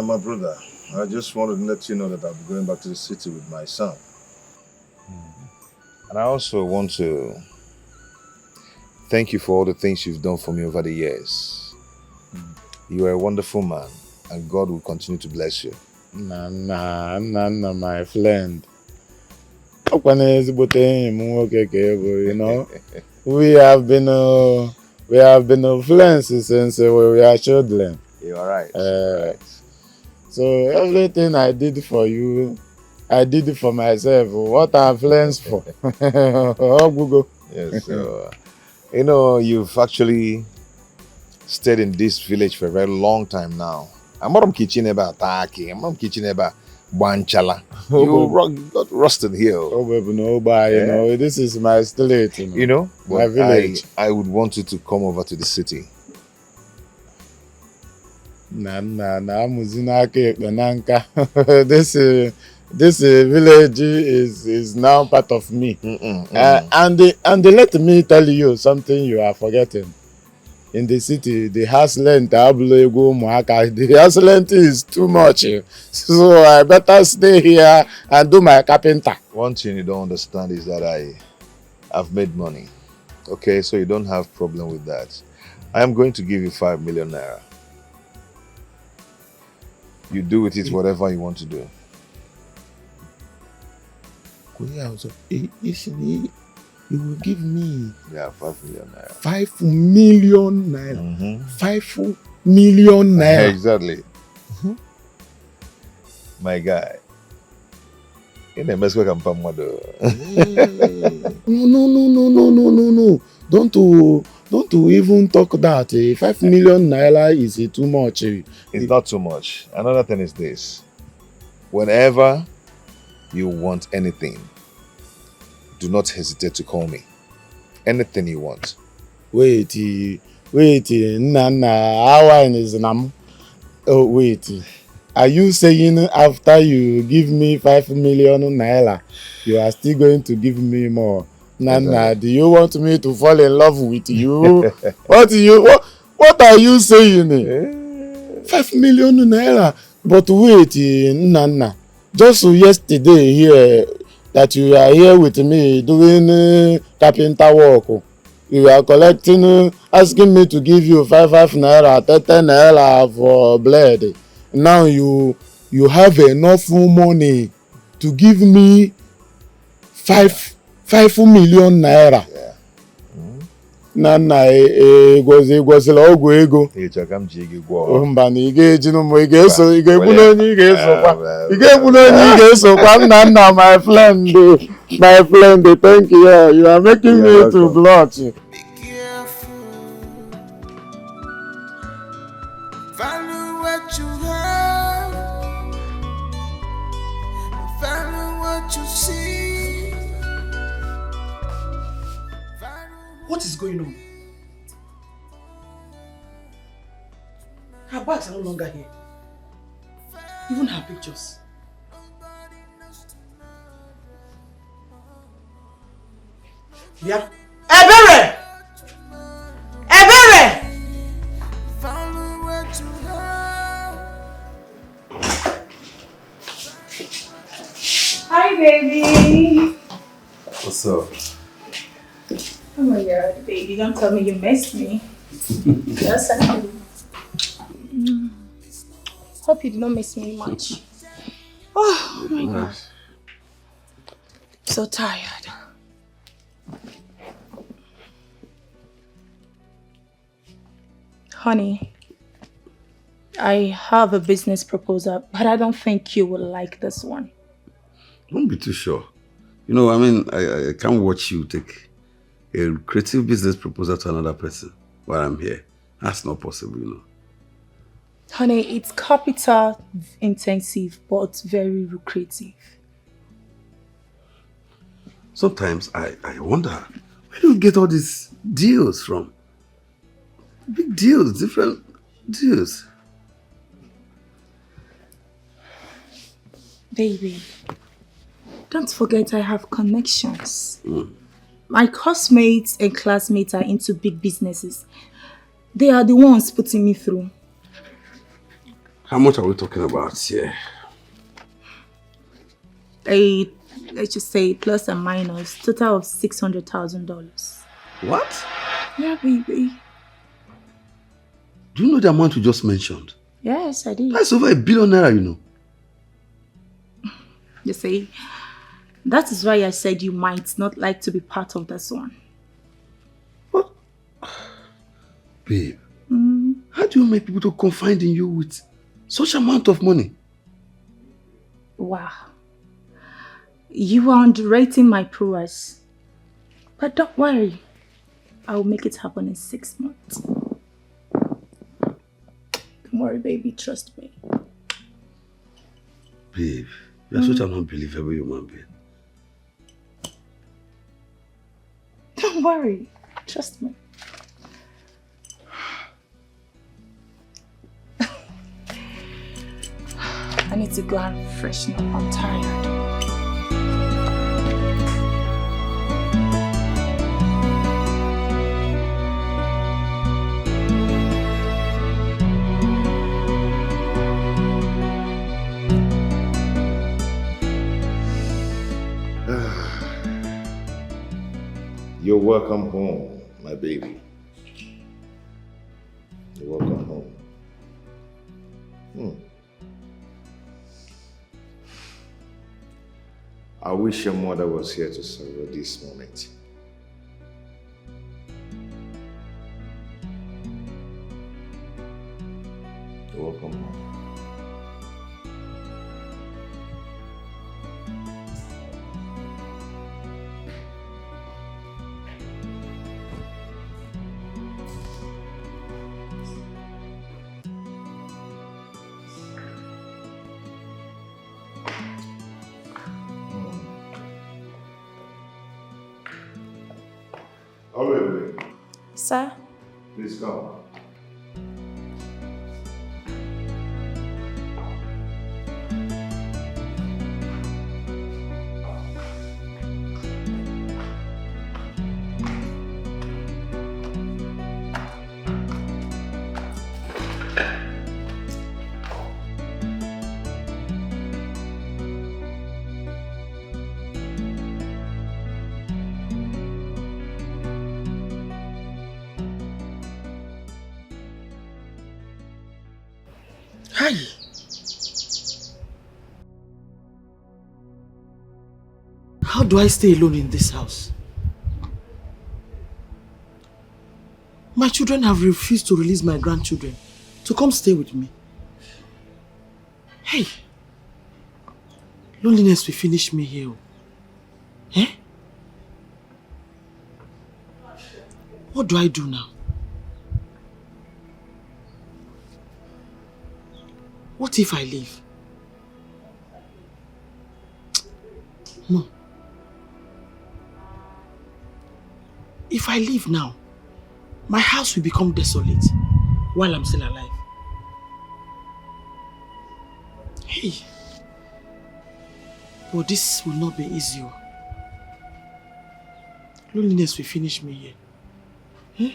My brother, I just wanted to let you know that I'll be going back to the city with my son. And I also want to thank you for all the things you've done for me over the years. You are a wonderful man, and God will continue to bless you. Nah, my friend. You know, we have been friends since we were children. You're all right. So everything I did for you, I did it for myself. What are friends for? Oh, Google. Yes, so, you know, you've actually stayed in this village for a very long time now. I'm not kitchen about attacking. I'm not kitchen about Banchala. Oh, You got rusted here. Oh, baby, no, but you know, this is my state, You know, my village. I would want you to come over to the city. This village is now part of me. And let me tell you something you are forgetting. In the city, the house rent, the house rent is too much. So I better stay here and do my carpenter. One thing you don't understand is that I've made money. Okay, so you don't have problem with that. I am going to give you 5 million naira. You do with it whatever you want to do. You will give me 5 million naira. 5 million naira. 5 million naira. Exactly. My guy. In a mess where I'm from. No. Don't even talk that. 5 million naira is too much. It's not too much. Another thing is this. Whenever you want anything, do not hesitate to call me. Anything you want. Wait, Nana, our is nam. Oh, wait. Are you saying after you give me 5 million naira, you are still going to give me more? Nana, do you want me to fall in love with you? What are you saying? 5 million naira. But wait, Nana. Just yesterday here, that you are here with me doing carpenter work. You are collecting, asking me to give you 5 naira, 10 naira for blade. Now you have enough money to give me 5 million naira. Yeah. Nana, gwazila ọgwụ ego. Mba na ị ga-ejinu m, ị ga-egbu n'onye ị ga-esokwa. Nna, my friend, thank you. You are making me to blush. Value what you have, value what you see. What is going on? Her bags are no longer here. Even her pictures. Yeah. Ebere! Ebere! Hi, baby. What's up? Oh my God, baby, don't tell me you missed me. Yes, I do. Hope you did not miss me much. Oh my God. So tired. Honey, I have a business proposal, but I don't think you will like this one. Don't be too sure. You know, I mean, I can't watch you take a creative business proposal to another person while I'm here. That's not possible, you know. Honey, it's capital intensive, but very lucrative. Sometimes I wonder, where do you get all these deals from? Big deals, different deals. Baby, don't forget I have connections. My classmates and classmates are into big businesses. They are the ones putting me through. How much are we talking about here? Let's just say plus and minus, total of $600,000. What? Yeah, baby. Do you know the amount you just mentioned? Yes, I did. That's over $1 billion, you know. You see, that is why I said you might not like to be part of this one. What? Babe, how do you make people to confide in you with such amount of money? Wow. You are underrating my prowess. But don't worry. I will make it happen in 6 months. Don't worry, baby. Trust me. Babe, you are such an unbelievable human being. Don't worry. Trust me. I need to go and freshen up. I'm tired. You're welcome home, my baby. You're welcome home. I wish your mother was here to celebrate this moment. You're welcome home. Sir? Please come. Hi. How do I stay alone in this house? My children have refused to release my grandchildren to come stay with me. Hey, loneliness will finish me here. Eh? What do I do now? What if I leave? No. If I leave now, my house will become desolate while I'm still alive. Hey. But this will not be easy. Loneliness will finish me here. Eh?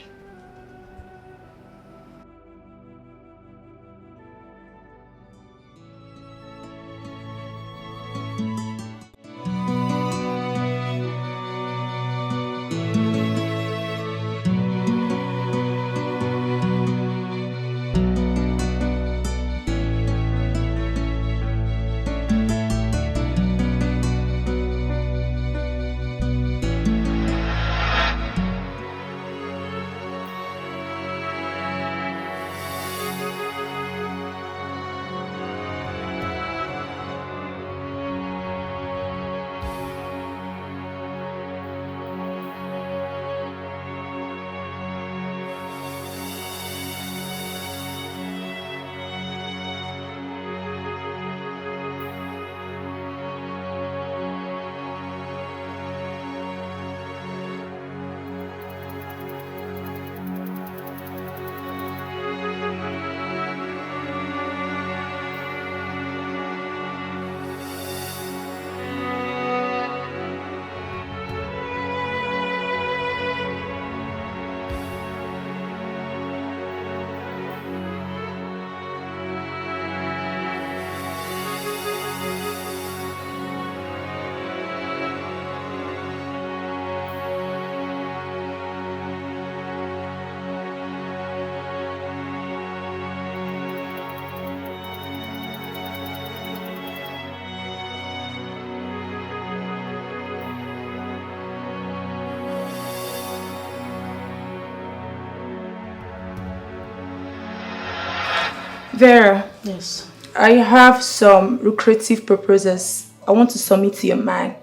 Vera. Yes. I have some lucrative proposals I want to submit to your man.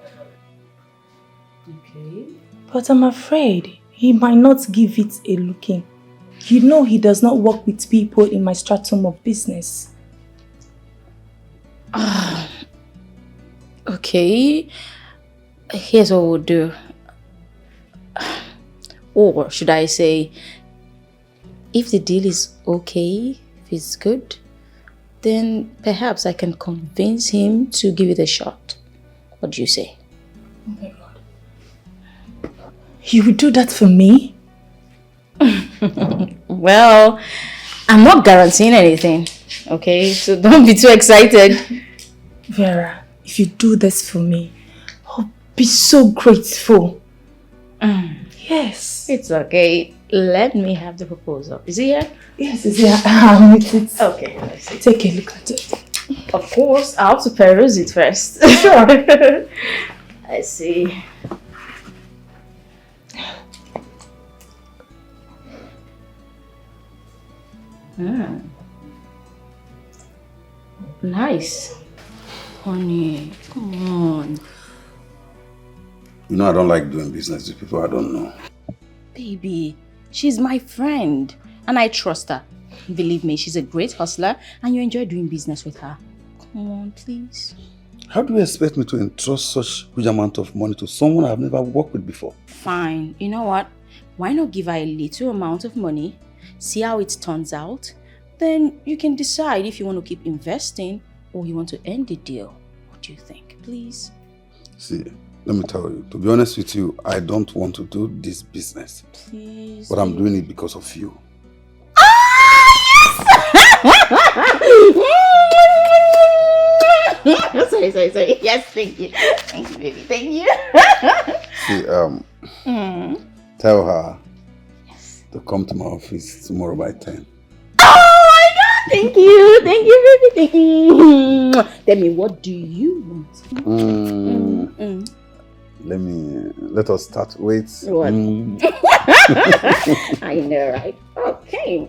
Okay. But I'm afraid he might not give it a look in. You know he does not work with people in my stratum of business. Okay. Here's what we'll do. Or should I say, if the deal is okay, if it's good, then perhaps I can convince him to give it a shot. What do you say? Oh my God. You would do that for me? Well, I'm not guaranteeing anything, okay? So don't be too excited. Vera, if you do this for me, I'll be so grateful. Yes. It's okay. Let me have the proposal. Is it here? Yes, it's here. It's okay. Let's see. Take a look at it. Of course, I have to peruse it first. Sure. I see. Nice. Honey, come on. You know I don't like doing business with people I don't know. Baby, she's my friend and I trust her. Believe me, she's a great hustler and you enjoy doing business with her. Come on, please. How do you expect me to entrust such huge amount of money to someone I've never worked with before? Fine. You know what? Why not give her a little amount of money, see how it turns out, then you can decide if you want to keep investing or you want to end the deal. What do you think, please? See, let me tell you, to be honest with you, I don't want to do this business. Please. But I'm doing it because of you. Sorry. Yes, thank you. Thank you, baby. Thank you. See, tell her to come to my office tomorrow by 10. Oh my God! Thank you, baby. Thank you. Tell me, what do you want? Let us start. Wait. What? I know, right? Okay.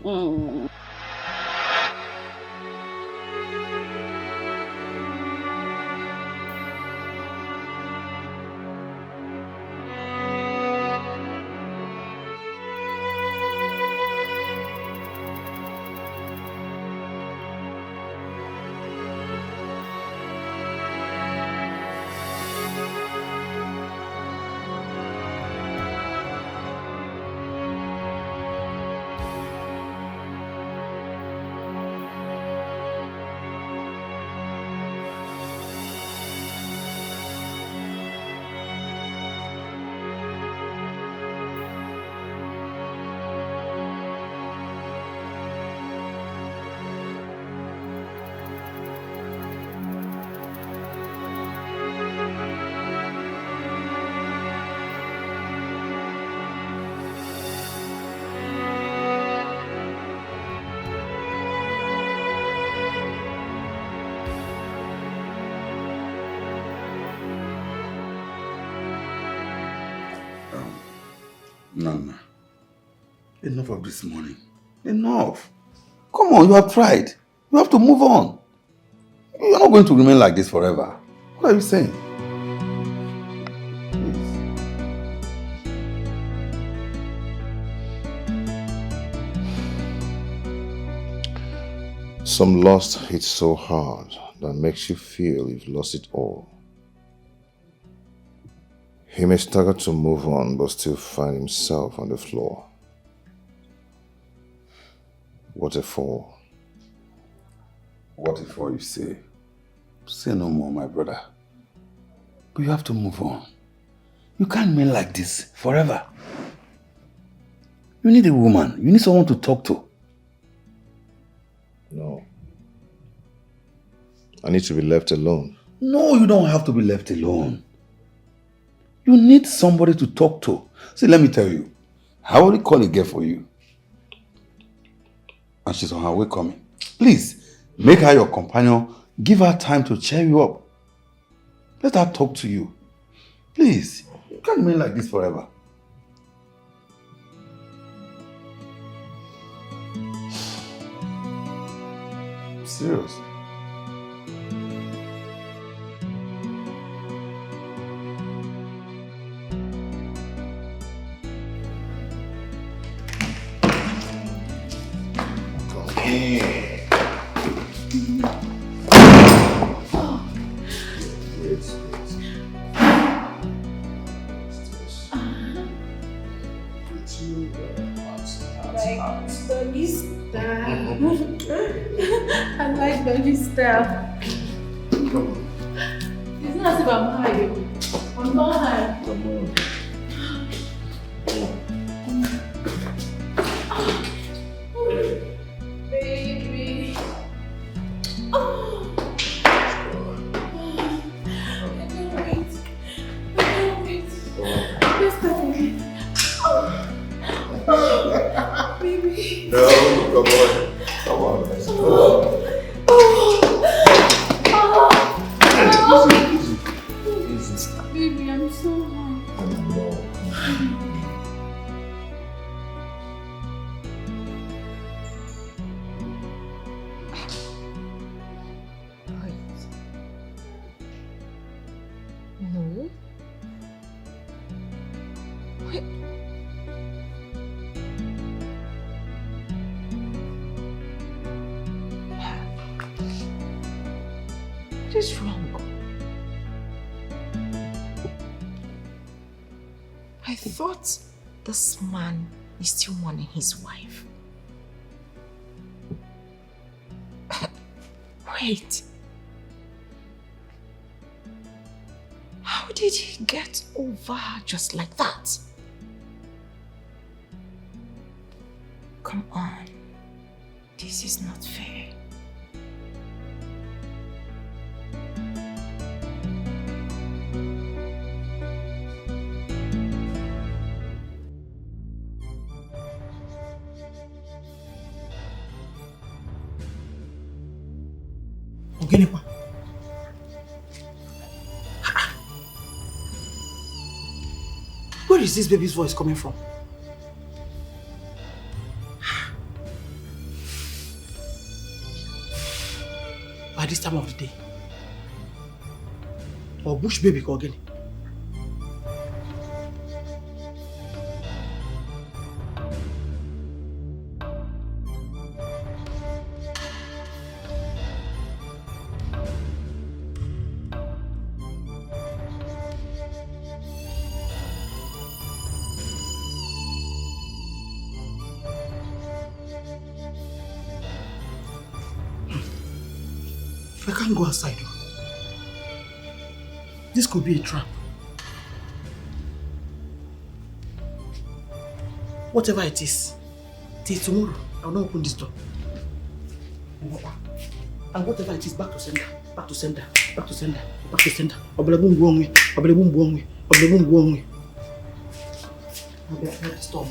Nana, enough of this morning. Enough. Come on, you have tried. You have to move on. You're not going to remain like this forever. What are you saying? Some loss hits so hard that makes you feel you've lost it all. He may struggle to move on but still find himself on the floor. What a fall. What if all you say? Say no more, my brother. But you have to move on. You can't remain like this forever. You need a woman. You need someone to talk to. No. I need to be left alone. No, you don't have to be left alone. You need somebody to talk to. See, let me tell you. I already called a girl for you. And she's on her way coming. Please, make her your companion. Give her time to cheer you up. Let her talk to you. Please, you can't remain like this forever. Serious. Doggy style. I like doggy style. It's not as if I'm high. I'm not high. Come on. Baby. Oh. I can't wait. I can't wait. Let's start again. Oh. Baby. No, come on. Come on. Let's go. Baby, I'm so hungry. No. Wait. What is wrong? I thought this man is still mourning his wife. Wait. How did he get over her just like that? Come on. This is not fair. Ogenipa. Where is this baby's voice coming from? By this time of the day. Or bush baby Ogeni. I can't go outside. This could be a trap. Whatever it is, till tomorrow, I will not open this door. And whatever it is, back to sender, back to sender, back to sender, back to sender. Oblebum buongwe, oblebum buongwe, oblebum buongwe. I'll be at the store.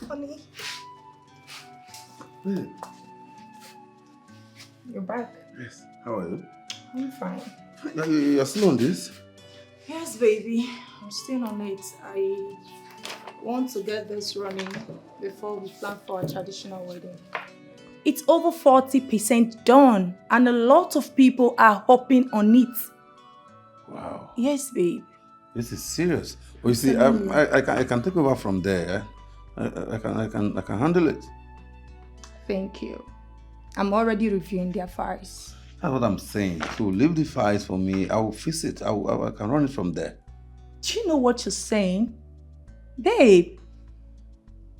Honey, Hey. you're back. Yes. How are you? I'm fine. You're still on this? Yes, baby. I'm still on it. I want to get this running before we plan for our traditional wedding. It's over 40% done, and a lot of people are hopping on it. Wow. Yes, babe. This is serious. Well, you see, I can take over from there. I can handle it. Thank you. I'm already reviewing their files. That's what I'm saying. So leave the files for me. I will fix it. I can run it from there. Do you know what you're saying? Babe,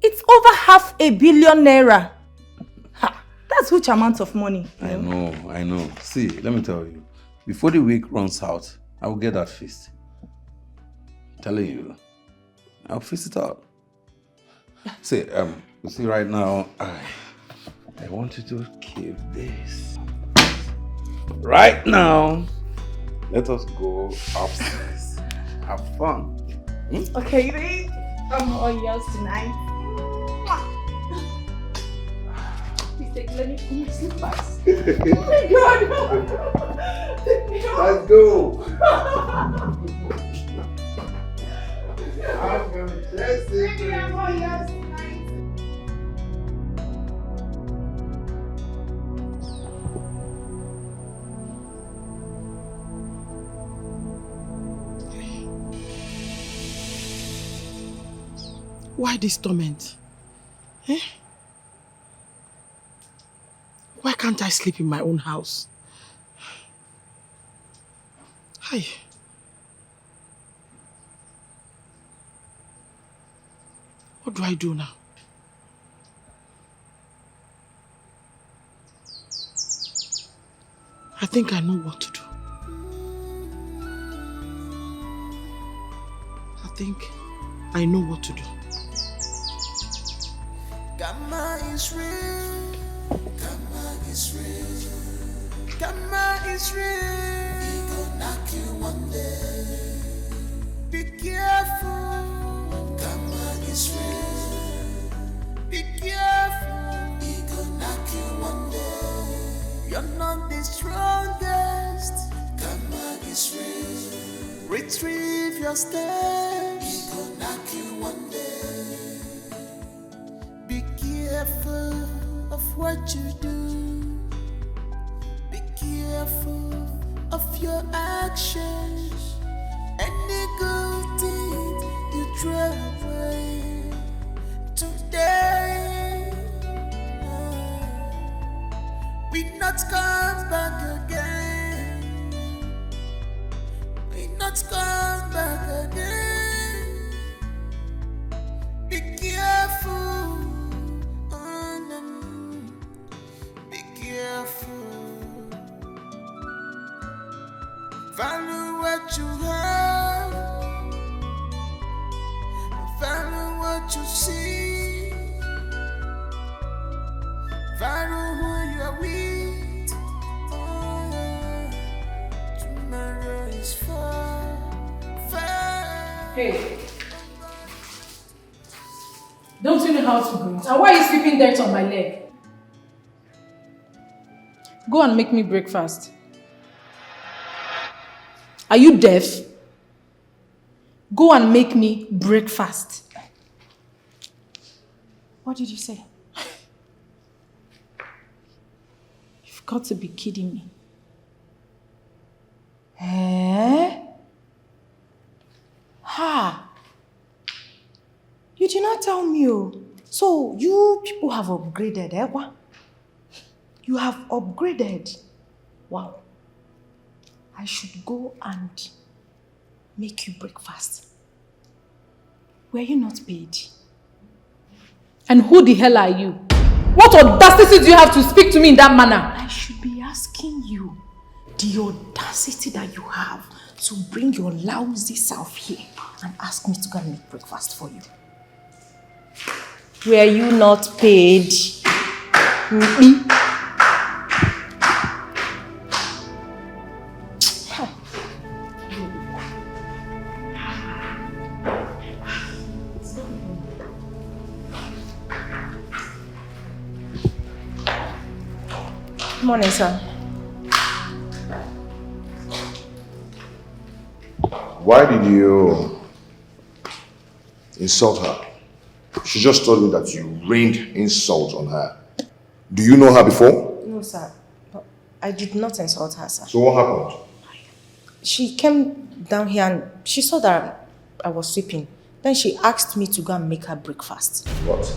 it's over 500 million naira. Ha, that's huge amount of money. I know. See, let me tell you. Before the week runs out, I will get that fixed. I'm telling you. I'll fix it out. See, you see right now, I want you to keep this. Right now, let us go upstairs. Have fun. Okay, babe. I'm all yours tonight. Please take, let me put my slippers. Oh my God! Let's go. I'm gonna test it. Baby, I'm all yours tonight. Why this torment? Eh? Why can't I sleep in my own house? Hi. What do I do now? I think I know what to do. I know what to do. Gamma is real. Gamma is real. Gamma is real. He gon' knock you one day. Be careful. Gamma is real. Be careful. He gon' knock you one day. You're not the strongest. Gamma is real. Retrieve your steps. He gon' knock you one day. Be careful of what you do. Be careful of your actions. Any good deed you throw away today will not come back again. Will not come back again. Be careful. Be careful. Value what you have. Value what you see. Value who you are with. Oh, yeah. Tomorrow is far, far. Hey. Don't you know how to greet? And why are you sweeping dirt on my leg? Go and make me breakfast. Are you deaf? Go and make me breakfast. What did you say? You've got to be kidding me. Eh? Ha! You did not tell me. Oh. So you people have upgraded, eh? What? You have upgraded. Wow. I should go and make you breakfast. Were you not paid? And who the hell are you? What audacity do you have to speak to me in that manner? I should be asking you the audacity that you have to bring your lousy self here and ask me to go and make breakfast for you. Were you not paid? Morning, sir. Why did you insult her? She just told me that you rained insult on her. Do you know her before? No, sir. I did not insult her, sir. So what happened? She came down here and she saw that I was sweeping. Then she asked me to go and make her breakfast. What?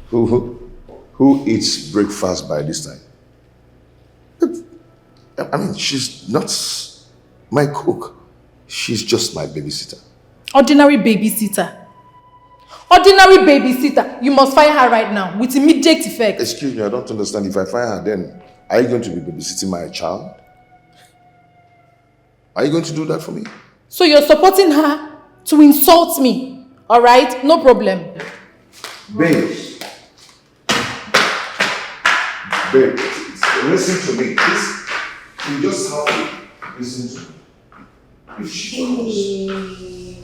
Who eats breakfast by this time? I mean, she's not my cook. She's just my babysitter. Ordinary babysitter. Ordinary babysitter. You must fire her right now with immediate effect. Excuse me, I don't understand. If I fire her, then are you going to be babysitting my child? Are you going to do that for me? So you're supporting her to insult me, alright? No problem. Babe. Babe, listen to me. Please, you just have to listen to me. If she comes.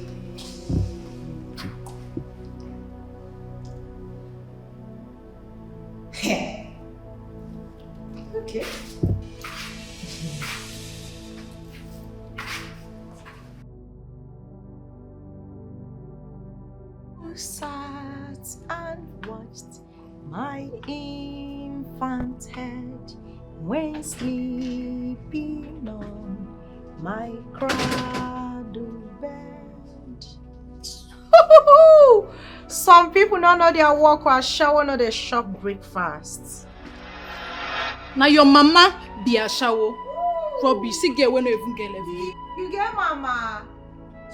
Okay. Who sat and watched my infant head when sleeping on my cradle bed? Some people don't know their work or shower, not their shop breakfast. Now your mama be a shower. Rubbish, see get when you even get level. You get mama?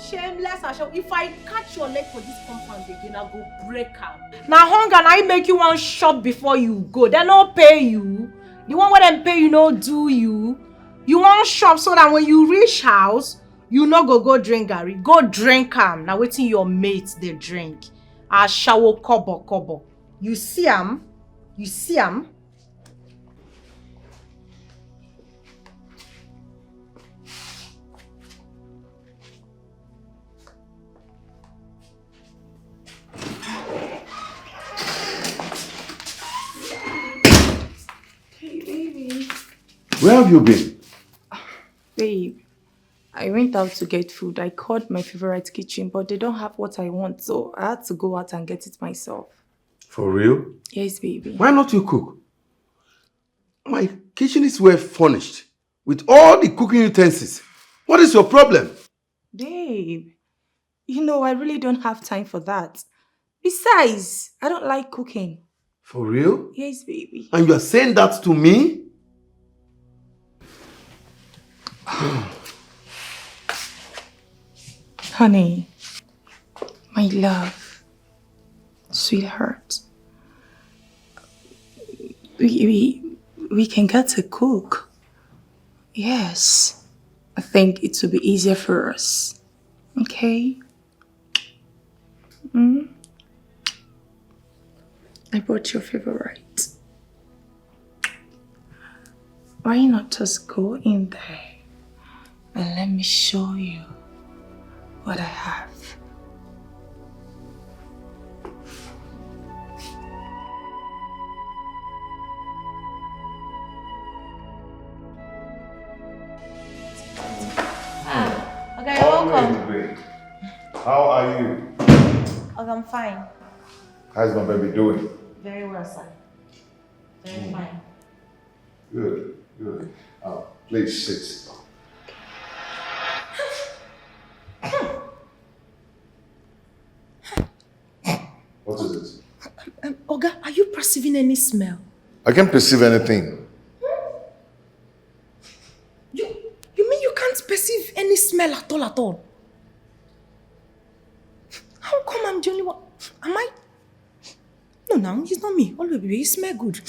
Shameless Asha. If I catch your leg for this compound again, I'll go break out. Now hunger and I make you one shop before you go. They don't pay you. The one where them pay you no do you. You want shop so that when you reach house, you no go drink Gary. Go drink now waiting your mates they drink. A shower kobo. You see 'em? You see 'em? Where have you been? Babe, I went out to get food. I called my favorite kitchen, but they don't have what I want, so I had to go out and get it myself. For real? Yes, baby. Why not you cook? My kitchen is well furnished with all the cooking utensils. What is your problem? Babe, you know, I really don't have time for that. Besides, I don't like cooking. For real? Yes, baby. And you are saying that to me? Honey, my love, sweetheart, we can get to cook. Yes, I think it will be easier for us. Okay? I brought your favorite. Why not just go in there and let me show you what I have? Okay, you're welcome. Great. How are you? Okay, I'm fine. How's my baby doing? Very well, sir. Very fine. Good. Please sit. What is it? Oga, are you perceiving any smell? I can't perceive anything. You mean you can't perceive any smell at all? How come I'm the only one? Am I? No, it's not me. Oh, baby, you smell good.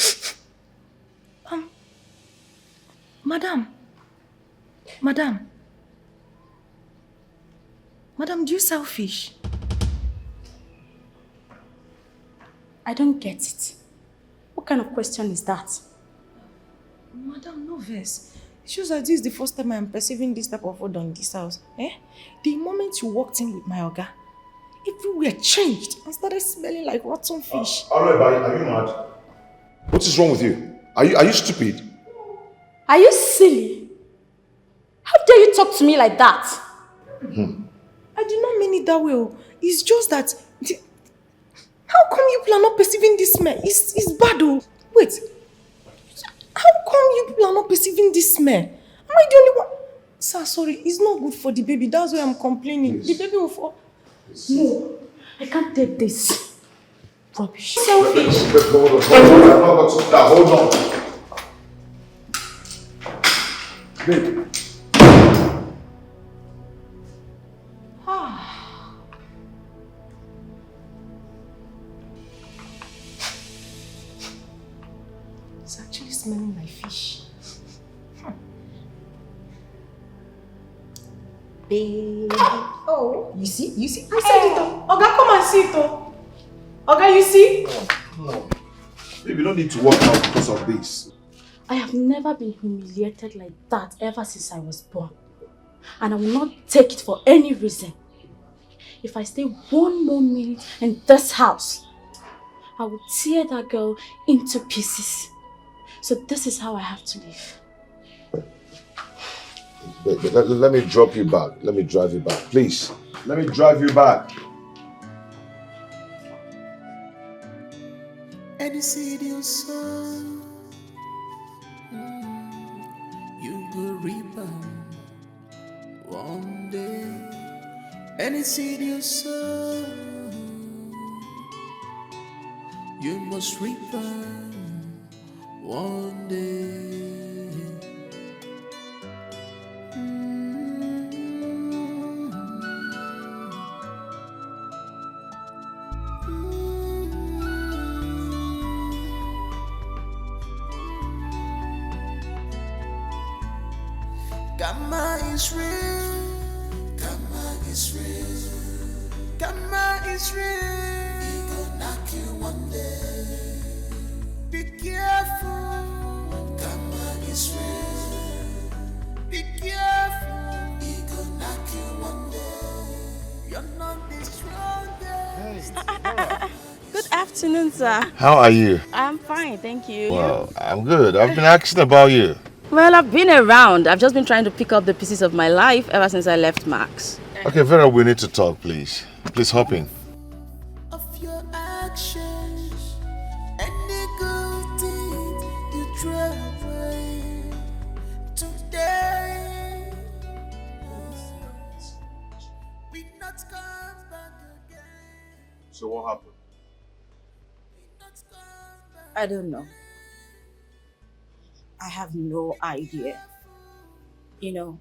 Madam, do you sell fish? I don't get it. What kind of question is that? Madam, no verse. It shows that this is the first time I'm perceiving this type of food in this house. The moment you walked in with my Oga, everywhere changed and started smelling like rotten fish. Alright, are you mad? What is wrong with you? Are you stupid? Are you silly? How dare you talk to me like that? I did not mean it that way. It's just that... How come you people are not perceiving this smell? It's bad though. Wait. How come you people are not perceiving this smell? Am I the only one? Sir, sorry. It's not good for the baby. That's why I'm complaining. Please. The baby will fall. No, I can't take this. Rubbish. Selfish. Hold on. Babe. It's actually smelling like fish. Baby. Oh, you see? I said it. Oga, come and see it. Oga, you see? No. Babe, you don't need to walk out because of this. I have never been humiliated like that ever since I was born. And I will not take it for any reason. If I stay one more minute in this house, I will tear that girl into pieces. So this is how I have to live. Let me drop you back. Let me drive you back. Please. Let me drive you back. Any seed you sow, you will reap one day. Any seed you sow, you must reap one day. Karma is real. Karma is real. Karma is real. He gon' knock you one day. Be careful. Karma is real. Be careful. He gon' knock you one day. You're not the strongest. Good afternoon, sir. How are you? I'm fine, thank you. Well, I'm good. I've been asking about you. Well, I've been around. I've just been trying to pick up the pieces of my life ever since I left Max. Okay, Vera, we need to talk, please. Please hop in. Of your actions, any good deed you throw away today. We not come back again. So what happened? I don't know. I have no idea. You know,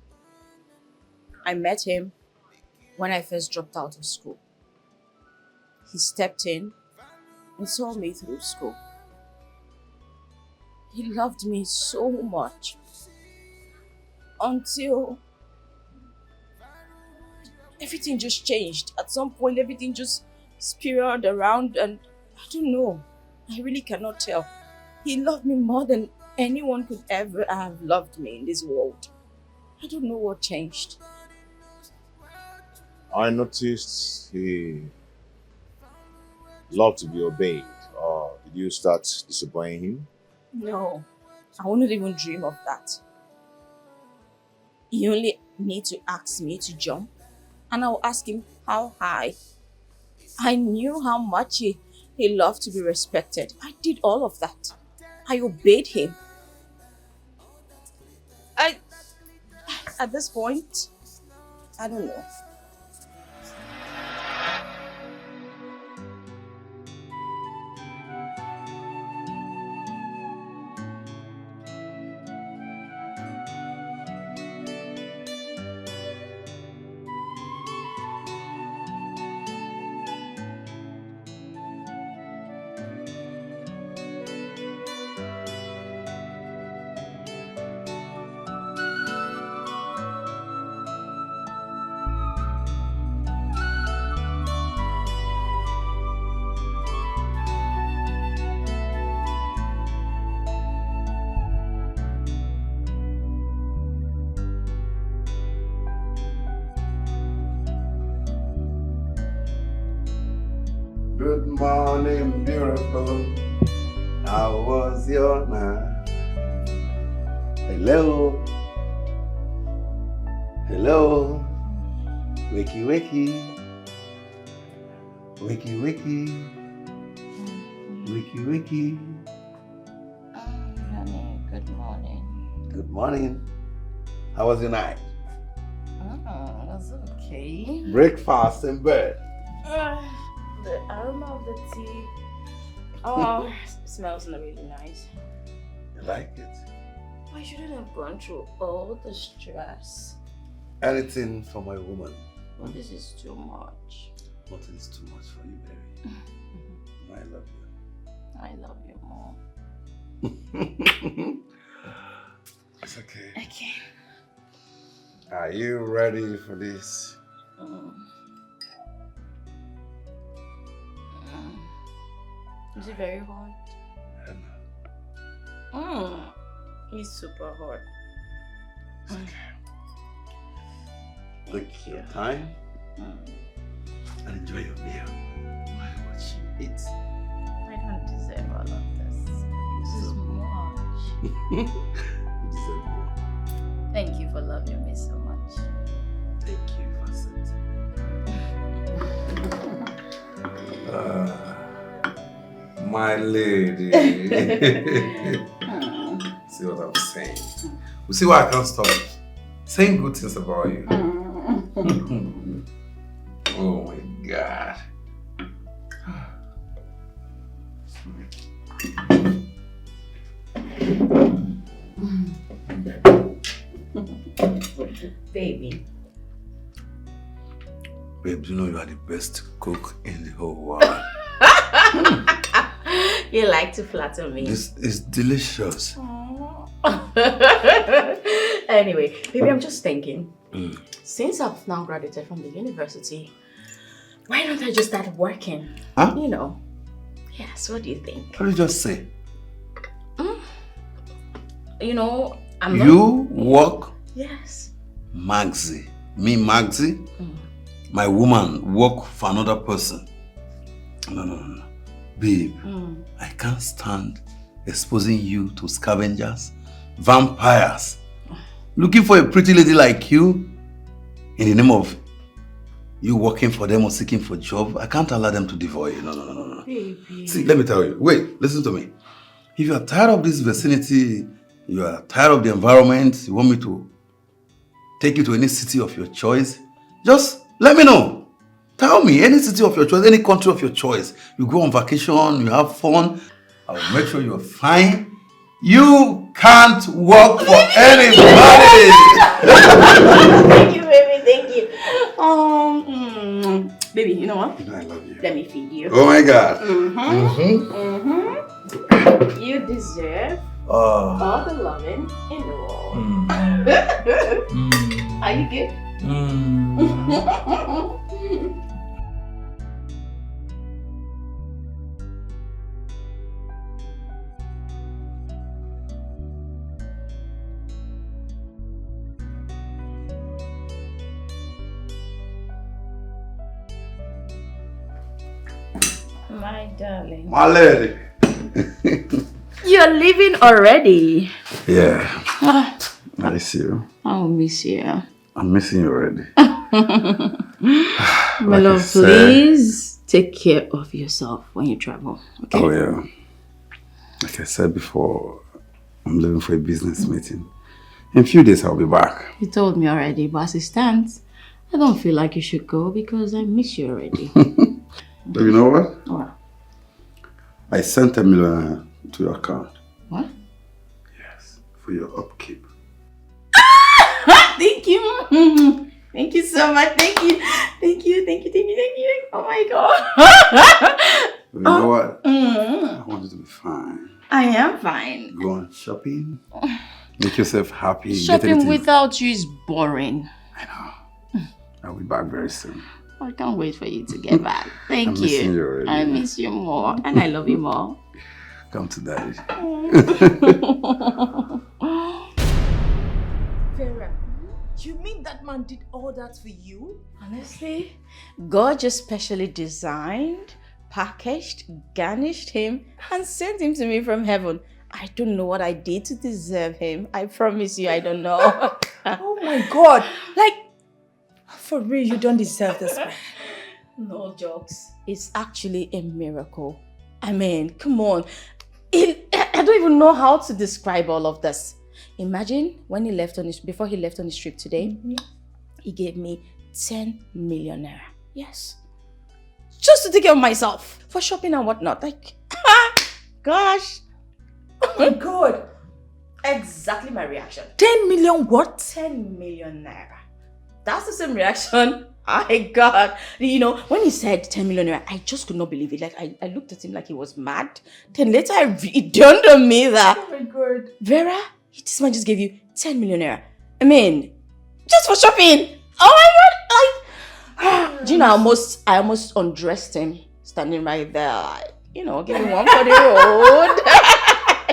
I met him when I first dropped out of school. He stepped in and saw me through school. He loved me so much until everything just changed. At some point, everything just spiraled around and I don't know. I really cannot tell. He loved me more than anyone could ever have loved me in this world. I don't know what changed. I noticed he loved to be obeyed. Did you start disobeying him? No, I wouldn't even dream of that. He only need to ask me to jump and I'll ask him how high. I knew how much he loved to be respected. I did all of that. I obeyed him. At this point, I don't know. Good morning, beautiful. How was your night? Hello. Hello. Wakey, wakey. Wakey, wakey. Wakey, wakey. Honey, good morning. Good morning. How was your night? Oh, that's okay. Breakfast in bed. The aroma of the tea. Oh, it smells really nice. You like it? I shouldn't have gone through all the stress. Anything for my woman. Well, this is too much. Nothing is too much for you, baby. I love you. I love you more. It's okay. Okay. Are you ready for this? Is it very hot? It's super hot. It's okay. Take your time and enjoy your meal. Watch you eat. I don't deserve all of this. This is much. You deserve more. Thank you for loving me so much. Thank you, Vincent. My lady. See what I'm saying? You see why I can't stop saying good things about you. Oh my God. Baby. Babe, you know you are the best cook in the whole world. You like to flatter me. This is delicious. Anyway, baby, I'm just thinking. Since I've now graduated from the university, why don't I just start working? Huh? You know. Yes, what do you think? What did you just say? You know, You work? Yes. Maxi. Me, Maxi? My woman work for another person. No. Babe, I can't stand exposing you to scavengers, vampires, looking for a pretty lady like you in the name of you working for them or seeking for a job. I can't allow them to devour you. No. Baby. See, let me tell you. Wait, listen to me. If you are tired of this vicinity, you are tired of the environment, you want me to take you to any city of your choice, just let me know. Tell me, any city of your choice, any country of your choice. You go on vacation, you have fun. I will make sure you're fine. You can't work for anybody. Thank you, baby. Thank you. Baby, you know what? I love you. Let me feed you. Oh my God. You deserve all the loving in the world. Are you good? My darling. My lady. You're leaving already. Yeah. I miss you. I'll miss you. I'm missing you already. My love, please take care of yourself when you travel. Okay? Oh yeah. Like I said before, I'm leaving for a business meeting. In a few days I'll be back. You told me already, but as it stands, I don't feel like you should go because I miss you already. But you know what? What? I sent $1 million to your account. What? Yes, for your upkeep. Thank you. Thank you so much. Thank you. Oh my God. You know what? I want you to be fine. I am fine. Go on shopping. Make yourself happy. Shopping without you is boring. I'll be back very soon. I can't wait for you to get back. Thank I'm you. missing you already. I miss you more and I love you more. Come to daddy. Vera, you mean that man did all that for you? Honestly, God just specially designed, packaged, garnished him and sent him to me from heaven. I don't know what I did to deserve him. I promise you, I don't know. Oh my God. Like, for real, you don't deserve this man. No jokes. It's actually a miracle. I mean, come on. I don't even know how to describe all of this. Imagine when before he left on his trip today, he gave me 10 million naira. Yes. Just to take care of myself. For shopping and whatnot. Like, gosh. Oh my God. Exactly my reaction. 10 million what? 10 million naira. That's the same reaction I got. You know, when he said 10 million naira, I just could not believe it. Like, I looked at him like he was mad. Then later, it dawned on me that, Oh my God. Vera, this man just gave you 10 million naira. I mean, just for shopping. Oh my God. Like, do you know, I almost undressed him standing right there. Like, you know, giving one for the road.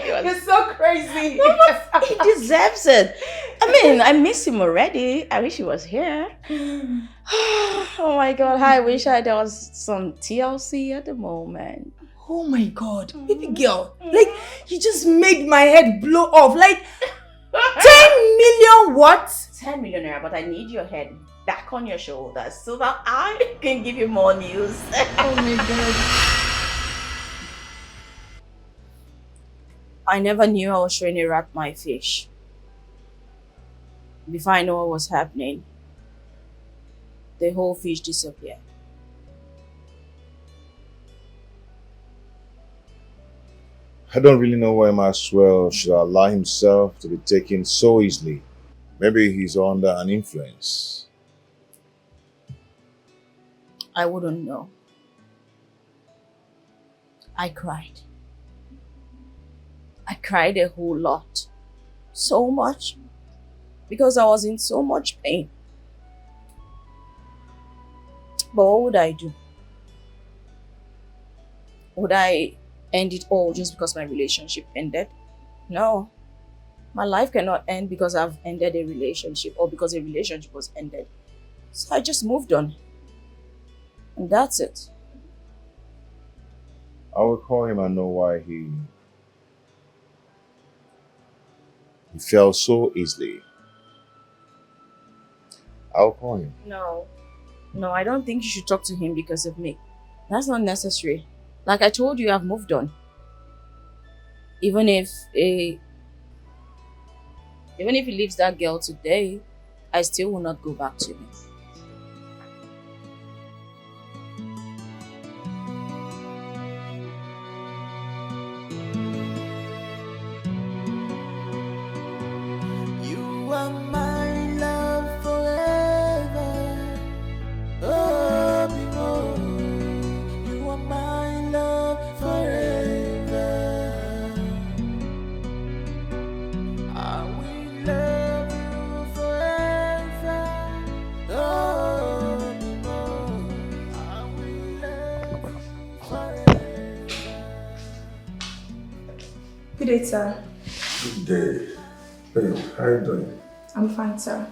You're so crazy. He deserves it. I mean, I miss him already. I wish he was here. Oh my God, I wish there was some TLC at the moment. Oh my God, baby girl. Like, you just made my head blow off. Like, 10 million what? 10 million naira, but I need your head back on your shoulders so that I can give you more news. Oh my God. I never knew I was trying to rat my fish. Before I know what was happening, the whole fish disappeared. I don't really know why Maxwell should allow himself to be taken so easily. Maybe he's under an influence. I wouldn't know. I cried. I cried a whole lot. So much. Because I was in so much pain. But what would I do? Would I end it all just because my relationship ended? No. My life cannot end because I've ended a relationship or because a relationship was ended. So I just moved on. And that's it. I will call him and know why he fell so easily. I'll call him. No, I don't think you should talk to him because of me. That's not necessary. Like I told you, I've moved on. Even if he leaves that girl today, I still will not go back to him. You are my love forever. Oh, behold, you are my love forever. I will love you forever. Oh, behold, I will love you forever. Good day, sir. Good day. Babe, how are you doing? I'm fine, sir.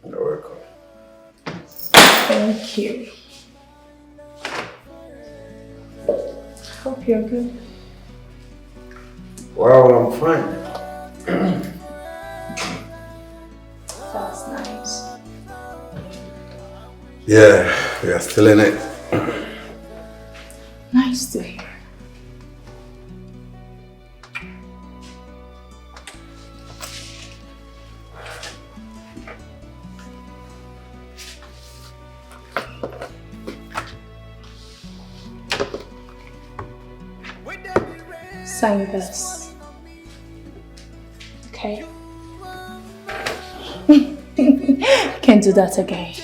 You're welcome. Thank you. Hope you're good. Well, I'm fine. That's nice. Yeah, we are still in it. Nice to hear. Sign this. Okay. Can't do that again.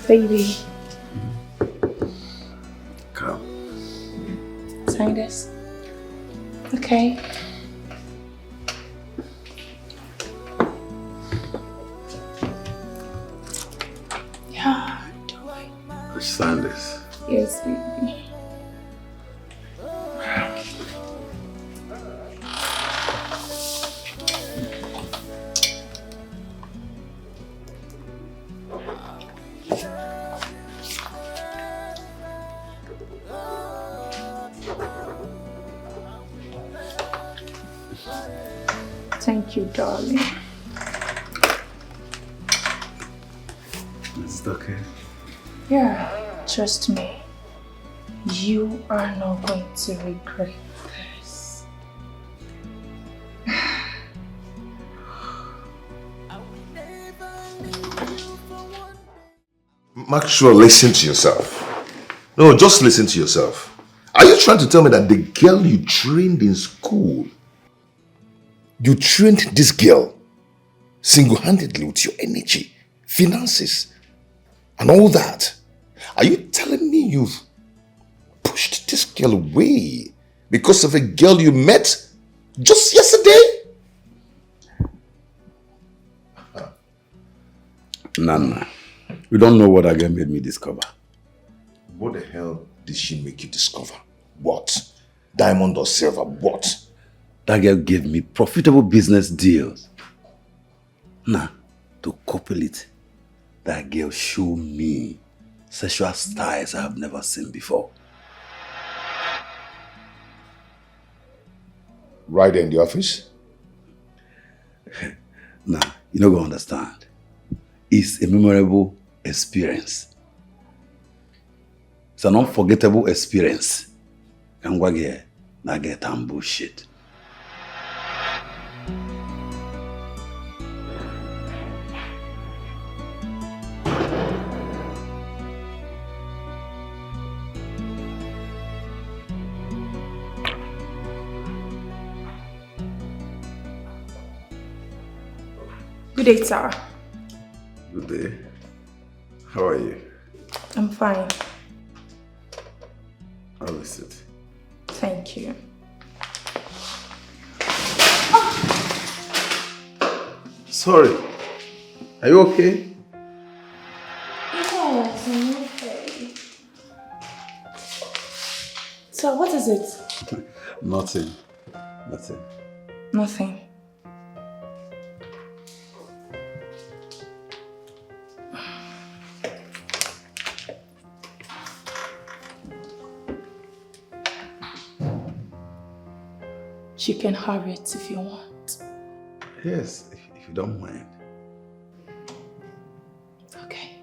Baby. Come. Sign this. Okay. Yeah, do it. Let's sign this. Yes, baby. Thank you, darling. Is it okay? Yeah, trust me. You are not going to regret this. Maxwell, listen to yourself. No, just listen to yourself. Are you trying to tell me that the girl you trained in school, you trained this girl single-handedly with your energy, finances, and all that? Are you telling me you've pushed this girl away because of a girl you met just yesterday? Nana, you don't know what that girl made me discover. What the hell did she make you discover? What? Diamond or silver? What? That girl gave me profitable business deals. Now, to couple it, that girl showed me sexual styles I have never seen before. Right in the office? Now, you don't go understand. It's a memorable experience. It's an unforgettable experience. And what get not get and bullshit. Good day, sir. Good day. How are you? I'm fine. Have a seat. Thank you. Sorry. Are you okay? Yes, I'm okay. So, what is it? Nothing. Nothing. You can have it if you want. Yes, if you don't mind. Okay.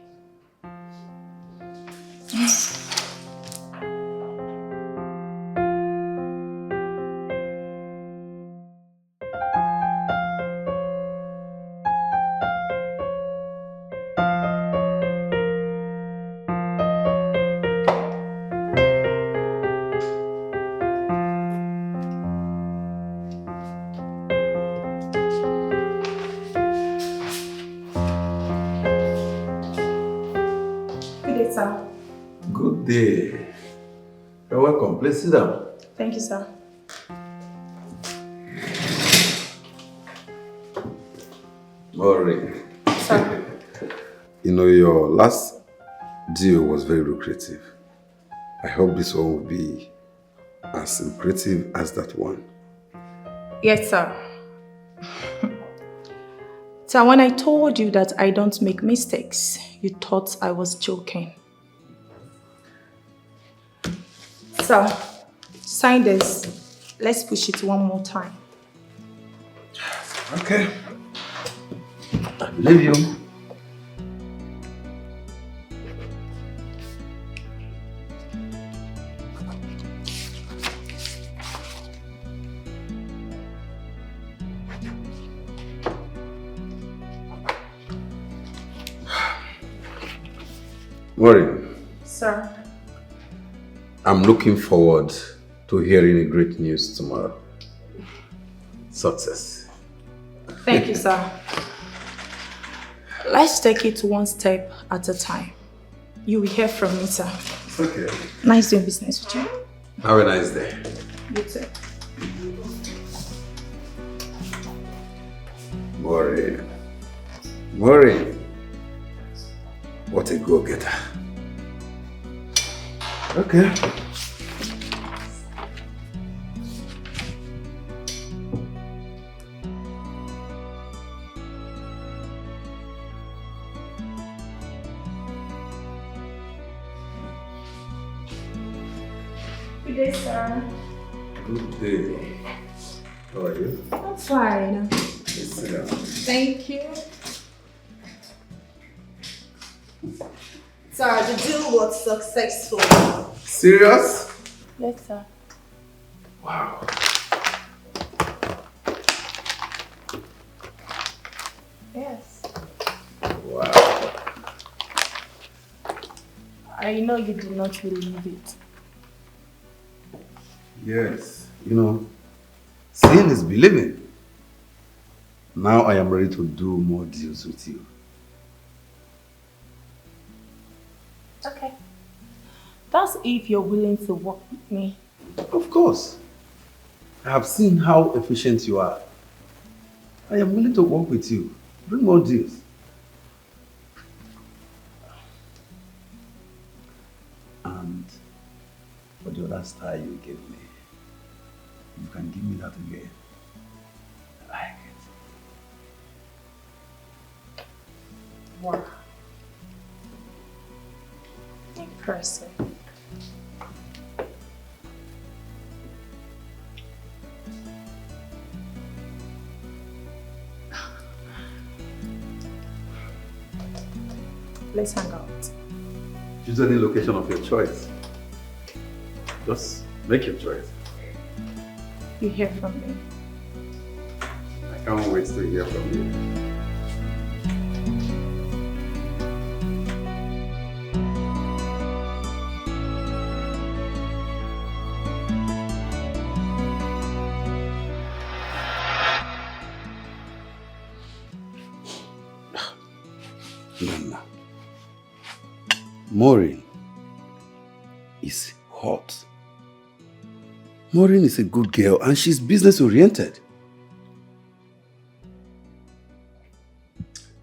Good day. You're welcome. Please sit down. Thank you, sir. Maureen. Sir. You know, your last deal was very lucrative. I hope this one will be as lucrative as that one. Yes, sir. So when I told you that I don't make mistakes, you thought I was joking. So, sign this. Let's push it one more time. Okay. I believe you. Maureen. Sir. I'm looking forward to hearing the great news tomorrow. Success. Thank you, sir. Let's take it one step at a time. You will hear from me, sir. Okay. Nice doing business with you. Have a nice day. You too. Maureen. Maureen. What a go-getter. Okay. Good day, sir. Good day. How are you? I'm fine. Please sit down. Thank you. Sir, the deal was successful. Serious? Yes, sir. Wow. Yes. Wow. I know you do not believe it. Yes. You know, seeing is believing. Now I am ready to do more deals with you. Okay. That's if you're willing to work with me. Of course. I have seen how efficient you are. I am willing to work with you. Bring more deals. And for the other star you gave me, you can give me that again. I like it. Wow. Impressive. Let's hang out. Choose any location of your choice. Just make your choice. You hear from me. I can't wait to hear from you. Nana. Maureen is hot. Maureen is a good girl and she's business oriented.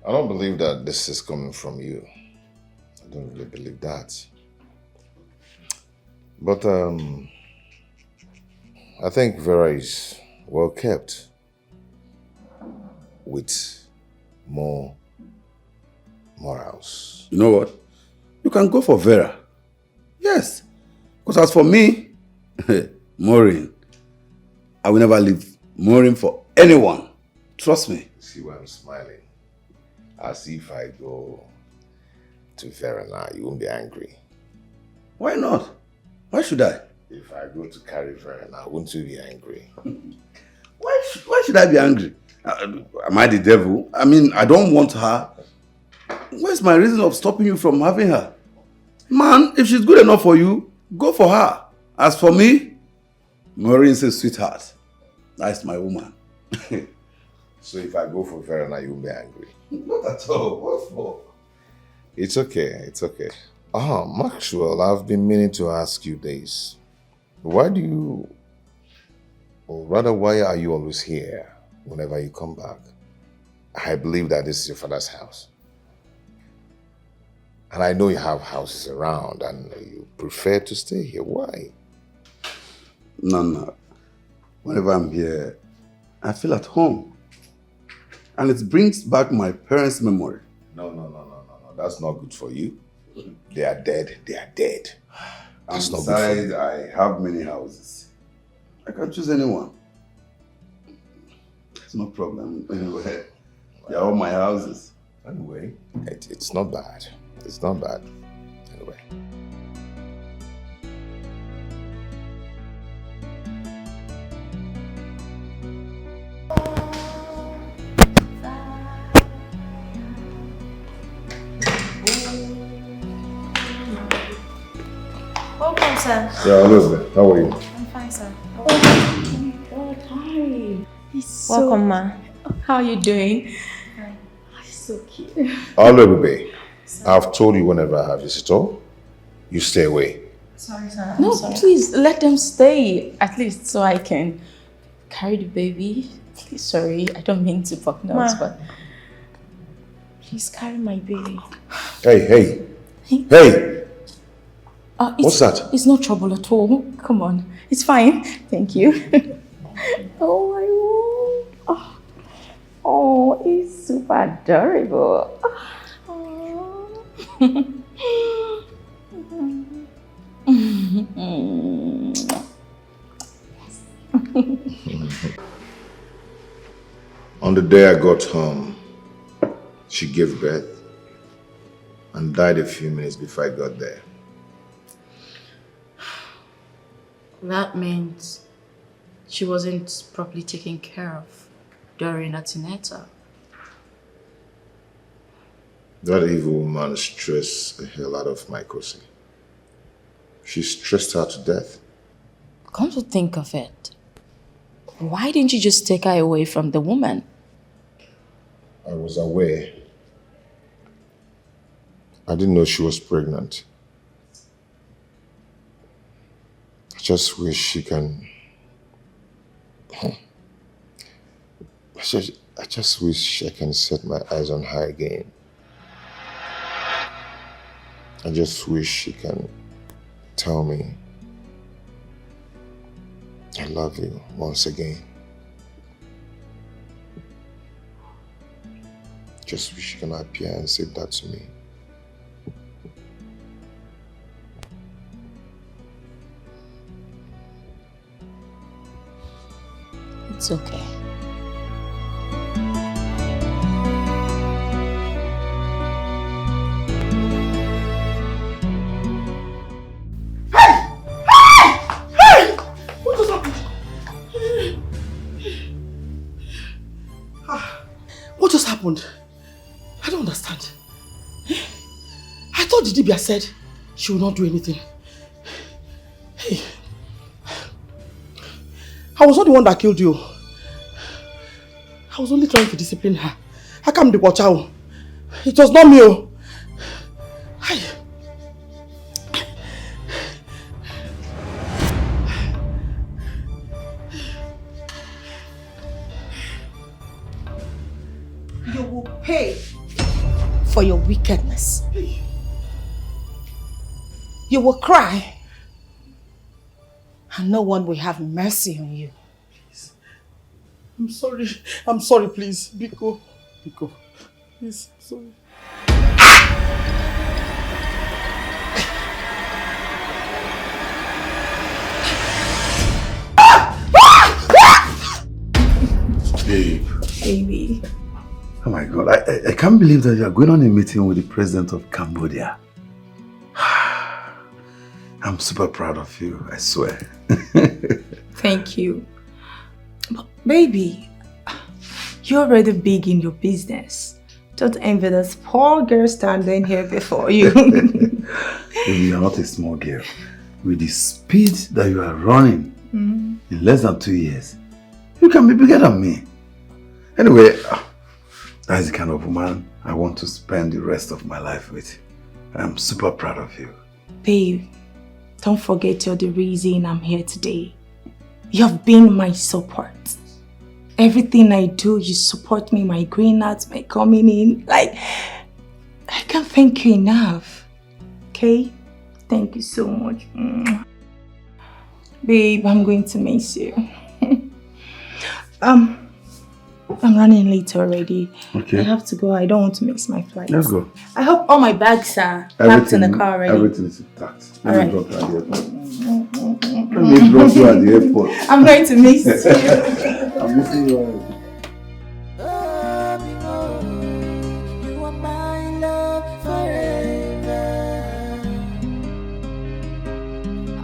I don't believe that this is coming from you. I don't really believe that. But I think Vera is well kept with more morals. You know what? You can go for Vera. Yes. Because as for me, Maureen, I will never leave Maureen for anyone. Trust me. See why I'm smiling? As if I go to Vera now, you won't be angry. Why not? Why should I? If I go to carry Vera now, won't you be angry? Why should I be angry? Am I the devil? I mean, I don't want her. Where's my reason of stopping you from having her? Man, if she's good enough for you, go for her. As for me, Maureen's a sweetheart. That's my woman. So if I go for Vera now, you won't be angry? Not at all. What for? It's okay, it's okay. Maxwell, I've been meaning to ask you this. Why do you, or rather why are you always here whenever you come back? I believe that this is your father's house. And I know you have houses around and you prefer to stay here. Why? No. Whenever I'm here, I feel at home. And it brings back my parents' memory. No. That's not good for you. They are dead. They are dead. That's not good for Besides, you. I have many houses. I can choose anyone. It's no problem. Anyway, they're all my houses. Anyway, it's not bad. It's not bad. Anyway. Welcome, sir. Yeah, Elizabeth, how are you? I'm fine, sir. Oh my God, hi. Welcome, ma. How are you doing? Hi. So cute. Hello, baby. I've told you whenever I have visitor, you stay away. Sorry, sir. No, I'm sorry. please let them stay at least so I can carry the baby. Please, sorry, I don't mean to fuck nuts, Ma. but Please carry my baby. Hey! What's that? It's no trouble at all. Come on, it's fine. Thank you. Oh, I will. Oh, it's super adorable. On the day I got home, she gave birth and died a few minutes before I got there. That means she wasn't properly taken care of during antenatal. That evil woman stressed the hell out of my cousin. She stressed her to death. Come to think of it, why didn't you just take her away from the woman? I was aware. I didn't know she was pregnant. I just wish she can... I just wish I can set my eyes on her again. I just wish she can tell me I love you once again. Just wish she can appear and say that to me. It's okay. What just happened? I don't understand. I thought Didibia said she would not do anything. Hey, I was not the one that killed you. I was only trying to discipline her. How come the watch out? It was not me. Hey. You will pay for your wickedness. You will cry, and no one will have mercy on you. Please. I'm sorry, please. Biko. Please, I'm sorry. Babe. Baby. Oh my God, I can't believe that you are going on a meeting with the president of Cambodia. I'm super proud of you, I swear. Thank you. But baby, you're already big in your business. Don't envy this poor girl standing here before you. Baby, you are not a small girl. With the speed that you are running in less than 2 years, you can be bigger than me. Anyway, that's the kind of woman I want to spend the rest of my life with. I'm super proud of you. Babe, don't forget you're the reason I'm here today. You've been my support. Everything I do, you support me, my going out, my coming in. Like, I can't thank you enough. Okay? Thank you so much. Babe, I'm going to miss you. I'm running late already. Okay. I have to go. I don't want to miss my flight. Let's go. I hope all my bags are packed in the car already. Everything is intact. All Let me right. drop you at the airport. Let me drop you at the airport. I'm going to miss you. I'm missing you already. You are my love forever.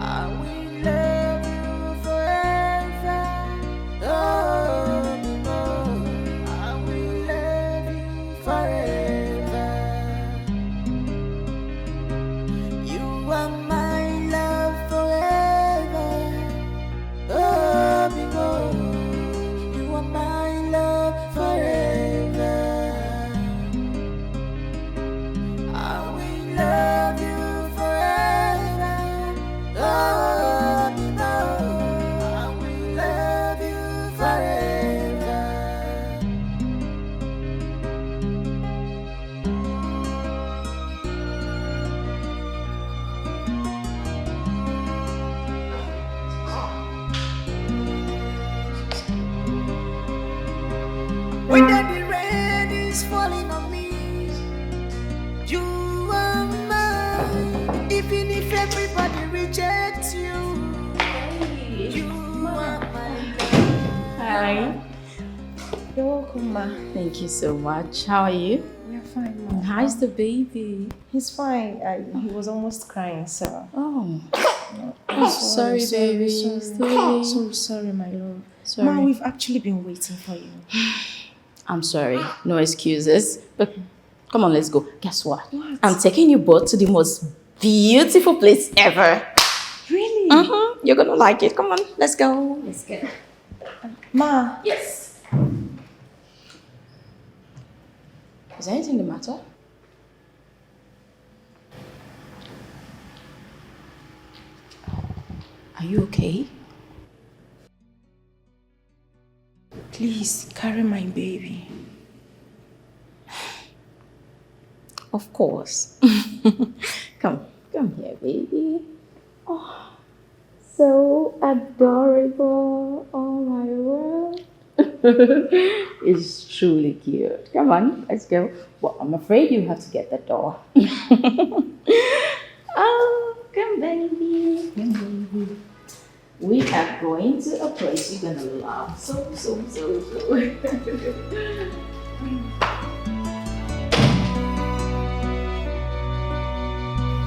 I will love you forever. I will love you forever. You are my love forever. You are my love forever. I will love you forever. I will love you forever. When the rain is falling on me, you are mine. Even if everybody rejects you, you are my love. Hi. You're welcome, Ma. Thank you so much. How are you? You're fine, Ma. How's the baby? He's fine. He was almost crying, so. Oh. I'm Sorry, baby. Sorry, my love. Sorry. Ma, we've actually been waiting for you. I'm sorry. No excuses. But come on, let's go. Guess what? I'm taking you both to the most beautiful place ever. Really? Mm-hmm. You're gonna like it. Come on, let's go. Let's go. Ma. Yes. Is anything the matter? Are you okay? Please carry my baby. Of course. Come here, baby. Oh, so adorable. Oh my word. It's truly cute. Come on, let's go. Well, I'm afraid you have to get the door. Oh, come baby. Come baby. We are going to a place you're gonna love. So.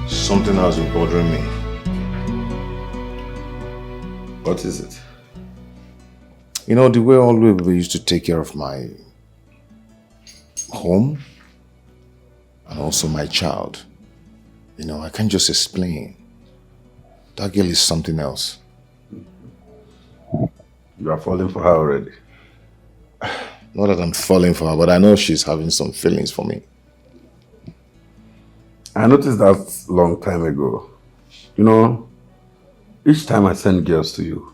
Something has been bothering me. What is it? You know, the way always we used to take care of my home and also my child. You know, I can't just explain. That girl is something else. You are falling for her already. Not that I'm falling for her, but I know she's having some feelings for me. I noticed that long time ago. You know, each time I send girls to you,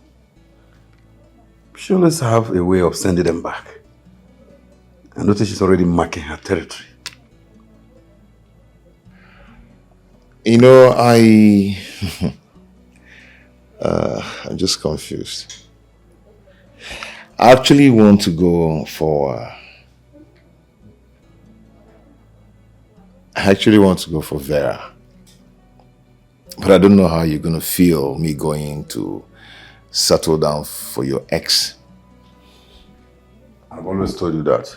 she always have a way of sending them back. I noticed she's already marking her territory. You know, I'm just confused. I actually want to go for Vera. But I don't know how you're gonna feel me going to settle down for your ex. I've always told you that.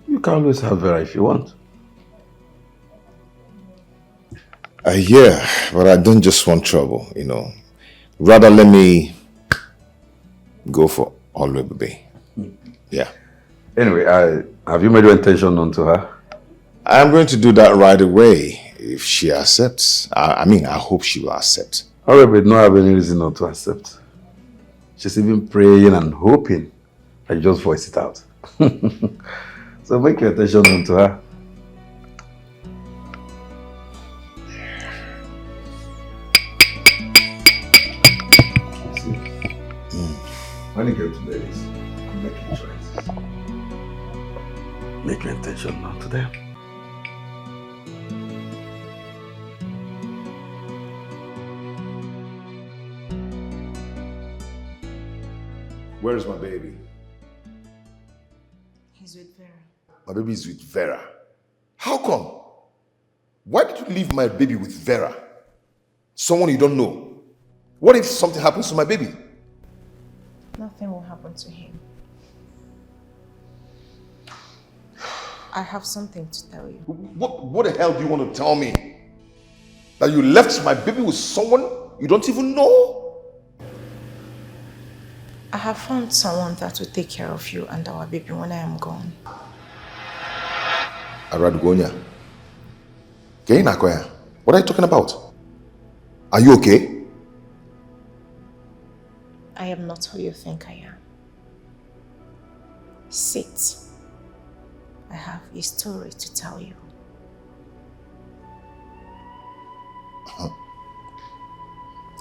You can always have Vera if you want. Yeah, but I don't just want trouble, you know. Rather, let me go for Oluebube. Yeah. Anyway, have you made your intention known to her? I'm going to do that right away if she accepts. I mean, I hope she will accept. Oluebube don't have any reason not to accept. She's even praying and hoping that you just voice it out. So make your intention known to her. When you get to ladies, make your choice. Make your intention known to them. Where is my baby? He's with Vera. My baby is with Vera. How come? Why did you leave my baby with Vera? Someone you don't know. What if something happens to my baby? Nothing will happen to him. I have something to tell you. What the hell do you want to tell me? That you left my baby with someone you don't even know? I have found someone that will take care of you and our baby when I am gone. Aradgonya. Nakoya. What are you talking about? Are you okay? I am not who you think I am. Sit. I have a story to tell you.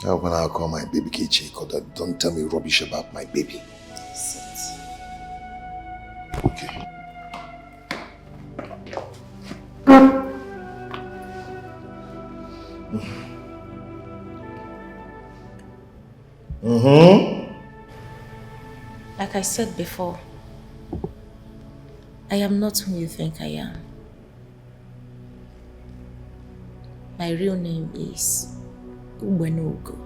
When I call my baby Kichi, don't tell me rubbish about my baby. Sit. Okay. Like I said before, I am not who you think I am. My real name is Ubenogo.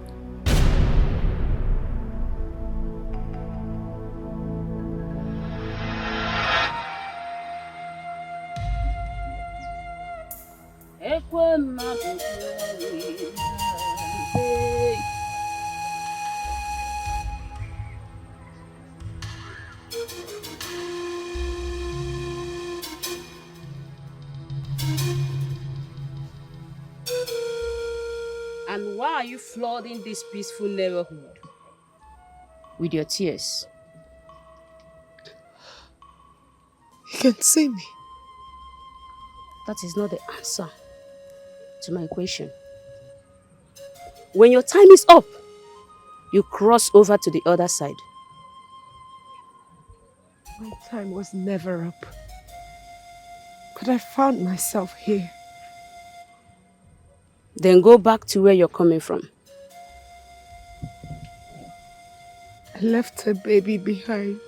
And why are you flooding this peaceful neighborhood? With your tears. You can see me. That is not the answer to my question. When your time is up, you cross over to the other side. My time was never up. But I found myself here. Then go back to where you're coming from. I left a baby behind.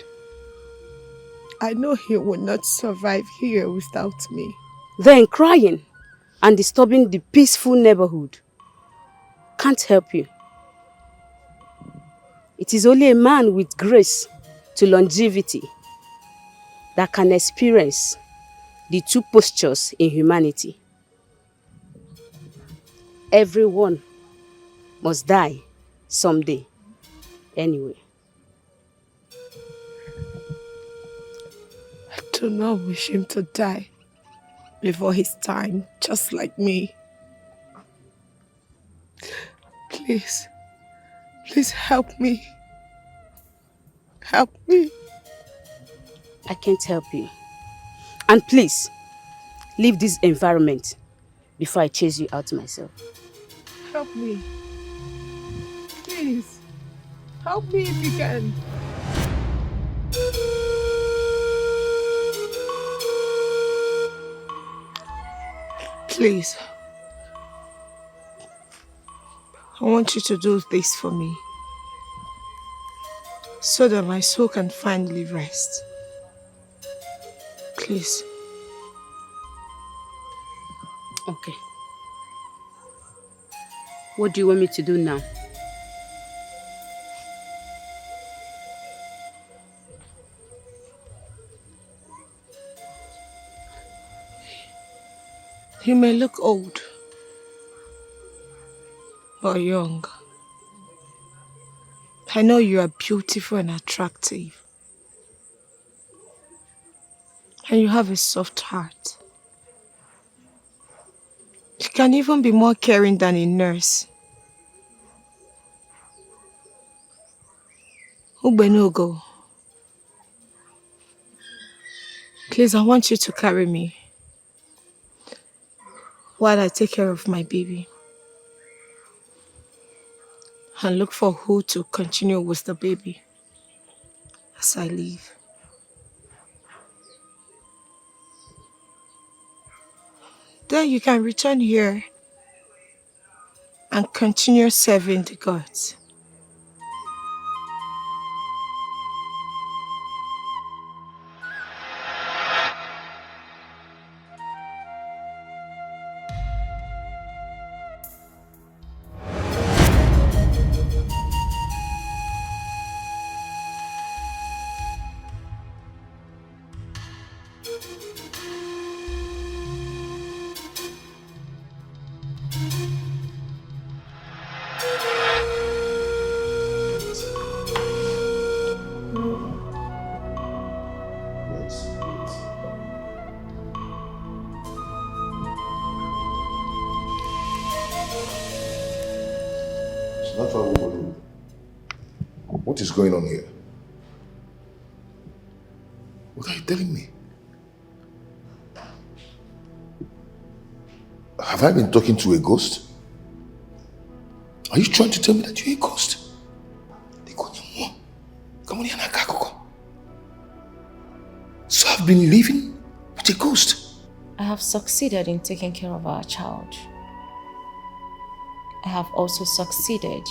I know he will not survive here without me. Then crying and disturbing the peaceful neighborhood can't help you. It is only a man with grace to longevity that can experience the two postures in humanity. Everyone must die someday, anyway. I do not wish him to die before his time, just like me. Please, please help me. Help me. I can't help you. And please, leave this environment before I chase you out myself. Help me. Please, help me if you can. Please. I want you to do this for me, so that my soul can finally rest. Please. Okay. What do you want me to do now? You may look old, but young. I know you are beautiful and attractive. And you have a soft heart. You can even be more caring than a nurse. Ubenogo. Please, I want you to carry me while I take care of my baby. And look for who to continue with the baby as I leave. Then you can return here and continue serving the gods. What is going on here? What are you telling me? Have I been talking to a ghost? Are you trying to tell me that you're a ghost? So I've been living with a ghost. I have succeeded in taking care of our child. I have also succeeded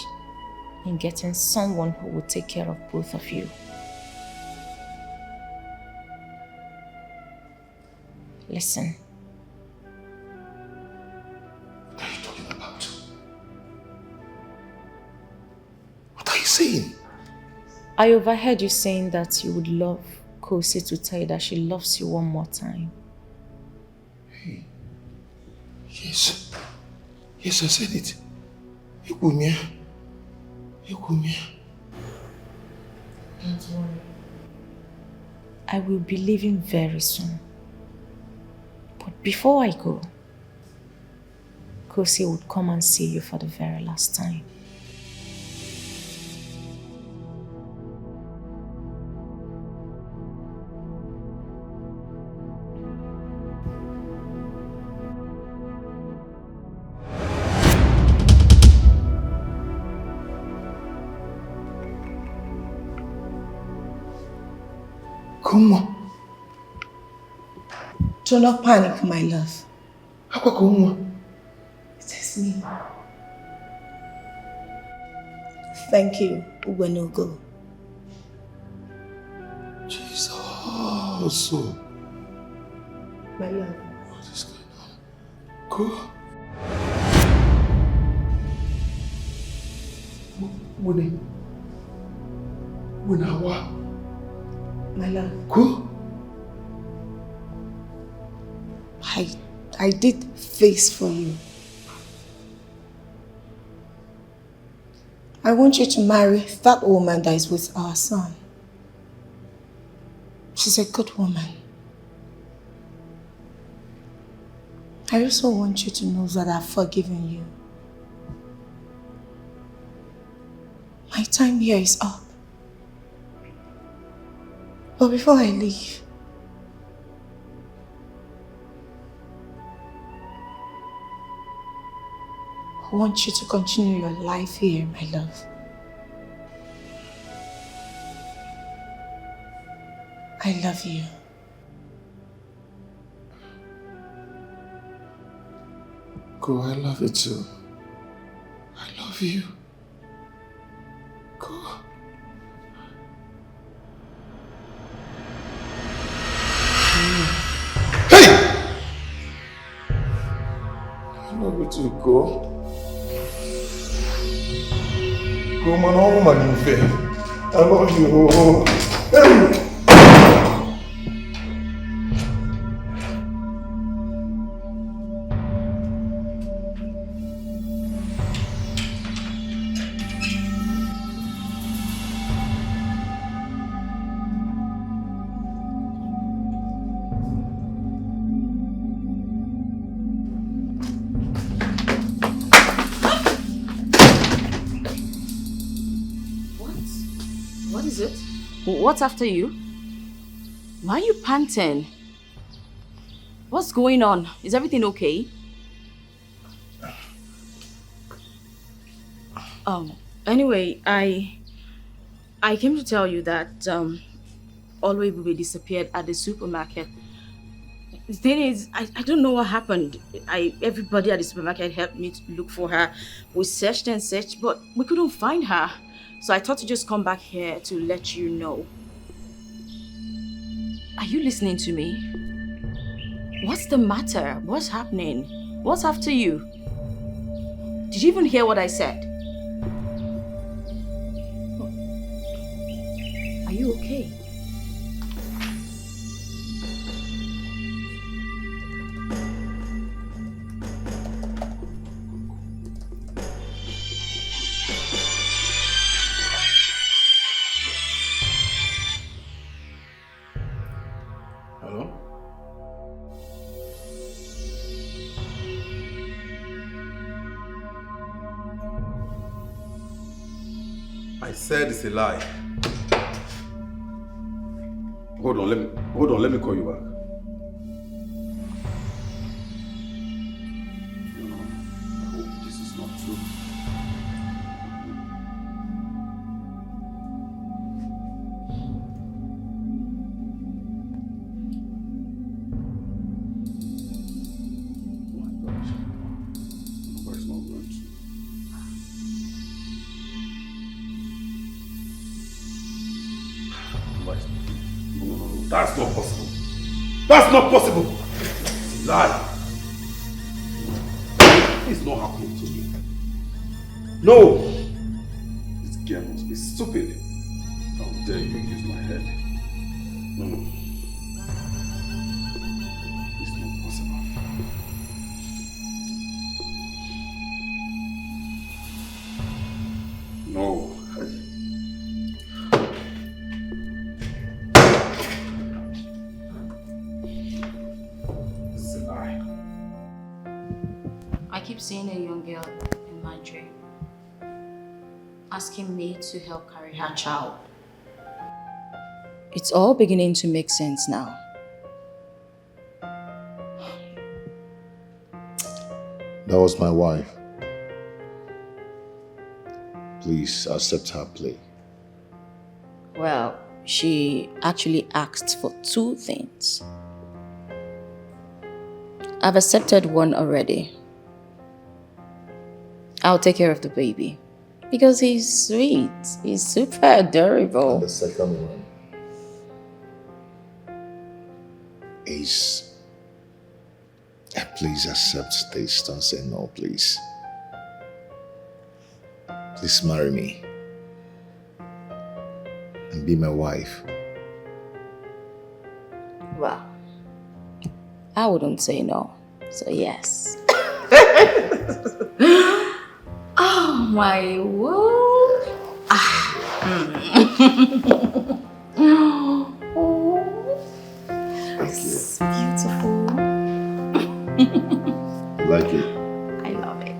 in getting someone who will take care of both of you. Listen. What are you talking about? What are you saying? I overheard you saying that you would love Kosi to tell you that she loves you one more time. Hey. Yes. Yes, I said it. Ikumia. Ikumia. Don't worry. I will be leaving very soon. But before I go, Kosi would come and see you for the very last time. Come on. Do not panic, my love. It is me. Thank you, Uwenogo. Jesus. My love. What is going on? Go. Winawa. My love. Go. I did face for you. I want you to marry that woman that is with our son. She's a good woman. I also want you to know that I've forgiven you. My time here is up. But before I leave, I want you to continue your life here, my love. I love you. Go, I love you too. I love you. Go. Hey! I love you too, go. Go, man, all man, you fair. I love you. Hey! What's after you? Why are you panting? What's going on? Is everything okay? Anyway, I came to tell you that Oluebube disappeared at the supermarket. The thing is, I don't know what happened. Everybody at the supermarket helped me to look for her. We searched and searched, but we couldn't find her. So I thought to just come back here to let you know. Are you listening to me? What's the matter? What's happening? What's after you? Did you even hear what I said? Are you okay? I said it's a lie. Hold on, let me call you back. No, I hope this is not true. Oh my gosh. Nobody's not going to. No, that's not possible. That's not possible. It's a lie. It's not happening to me. No. This girl must be stupid. How dare you use my head? No. It's not possible. No. keep seeing a young girl in my dream, asking me to help carry her child. It's all beginning to make sense now. That was my wife. Please accept her plea. Well, she actually asked for 2 things. I've accepted one already. I'll take care of the baby. Because he's sweet. He's super adorable. And the second one is... Please accept this. Don't say no, please. Please marry me. And be my wife. Well, I wouldn't say no. So yes. Oh my word. It's beautiful. You like it? I love it.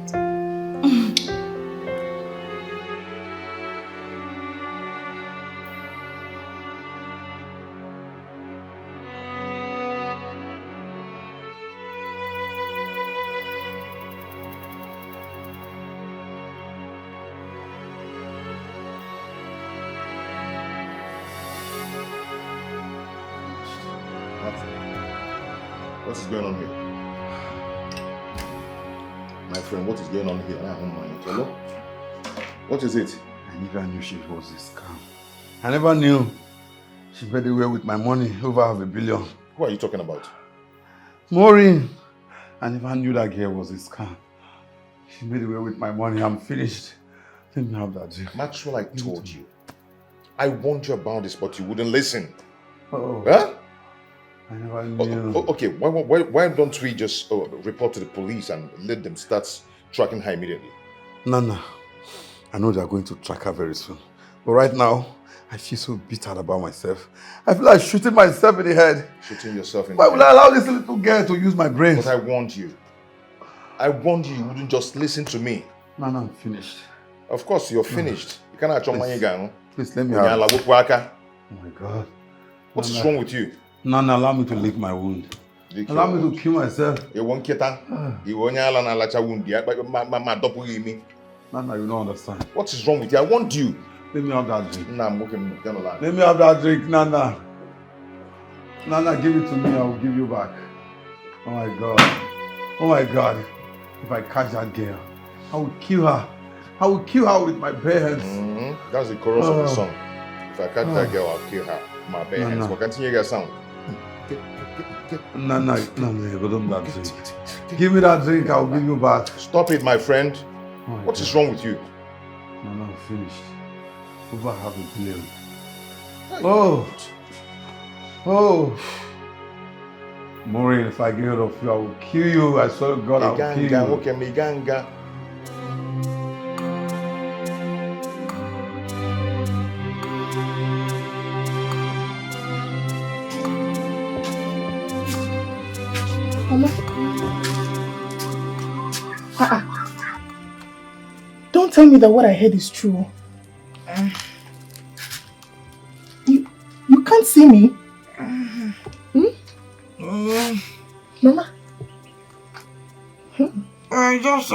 What is going on here? My friend, what is going on here? Hello? What is it? I never knew she was this calm. I never knew she made away with my money, over $500 million. Who are you talking about? Maureen. I never knew that girl was this calm. She made away with my money. I'm finished. Let me have that drink. Maxwell, I told you. I warned you about this, but you wouldn't listen. Oh. Huh? I never knew. Okay, why don't we just report to the police and let them start tracking her immediately? Nana, I know they are going to track her very soon. But right now, I feel so bitter about myself. I feel like shooting myself in the head. Shooting yourself in Why the would head? I allow this little girl to use my brain? But I warned you. I warned you, you wouldn't just listen to me. Nana, I'm finished. Of course, you're finished. You cannot Please let me have it. Oh my God. What is Nana. wrong with you? Nana, allow me to lick my wound. Allow me to kill myself. You won't get that. You won't wound. Nana, you don't understand. What is wrong with you? I want you. Let me have that drink. Nah, I'm looking down the line. Let me have that drink, Nana. Nana, give it to me. I will give you back. Oh my God. Oh my God. If I catch that girl, I will kill her. I will kill her with my bare hands. That's the chorus of the song. If I catch that girl, I'll kill her. My bare hands. But continue your sound. Nana, you go down that drink. Give me that drink, I will give you back. Stop it, my friend. What is wrong with you? Nana, I'm finished. Over $500 million. Oh. Oh. Maureen, if I get rid of you, I will kill you. I swear to God, I will kill you. Mama. Don't tell me that what I heard is true. You can't see me. Mama. I just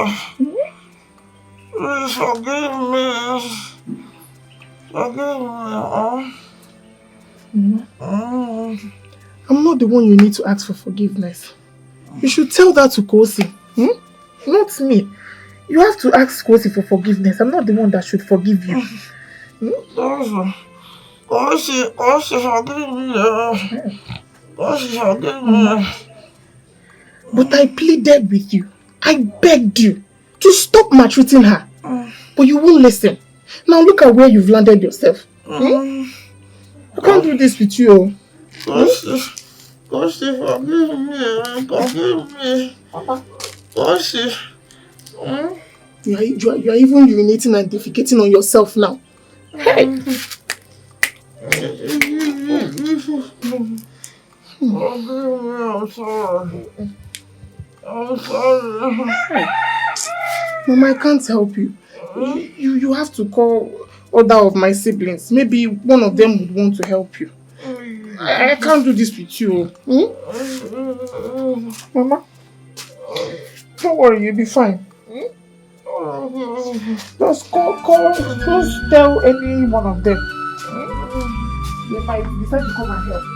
please forgive me. Forgive me. I'm not the one you need to ask for forgiveness. You should tell that to Kosi. Not me. You have to ask Kosi for forgiveness. I'm not the one that should forgive you. Kosi, forgive me. Kosi, forgive me. But I pleaded with you. I begged you to stop maltreating her. But you won't listen. Now look at where you've landed yourself. I can't do this with you. Kosi, forgive me. Forgive me. Kosi. You are even urinating and defecating on yourself now. Hey! Forgive me, I'm sorry. I'm sorry. Mama, I can't help you. You have to call other of my siblings. Maybe one of them would want to help you. I can't do this with you. Mama, don't worry, you'll be fine. Just just tell any one of them. They might decide to come and help.